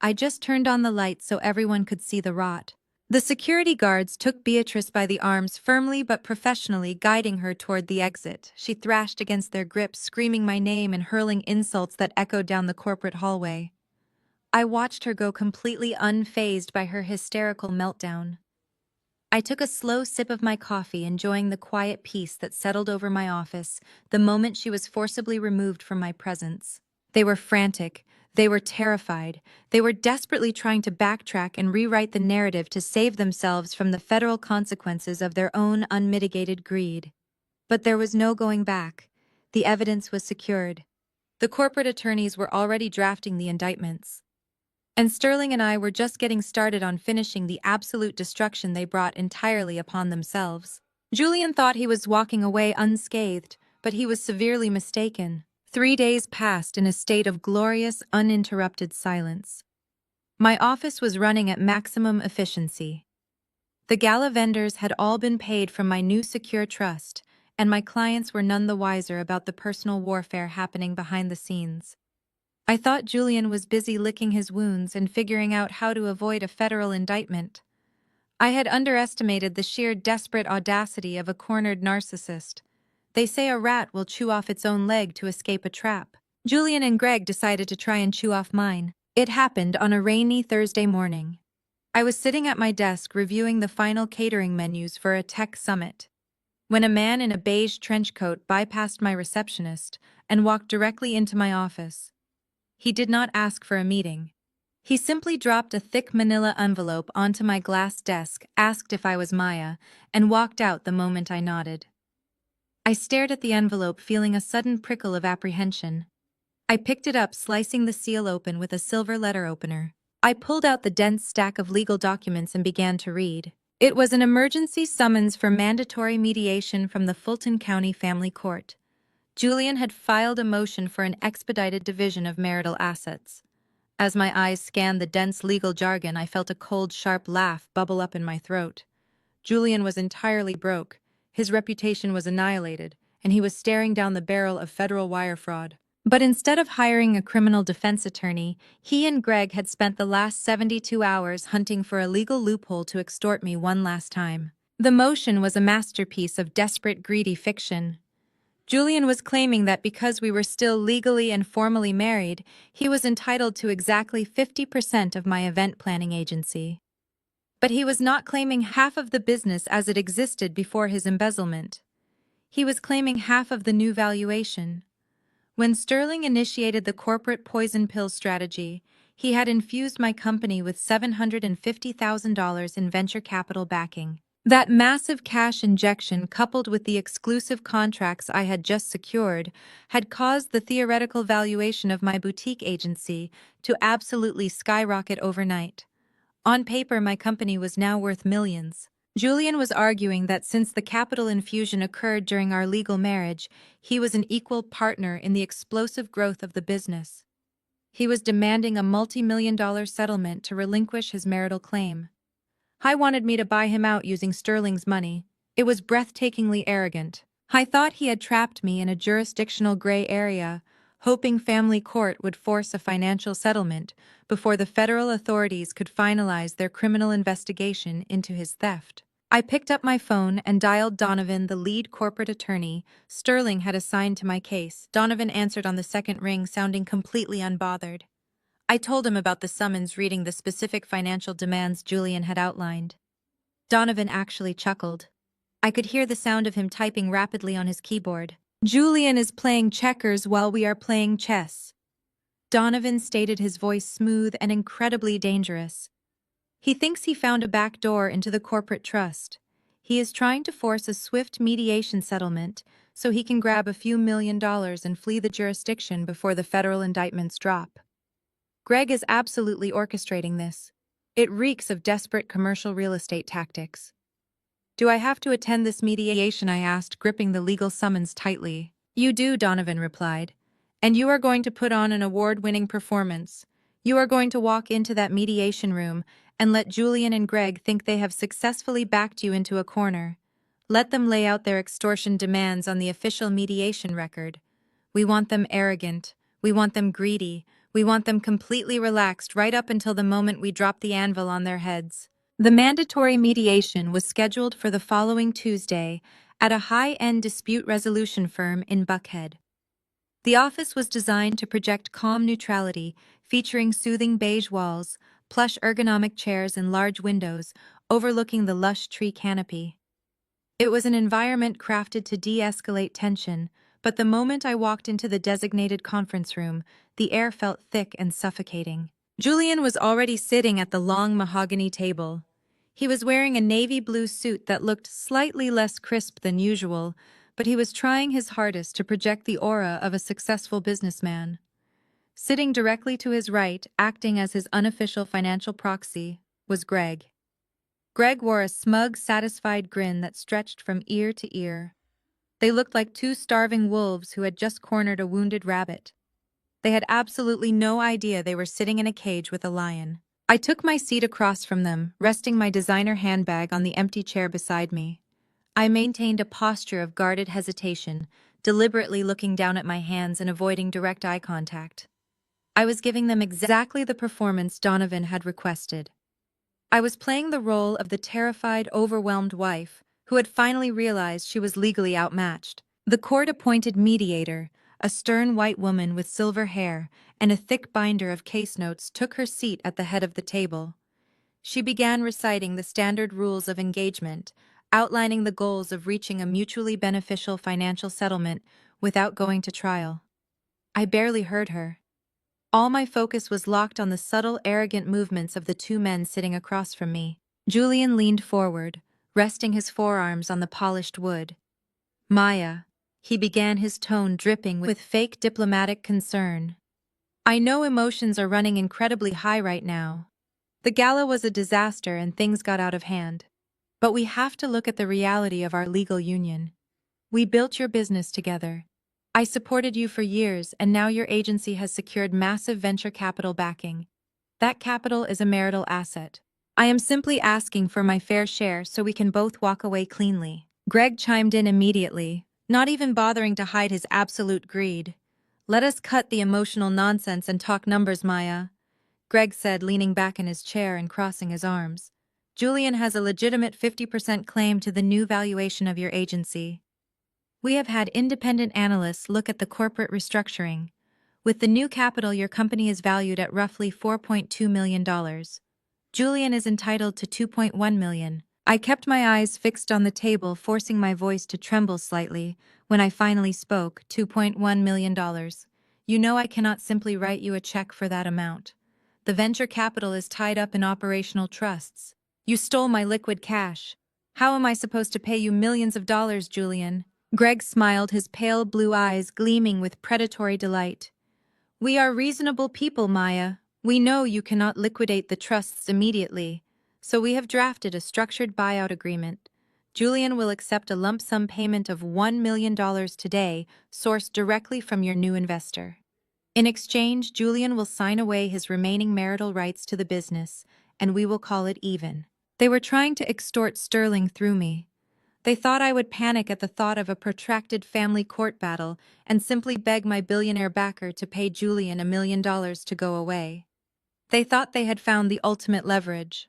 I just turned on the light so everyone could see the rot. The security guards took Beatrice by the arms, firmly but professionally guiding her toward the exit. She thrashed against their grips, screaming my name and hurling insults that echoed down the corporate hallway. I watched her go completely unfazed by her hysterical meltdown. I took a slow sip of my coffee, enjoying the quiet peace that settled over my office the moment she was forcibly removed from my presence. They were frantic. They were terrified. They were desperately trying to backtrack and rewrite the narrative to save themselves from the federal consequences of their own unmitigated greed. But there was no going back. The evidence was secured. The corporate attorneys were already drafting the indictments. And Sterling and I were just getting started on finishing the absolute destruction they brought entirely upon themselves. Julian thought he was walking away unscathed, but he was severely mistaken. 3 days passed in a state of glorious, uninterrupted silence. My office was running at maximum efficiency. The gala vendors had all been paid from my new secure trust, and my clients were none the wiser about the personal warfare happening behind the scenes. I thought Julian was busy licking his wounds and figuring out how to avoid a federal indictment. I had underestimated the sheer desperate audacity of a cornered narcissist. They say a rat will chew off its own leg to escape a trap. Julian and Greg decided to try and chew off mine. It happened on a rainy Thursday morning. I was sitting at my desk reviewing the final catering menus for a tech summit, when a man in a beige trench coat bypassed my receptionist and walked directly into my office. He did not ask for a meeting. He simply dropped a thick manila envelope onto my glass desk, asked if I was Maya, and walked out the moment I nodded. I stared at the envelope, feeling a sudden prickle of apprehension. I picked it up, slicing the seal open with a silver letter opener. I pulled out the dense stack of legal documents and began to read. It was an emergency summons for mandatory mediation from the Fulton County Family Court. Julian had filed a motion for an expedited division of marital assets. As my eyes scanned the dense legal jargon, I felt a cold, sharp laugh bubble up in my throat. Julian was entirely broke. His reputation was annihilated, and he was staring down the barrel of federal wire fraud. But instead of hiring a criminal defense attorney, he and Greg had spent the last 72 hours hunting for a legal loophole to extort me one last time. The motion was a masterpiece of desperate, greedy fiction. Julian was claiming that because we were still legally and formally married, he was entitled to exactly 50% of my event planning agency. But he was not claiming half of the business as it existed before his embezzlement. He was claiming half of the new valuation. When Sterling initiated the corporate poison pill strategy, He had infused my company with $750,000 in venture capital backing. That massive cash injection, coupled with the exclusive contracts I had just secured, had caused the theoretical valuation of my boutique agency to absolutely skyrocket overnight. On paper, my company was now worth millions. Julian was arguing that since the capital infusion occurred during our legal marriage, he was an equal partner in the explosive growth of the business. He was demanding a multi-million-dollar settlement to relinquish his marital claim. I wanted me to buy him out using Sterling's money. It was breathtakingly arrogant. I thought he had trapped me in a jurisdictional gray area, hoping family court would force a financial settlement before the federal authorities could finalize their criminal investigation into his theft. I picked up my phone and dialed Donovan, the lead corporate attorney Sterling had assigned to my case. Donovan answered on the second ring, sounding completely unbothered. I told him about the summons reading the specific financial demands Julian had outlined. Donovan actually chuckled. I could hear the sound of him typing rapidly on his keyboard. Julian is playing checkers while we are playing chess. Donovan stated, his voice smooth and incredibly dangerous. He thinks he found a back door into the corporate trust. He is trying to force a swift mediation settlement so he can grab a few $1 million and flee the jurisdiction before the federal indictments drop. Greg is absolutely orchestrating this. It reeks of desperate commercial real estate tactics. Do I have to attend this mediation? I asked, gripping the legal summons tightly. You do, Donovan replied. And you are going to put on an award-winning performance. You are going to walk into that mediation room and let Julian and Greg think they have successfully backed you into a corner. Let them lay out their extortion demands on the official mediation record. We want them arrogant. We want them greedy. We want them completely relaxed right up until the moment we drop the anvil on their heads. The mandatory mediation was scheduled for the following Tuesday at a high-end dispute resolution firm in Buckhead. The office was designed to project calm neutrality, featuring soothing beige walls, plush ergonomic chairs, and large windows overlooking the lush tree canopy. It was an environment crafted to de-escalate tension, but the moment I walked into the designated conference room, the air felt thick and suffocating. Julian was already sitting at the long mahogany table. He was wearing a navy blue suit that looked slightly less crisp than usual, but he was trying his hardest to project the aura of a successful businessman. Sitting directly to his right, acting as his unofficial financial proxy, was Greg. Greg wore a smug, satisfied grin that stretched from ear to ear. They looked like two starving wolves who had just cornered a wounded rabbit. They had absolutely no idea they were sitting in a cage with a lion. I took my seat across from them, resting my designer handbag on the empty chair beside me. I maintained a posture of guarded hesitation, deliberately looking down at my hands and avoiding direct eye contact. I was giving them exactly the performance Donovan had requested. I was playing the role of the terrified, overwhelmed wife who had finally realized she was legally outmatched. The court-appointed mediator, a stern white woman with silver hair and a thick binder of case notes, took her seat at the head of the table. She began reciting the standard rules of engagement, outlining the goals of reaching a mutually beneficial financial settlement without going to trial. I barely heard her. All my focus was locked on the subtle, arrogant movements of the two men sitting across from me. Julian leaned forward, resting his forearms on the polished wood. Maya, he began, his tone dripping with fake diplomatic concern. I know emotions are running incredibly high right now. The gala was a disaster and things got out of hand. But we have to look at the reality of our legal union. We built your business together. I supported you for years, and now your agency has secured massive venture capital backing. That capital is a marital asset. I am simply asking for my fair share so we can both walk away cleanly. Greg chimed in immediately, not even bothering to hide his absolute greed. Let us cut the emotional nonsense and talk numbers, Maya, Greg said, leaning back in his chair and crossing his arms. Julian has a legitimate 50% claim to the new valuation of your agency. We have had independent analysts look at the corporate restructuring. With the new capital, your company is valued at roughly $4.2 million. Julian is entitled to $2.1 million. I kept my eyes fixed on the table, forcing my voice to tremble slightly. When I finally spoke, $2.1 million. You know I cannot simply write you a check for that amount. The venture capital is tied up in operational trusts. You stole my liquid cash. How am I supposed to pay you millions of dollars, Julian? Greg smiled, his pale blue eyes gleaming with predatory delight. We are reasonable people, Maya. We know you cannot liquidate the trusts immediately, so we have drafted a structured buyout agreement. Julian will accept a lump sum payment of $1 million today, sourced directly from your new investor. In exchange, Julian will sign away his remaining marital rights to the business, and we will call it even. They were trying to extort Sterling through me. They thought I would panic at the thought of a protracted family court battle and simply beg my billionaire backer to pay Julian $1 million to go away. They thought they had found the ultimate leverage.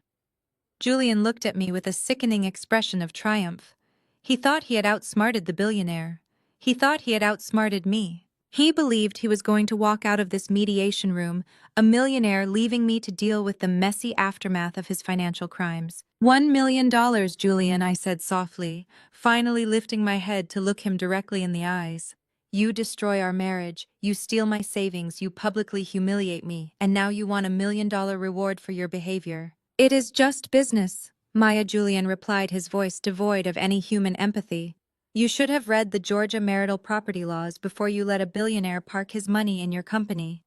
Julian looked at me with a sickening expression of triumph. He thought he had outsmarted the billionaire. He thought he had outsmarted me. He believed he was going to walk out of this mediation room, a millionaire, leaving me to deal with the messy aftermath of his financial crimes. $1 million, Julian, I said softly, finally lifting my head to look him directly in the eyes. You destroy our marriage, you steal my savings, you publicly humiliate me, and now you want $1 million reward for your behavior. It is just business, Maya. Julian replied, his voice devoid of any human empathy. You should have read the Georgia marital property laws before you let a billionaire park his money in your company.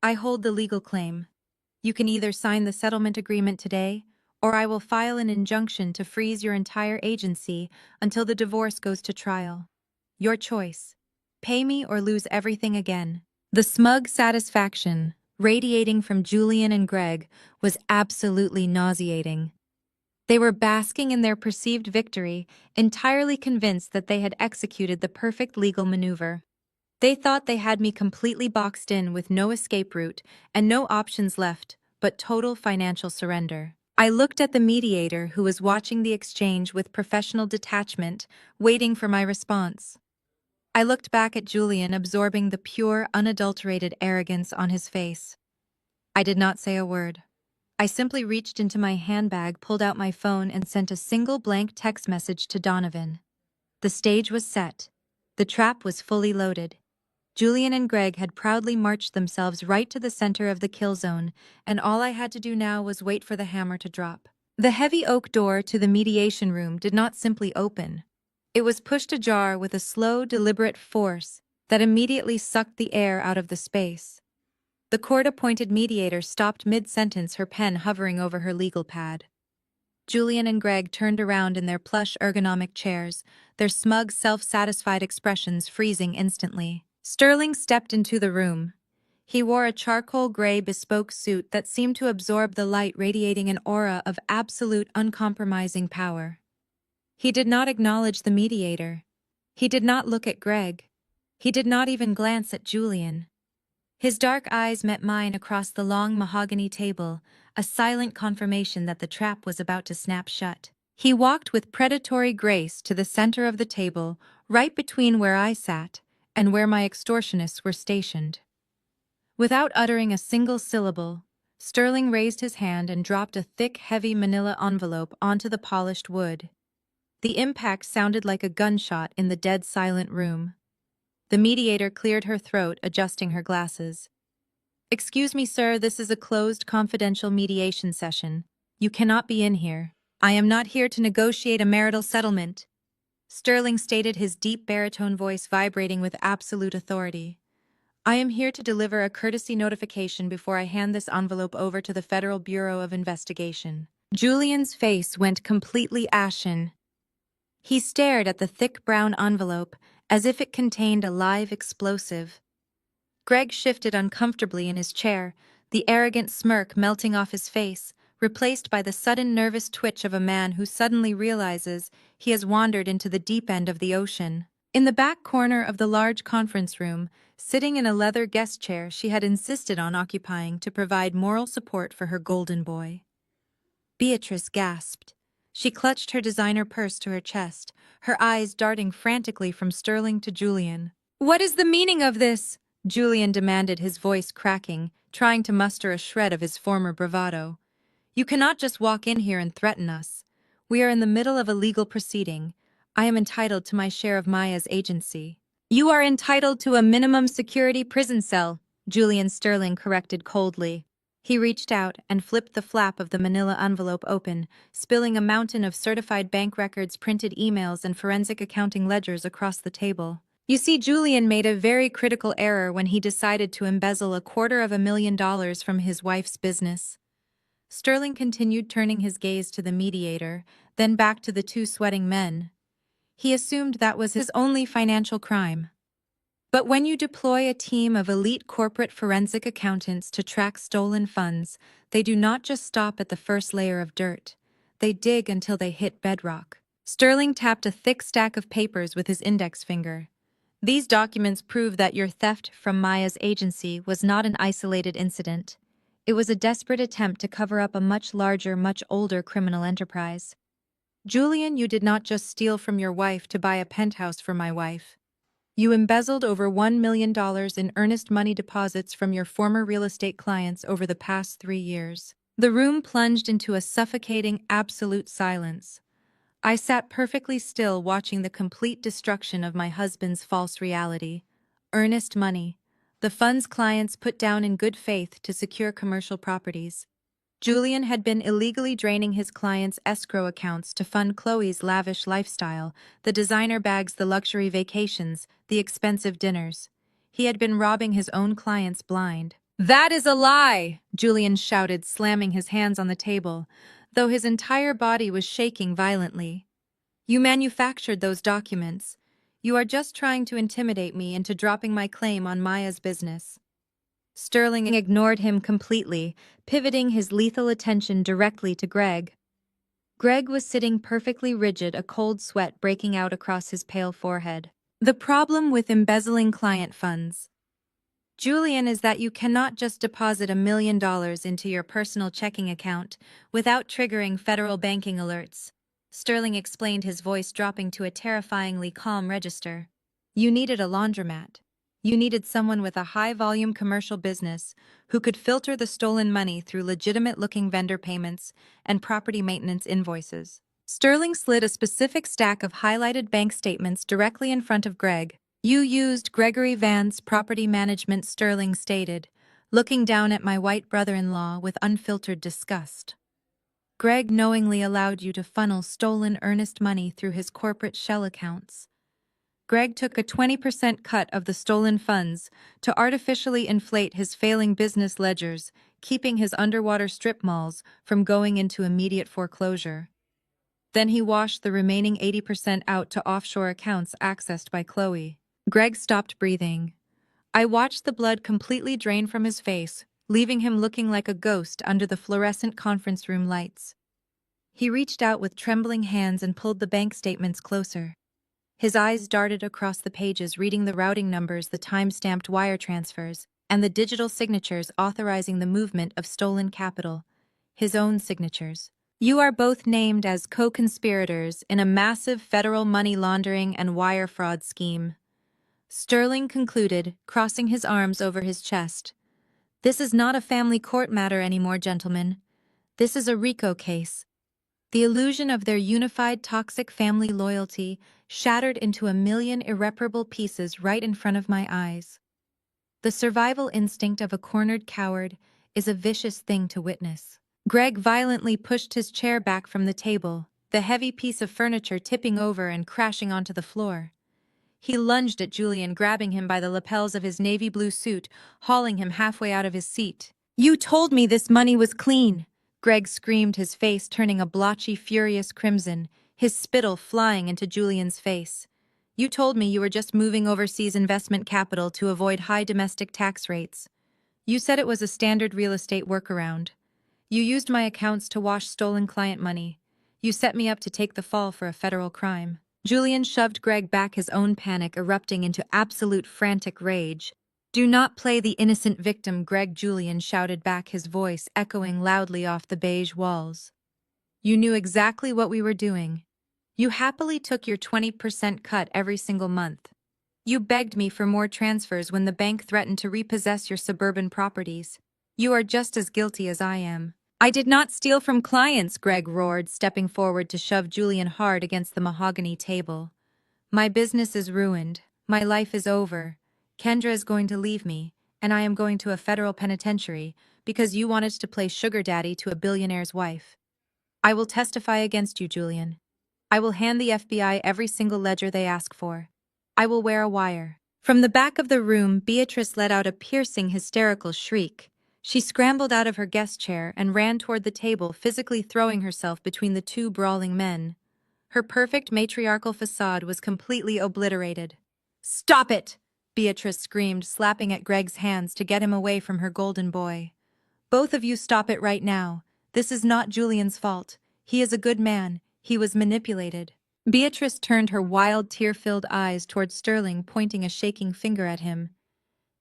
I hold the legal claim. You can either sign the settlement agreement today, or I will file an injunction to freeze your entire agency until the divorce goes to trial. Your choice. Pay me or lose everything again. The smug satisfaction radiating from Julian and Greg was absolutely nauseating. They were basking in their perceived victory, entirely convinced that they had executed the perfect legal maneuver. They thought they had me completely boxed in with no escape route and no options left but total financial surrender. I looked at the mediator, who was watching the exchange with professional detachment, waiting for my response. I looked back at Julian, absorbing the pure, unadulterated arrogance on his face. I did not say a word. I simply reached into my handbag, pulled out my phone, and sent a single blank text message to Donovan. The stage was set. The trap was fully loaded. Julian and Greg had proudly marched themselves right to the center of the kill zone, and all I had to do now was wait for the hammer to drop. The heavy oak door to the mediation room did not simply open. It was pushed ajar with a slow, deliberate force that immediately sucked the air out of the space. The court-appointed mediator stopped mid-sentence, her pen hovering over her legal pad. Julian and Greg turned around in their plush ergonomic chairs, their smug, self-satisfied expressions freezing instantly. Sterling stepped into the room. He wore a charcoal gray bespoke suit that seemed to absorb the light, radiating an aura of absolute, uncompromising power. He did not acknowledge the mediator. He did not look at Greg. He did not even glance at Julian. His dark eyes met mine across the long mahogany table, a silent confirmation that the trap was about to snap shut. He walked with predatory grace to the center of the table, right between where I sat and where my extortionists were stationed. Without uttering a single syllable, Sterling raised his hand and dropped a thick, heavy manila envelope onto the polished wood. The impact sounded like a gunshot in the dead silent room. The mediator cleared her throat, adjusting her glasses. "Excuse me, sir, this is a closed, confidential mediation session. You cannot be in here. I am not here to negotiate a marital settlement," Sterling stated, his deep baritone voice vibrating with absolute authority. "I am here to deliver a courtesy notification before I hand this envelope over to the Federal Bureau of Investigation." Julian's face went completely ashen. He stared at the thick brown envelope as if it contained a live explosive. Greg shifted uncomfortably in his chair, the arrogant smirk melting off his face, replaced by the sudden nervous twitch of a man who suddenly realizes he has wandered into the deep end of the ocean. In the back corner of the large conference room, sitting in a leather guest chair she had insisted on occupying to provide moral support for her golden boy, Beatrice gasped. She clutched her designer purse to her chest, her eyes darting frantically from Sterling to Julian. "What is the meaning of this?" Julian demanded, his voice cracking, trying to muster a shred of his former bravado. "You cannot just walk in here and threaten us. We are in the middle of a legal proceeding. I am entitled to my share of Maya's agency." "You are entitled to a minimum security prison cell," Julian Sterling corrected coldly. He reached out and flipped the flap of the manila envelope open, spilling a mountain of certified bank records, printed emails, and forensic accounting ledgers across the table. You see, Julian made a very critical error when he decided to embezzle $250,000 from his wife's business. Sterling continued, turning his gaze to the mediator, then back to the two sweating men. He assumed that was his only financial crime. But when you deploy a team of elite corporate forensic accountants to track stolen funds, they do not just stop at the first layer of dirt. They dig until they hit bedrock. Sterling tapped a thick stack of papers with his index finger. These documents prove that your theft from Maya's agency was not an isolated incident. It was a desperate attempt to cover up a much larger, much older criminal enterprise. Julian, you did not just steal from your wife to buy a penthouse for my wife. You embezzled over $1 million in earnest money deposits from your former real estate clients over the past 3 years. The room plunged into a suffocating, absolute silence. I sat perfectly still, watching the complete destruction of my husband's false reality. Earnest money. The funds clients put down in good faith to secure commercial properties. Julian had been illegally draining his clients' escrow accounts to fund Chloe's lavish lifestyle, the designer bags, the luxury vacations, the expensive dinners. He had been robbing his own clients blind. "That is a lie!" Julian shouted, slamming his hands on the table, though his entire body was shaking violently. "You manufactured those documents. You are just trying to intimidate me into dropping my claim on Maya's business." Sterling ignored him completely, pivoting his lethal attention directly to Greg. Greg was sitting perfectly rigid, a cold sweat breaking out across his pale forehead. "The problem with embezzling client funds, Julian, is that you cannot just deposit $1 million into your personal checking account without triggering federal banking alerts," Sterling explained, his voice dropping to a terrifyingly calm register. "You needed a laundromat. You needed someone with a high-volume commercial business who could filter the stolen money through legitimate-looking vendor payments and property maintenance invoices." Sterling slid a specific stack of highlighted bank statements directly in front of Greg. "You used Gregory Van's property management," Sterling stated, looking down at my white brother-in-law with unfiltered disgust. "Greg knowingly allowed you to funnel stolen earnest money through his corporate shell accounts. Greg took a 20% cut of the stolen funds to artificially inflate his failing business ledgers, keeping his underwater strip malls from going into immediate foreclosure. Then he washed the remaining 80% out to offshore accounts accessed by Chloe." Greg stopped breathing. I watched the blood completely drain from his face, leaving him looking like a ghost under the fluorescent conference room lights. He reached out with trembling hands and pulled the bank statements closer. His eyes darted across the pages, reading the routing numbers, the time-stamped wire transfers, and the digital signatures authorizing the movement of stolen capital. His own signatures. "You are both named as co-conspirators in a massive federal money laundering and wire fraud scheme," Sterling concluded, crossing his arms over his chest. "This is not a family court matter anymore, gentlemen. This is a RICO case." The illusion of their unified toxic family loyalty shattered into a million irreparable pieces right in front of my eyes. The survival instinct of a cornered coward is a vicious thing to witness. Greg violently pushed his chair back from the table, the heavy piece of furniture tipping over and crashing onto the floor. He lunged at Julian, grabbing him by the lapels of his navy blue suit, hauling him halfway out of his seat. "You told me this money was clean!" Greg screamed, his face turning a blotchy, furious crimson, his spittle flying into Julian's face. "You told me you were just moving overseas investment capital to avoid high domestic tax rates. You said it was a standard real estate workaround. You used my accounts to wash stolen client money. You set me up to take the fall for a federal crime." Julian shoved Greg back, his own panic erupting into absolute frantic rage. "Do not play the innocent victim, Greg," Julian shouted back, his voice echoing loudly off the beige walls. "You knew exactly what we were doing. You happily took your 20% cut every single month. You begged me for more transfers when the bank threatened to repossess your suburban properties. You are just as guilty as I am." "I did not steal from clients," Greg roared, stepping forward to shove Julian hard against the mahogany table. "My business is ruined. My life is over. Kendra is going to leave me, and I am going to a federal penitentiary, because you wanted to play sugar daddy to a billionaire's wife. I will testify against you, Julian. I will hand the FBI every single ledger they ask for. I will wear a wire. From the back of the room, Beatrice let out a piercing, hysterical shriek. She scrambled out of her guest chair and ran toward the table, physically throwing herself between the two brawling men. Her perfect matriarchal facade was completely obliterated. "Stop it!" Beatrice screamed, slapping at Greg's hands to get him away from her golden boy. "Both of you stop it right now. This is not Julian's fault. He is a good man. He was manipulated." Beatrice turned her wild, tear-filled eyes toward Sterling, pointing a shaking finger at him.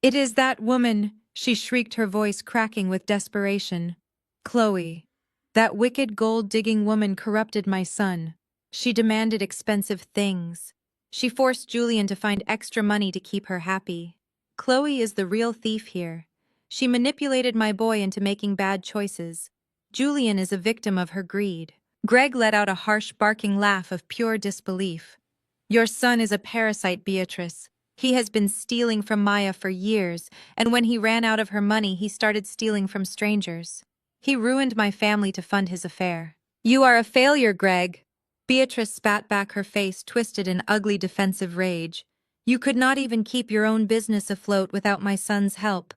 "It is that woman," she shrieked, her voice cracking with desperation. "Chloe. That wicked gold-digging woman corrupted my son. She demanded expensive things. She forced Julian to find extra money to keep her happy. Chloe is the real thief here. She manipulated my boy into making bad choices. Julian is a victim of her greed." Greg let out a harsh, barking laugh of pure disbelief. "Your son is a parasite, Beatrice. He has been stealing from Maya for years, and when he ran out of her money, he started stealing from strangers. He ruined my family to fund his affair." "You are a failure, Greg." Beatrice spat back, her face twisted in ugly defensive rage. "You could not even keep your own business afloat without my son's help.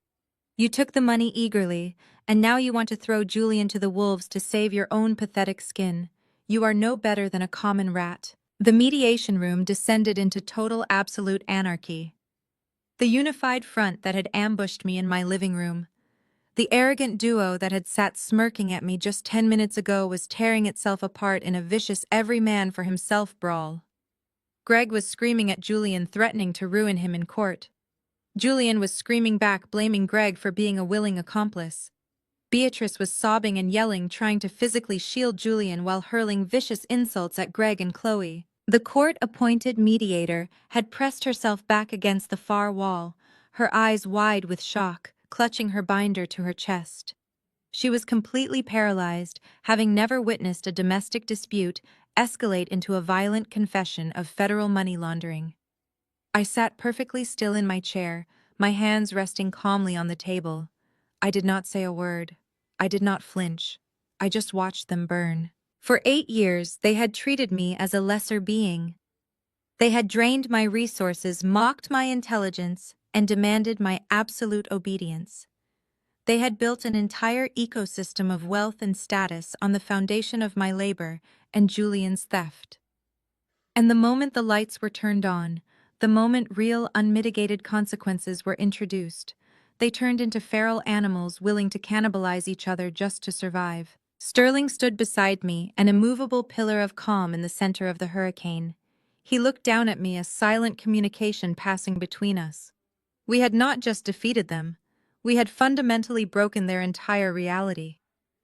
You took the money eagerly, and now you want to throw Julian to the wolves to save your own pathetic skin. You are no better than a common rat." The mediation room descended into total absolute anarchy. The unified front that had ambushed me in my living room, the arrogant duo that had sat smirking at me just 10 minutes ago, was tearing itself apart in a vicious every man for himself brawl. Greg was screaming at Julian, threatening to ruin him in court. Julian was screaming back, blaming Greg for being a willing accomplice. Beatrice was sobbing and yelling, trying to physically shield Julian while hurling vicious insults at Greg and Chloe. The court-appointed mediator had pressed herself back against the far wall, her eyes wide with shock, clutching her binder to her chest. She was completely paralyzed, having never witnessed a domestic dispute escalate into a violent confession of federal money laundering. I sat perfectly still in my chair, my hands resting calmly on the table. I did not say a word. I did not flinch. I just watched them burn. For 8 years, they had treated me as a lesser being. They had drained my resources, mocked my intelligence, and demanded my absolute obedience. They had built an entire ecosystem of wealth and status on the foundation of my labor and Julian's theft. And the moment the lights were turned on, the moment real, unmitigated consequences were introduced, they turned into feral animals willing to cannibalize each other just to survive. Sterling stood beside me, an immovable pillar of calm in the center of the hurricane. He looked down at me, a silent communication passing between us. We had not just defeated them. We had fundamentally broken their entire reality.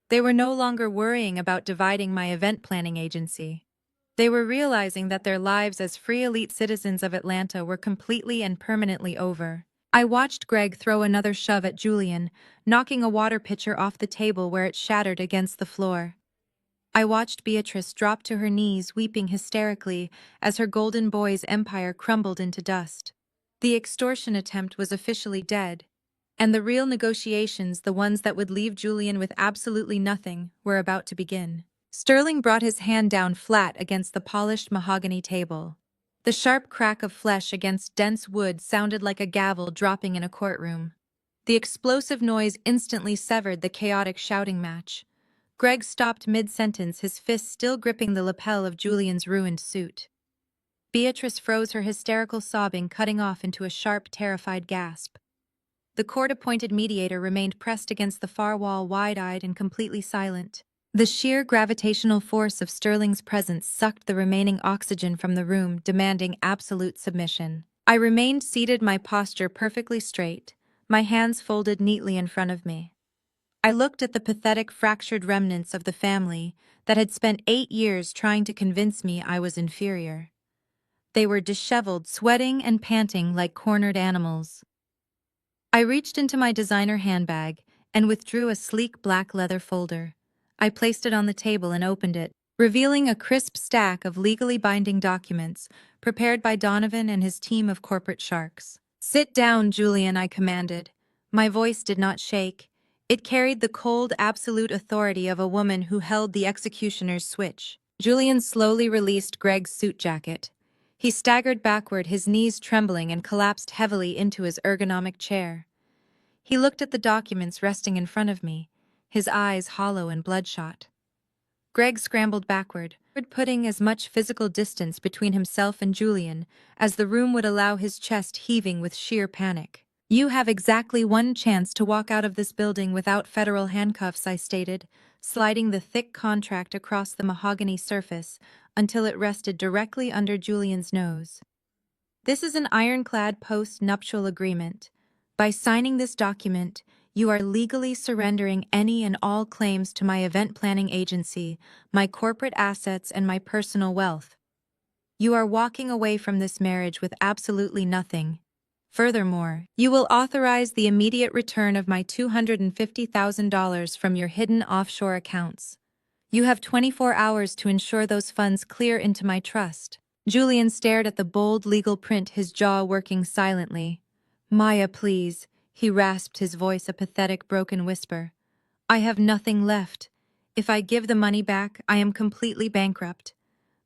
They were no longer worrying about dividing my event planning agency. They were realizing that their lives as free elite citizens of Atlanta were completely and permanently over. I watched Greg throw another shove at Julian, knocking a water pitcher off the table where it shattered against the floor. I watched Beatrice drop to her knees, weeping hysterically as her golden boy's empire crumbled into dust. The extortion attempt was officially dead, and the real negotiations, the ones that would leave Julian with absolutely nothing, were about to begin. Sterling brought his hand down flat against the polished mahogany table. The sharp crack of flesh against dense wood sounded like a gavel dropping in a courtroom. The explosive noise instantly severed the chaotic shouting match. Greg stopped mid-sentence, his fist still gripping the lapel of Julian's ruined suit. Beatrice froze, her hysterical sobbing cutting off into a sharp, terrified gasp. The court-appointed mediator remained pressed against the far wall, wide-eyed and completely silent. The sheer gravitational force of Sterling's presence sucked the remaining oxygen from the room, demanding absolute submission. I remained seated, my posture perfectly straight, my hands folded neatly in front of me. I looked at the pathetic, fractured remnants of the family that had spent 8 years trying to convince me I was inferior. They were disheveled, sweating and panting like cornered animals. I reached into my designer handbag and withdrew a sleek black leather folder. I placed it on the table and opened it, revealing a crisp stack of legally binding documents prepared by Donovan and his team of corporate sharks. "Sit down, Julian," I commanded. My voice did not shake. It carried the cold, absolute authority of a woman who held the executioner's switch. Julian slowly released Greg's suit jacket. He staggered backward, his knees trembling, and collapsed heavily into his ergonomic chair. He looked at the documents resting in front of me, his eyes hollow and bloodshot. Greg scrambled backward, putting as much physical distance between himself and Julian as the room would allow, his chest heaving with sheer panic. "You have exactly one chance to walk out of this building without federal handcuffs," I stated, sliding the thick contract across the mahogany surface until it rested directly under Julian's nose. "This is an ironclad post-nuptial agreement. By signing this document, you are legally surrendering any and all claims to my event planning agency, my corporate assets, and my personal wealth. You are walking away from this marriage with absolutely nothing. Furthermore, you will authorize the immediate return of my $250,000 from your hidden offshore accounts. You have 24 hours to ensure those funds clear into my trust." Julian stared at the bold legal print, his jaw working silently. "Maya, please," he rasped, his voice a pathetic, broken whisper. "I have nothing left. If I give the money back, I am completely bankrupt.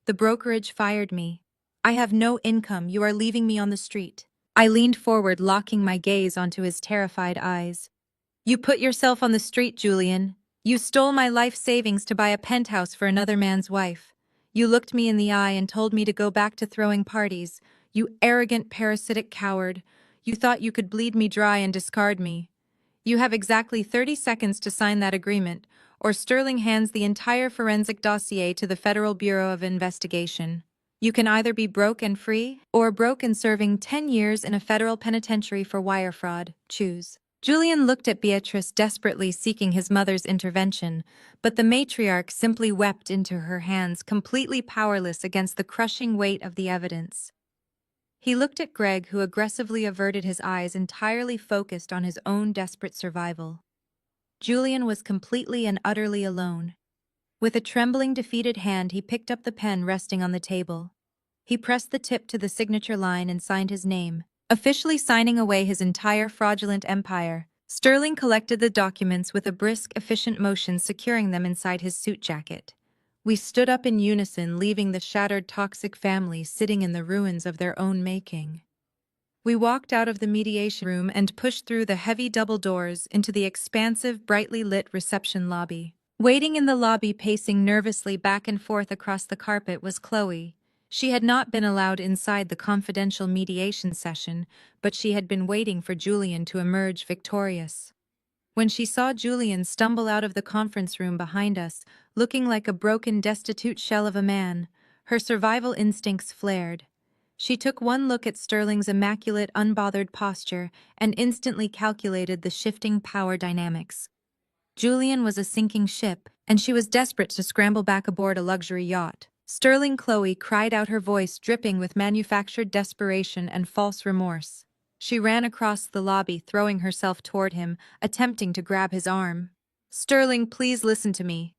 The brokerage fired me. I have no income. You are leaving me on the street." I leaned forward, locking my gaze onto his terrified eyes. "You put yourself on the street, Julian. You stole my life savings to buy a penthouse for another man's wife. You looked me in the eye and told me to go back to throwing parties. You arrogant, parasitic coward. You thought you could bleed me dry and discard me. You have exactly 30 seconds to sign that agreement, or Sterling hands the entire forensic dossier to the Federal Bureau of Investigation. You can either be broke and free, or broke and serving 10 years in a federal penitentiary for wire fraud. Choose." Julian looked at Beatrice, desperately seeking his mother's intervention, but the matriarch simply wept into her hands, completely powerless against the crushing weight of the evidence. He looked at Greg, who aggressively averted his eyes, entirely focused on his own desperate survival. Julian was completely and utterly alone. With a trembling, defeated hand, he picked up the pen resting on the table. He pressed the tip to the signature line and signed his name, officially signing away his entire fraudulent empire. Sterling collected the documents with a brisk, efficient motion, securing them inside his suit jacket. We stood up in unison, leaving the shattered, toxic family sitting in the ruins of their own making. We walked out of the mediation room and pushed through the heavy double doors into the expansive, brightly lit reception lobby. Waiting in the lobby, pacing nervously back and forth across the carpet, was Chloe. She had not been allowed inside the confidential mediation session, but she had been waiting for Julian to emerge victorious. When she saw Julian stumble out of the conference room behind us, looking like a broken, destitute shell of a man, her survival instincts flared. She took one look at Sterling's immaculate, unbothered posture and instantly calculated the shifting power dynamics. Julian was a sinking ship, and she was desperate to scramble back aboard a luxury yacht. "Sterling!" Chloe cried out, her voice dripping with manufactured desperation and false remorse. She ran across the lobby, throwing herself toward him, attempting to grab his arm. "Sterling, please listen to me.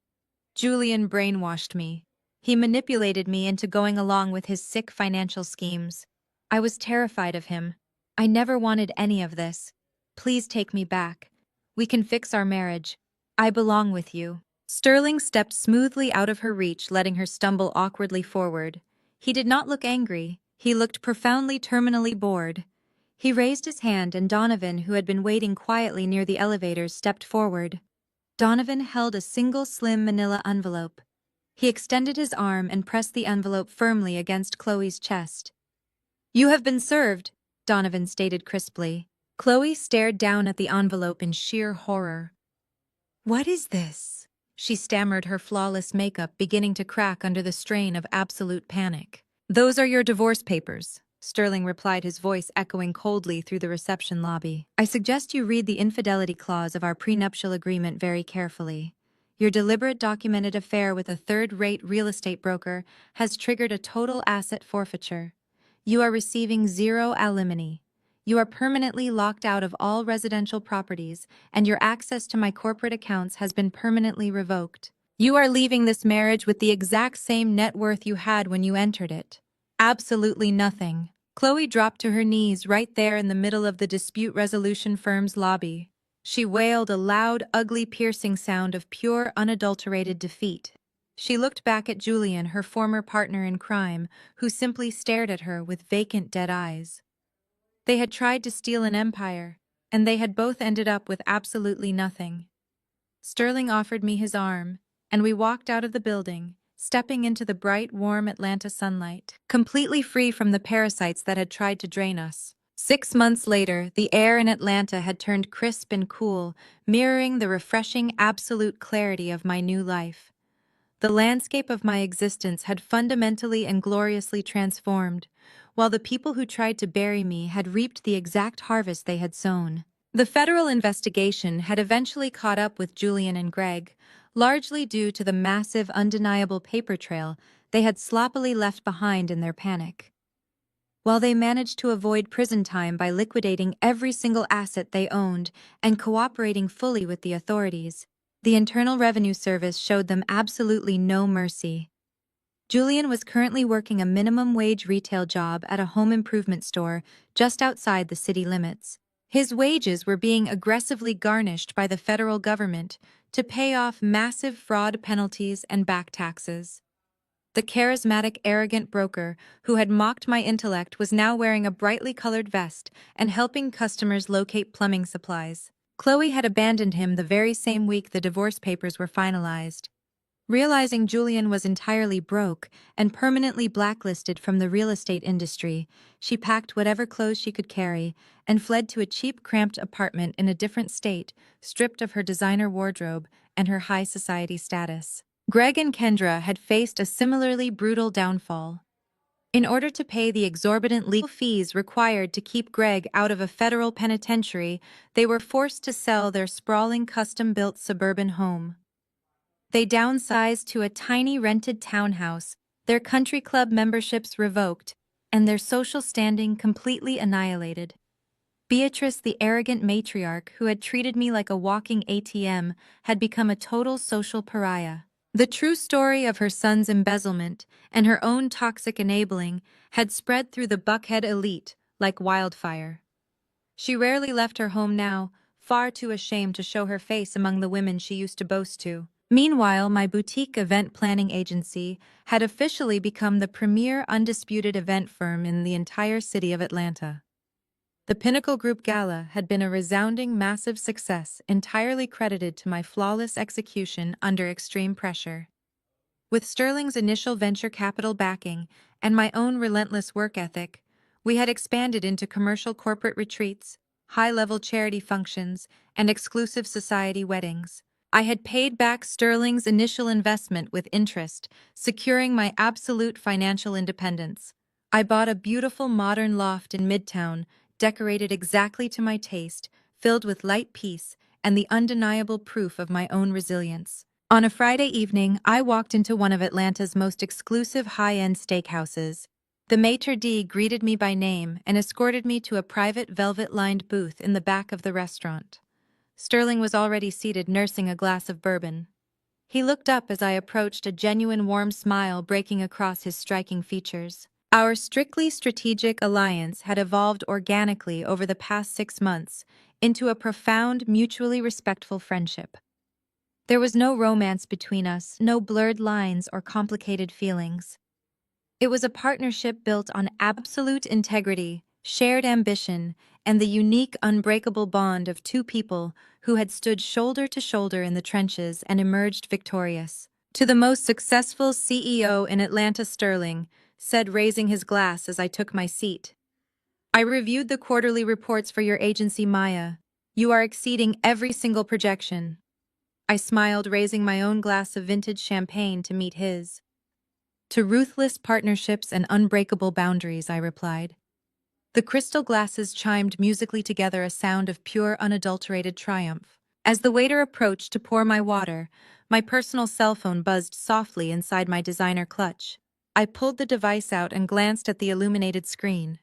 Julian brainwashed me. He manipulated me into going along with his sick financial schemes. I was terrified of him. I never wanted any of this. Please take me back. We can fix our marriage. I belong with you." Sterling stepped smoothly out of her reach, letting her stumble awkwardly forward. He did not look angry. He looked profoundly, terminally bored. He raised his hand, and Donovan, who had been waiting quietly near the elevators, stepped forward. Donovan held a single slim manila envelope. He extended his arm and pressed the envelope firmly against Chloe's chest. "You have been served," Donovan stated crisply. Chloe stared down at the envelope in sheer horror. "What is this?" she stammered, her flawless makeup beginning to crack under the strain of absolute panic. "Those are your divorce papers," Sterling replied, his voice echoing coldly through the reception lobby. "I suggest you read the infidelity clause of our prenuptial agreement very carefully. Your deliberate, documented affair with a third-rate real estate broker has triggered a total asset forfeiture. You are receiving zero alimony. You are permanently locked out of all residential properties, and your access to my corporate accounts has been permanently revoked. You are leaving this marriage with the exact same net worth you had when you entered it. Absolutely nothing." Chloe dropped to her knees right there in the middle of the dispute resolution firm's lobby. She wailed a loud, ugly, piercing sound of pure, unadulterated defeat. She looked back at Julian, her former partner in crime, who simply stared at her with vacant, dead eyes. They had tried to steal an empire, and they had both ended up with absolutely nothing. Sterling offered me his arm, and we walked out of the building, stepping into the bright, warm Atlanta sunlight, completely free from the parasites that had tried to drain us. 6 months later, the air in Atlanta had turned crisp and cool, mirroring the refreshing, absolute clarity of my new life. The landscape of my existence had fundamentally and gloriously transformed, while the people who tried to bury me had reaped the exact harvest they had sown. The federal investigation had eventually caught up with Julian and Greg, largely due to the massive, undeniable paper trail they had sloppily left behind in their panic. While they managed to avoid prison time by liquidating every single asset they owned and cooperating fully with the authorities, the Internal Revenue Service showed them absolutely no mercy. Julian was currently working a minimum wage retail job at a home improvement store just outside the city limits. His wages were being aggressively garnished by the federal government to pay off massive fraud penalties and back taxes. The charismatic, arrogant broker who had mocked my intellect was now wearing a brightly colored vest and helping customers locate plumbing supplies. Chloe had abandoned him the very same week the divorce papers were finalized. Realizing Julian was entirely broke and permanently blacklisted from the real estate industry, she packed whatever clothes she could carry and fled to a cheap, cramped apartment in a different state, stripped of her designer wardrobe and her high society status. Greg and Kendra had faced a similarly brutal downfall. In order to pay the exorbitant legal fees required to keep Greg out of a federal penitentiary, they were forced to sell their sprawling custom-built suburban home. They downsized to a tiny rented townhouse, their country club memberships revoked, and their social standing completely annihilated. Beatrice, the arrogant matriarch who had treated me like a walking ATM, had become a total social pariah. The true story of her son's embezzlement and her own toxic enabling had spread through the Buckhead elite like wildfire. She rarely left her home now, far too ashamed to show her face among the women she used to boast to. Meanwhile, my boutique event planning agency had officially become the premier undisputed event firm in the entire city of Atlanta. The Pinnacle Group Gala had been a resounding, massive success, entirely credited to my flawless execution under extreme pressure. With Sterling's initial venture capital backing and my own relentless work ethic, we had expanded into commercial corporate retreats, high-level charity functions, and exclusive society weddings. I had paid back Sterling's initial investment with interest, securing my absolute financial independence. I bought a beautiful modern loft in Midtown, decorated exactly to my taste, filled with light peace and the undeniable proof of my own resilience. On a Friday evening, I walked into one of Atlanta's most exclusive high-end steakhouses. The maitre d' greeted me by name and escorted me to a private velvet-lined booth in the back of the restaurant. Sterling was already seated nursing a glass of bourbon. He looked up as I approached, a genuine warm smile breaking across his striking features. Our strictly strategic alliance had evolved organically over the past 6 months into a profound, mutually respectful friendship. There was no romance between us, no blurred lines or complicated feelings. It was a partnership built on absolute integrity, shared ambition, and the unique, unbreakable bond of two people who had stood shoulder to shoulder in the trenches and emerged victorious. To the most successful CEO in Atlanta, Sterling said, raising his glass as I took my seat. I reviewed the quarterly reports for your agency, Maya. You are exceeding every single projection. I smiled, raising my own glass of vintage champagne to meet his. To ruthless partnerships and unbreakable boundaries, I replied. The crystal glasses chimed musically together, a sound of pure, unadulterated triumph. As the waiter approached to pour my water, my personal cell phone buzzed softly inside my designer clutch. I pulled the device out and glanced at the illuminated screen.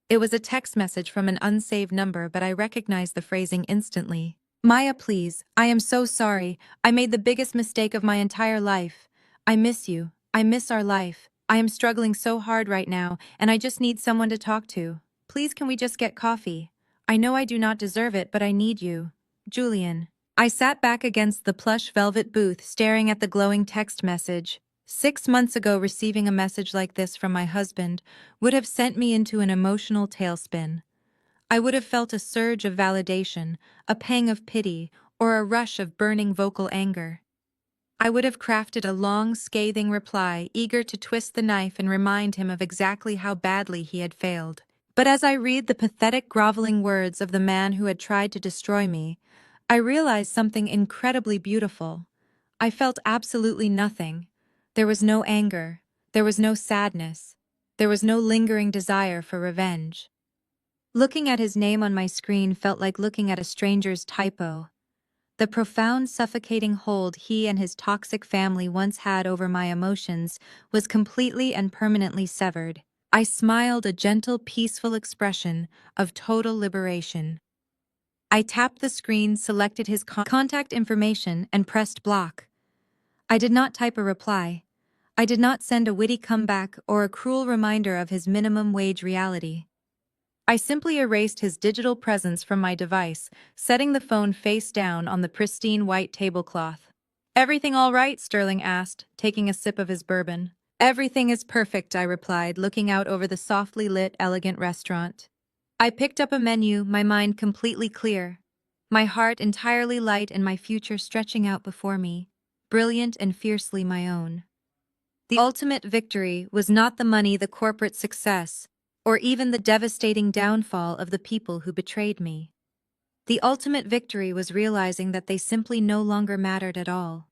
It was a text message from an unsaved number, but I recognized the phrasing instantly. Maya, please, I am so sorry. I made the biggest mistake of my entire life. I miss you. I miss our life. I am struggling so hard right now, and I just need someone to talk to. Please, can we just get coffee? I know I do not deserve it, but I need you. Julian. I sat back against the plush velvet booth staring at the glowing text message. 6 months ago, receiving a message like this from my husband would have sent me into an emotional tailspin. I would have felt a surge of validation, a pang of pity, or a rush of burning vocal anger. I would have crafted a long, scathing reply, eager to twist the knife and remind him of exactly how badly he had failed. But as I read the pathetic, groveling words of the man who had tried to destroy me, I realized something incredibly beautiful. I felt absolutely nothing. There was no anger. There was no sadness. There was no lingering desire for revenge. Looking at his name on my screen felt like looking at a stranger's typo. The profound, suffocating hold he and his toxic family once had over my emotions was completely and permanently severed. I smiled, a gentle, peaceful expression of total liberation. I tapped the screen, selected his contact information, and pressed block. I did not type a reply. I did not send a witty comeback or a cruel reminder of his minimum wage reality. I simply erased his digital presence from my device, setting the phone face down on the pristine white tablecloth. "Everything all right?" Sterling asked, taking a sip of his bourbon. "Everything is perfect," I replied, looking out over the softly lit, elegant restaurant. I picked up a menu, my mind completely clear, my heart entirely light and my future stretching out before me, brilliant and fiercely my own. The ultimate victory was not the money, the corporate success, or even the devastating downfall of the people who betrayed me. The ultimate victory was realizing that they simply no longer mattered at all.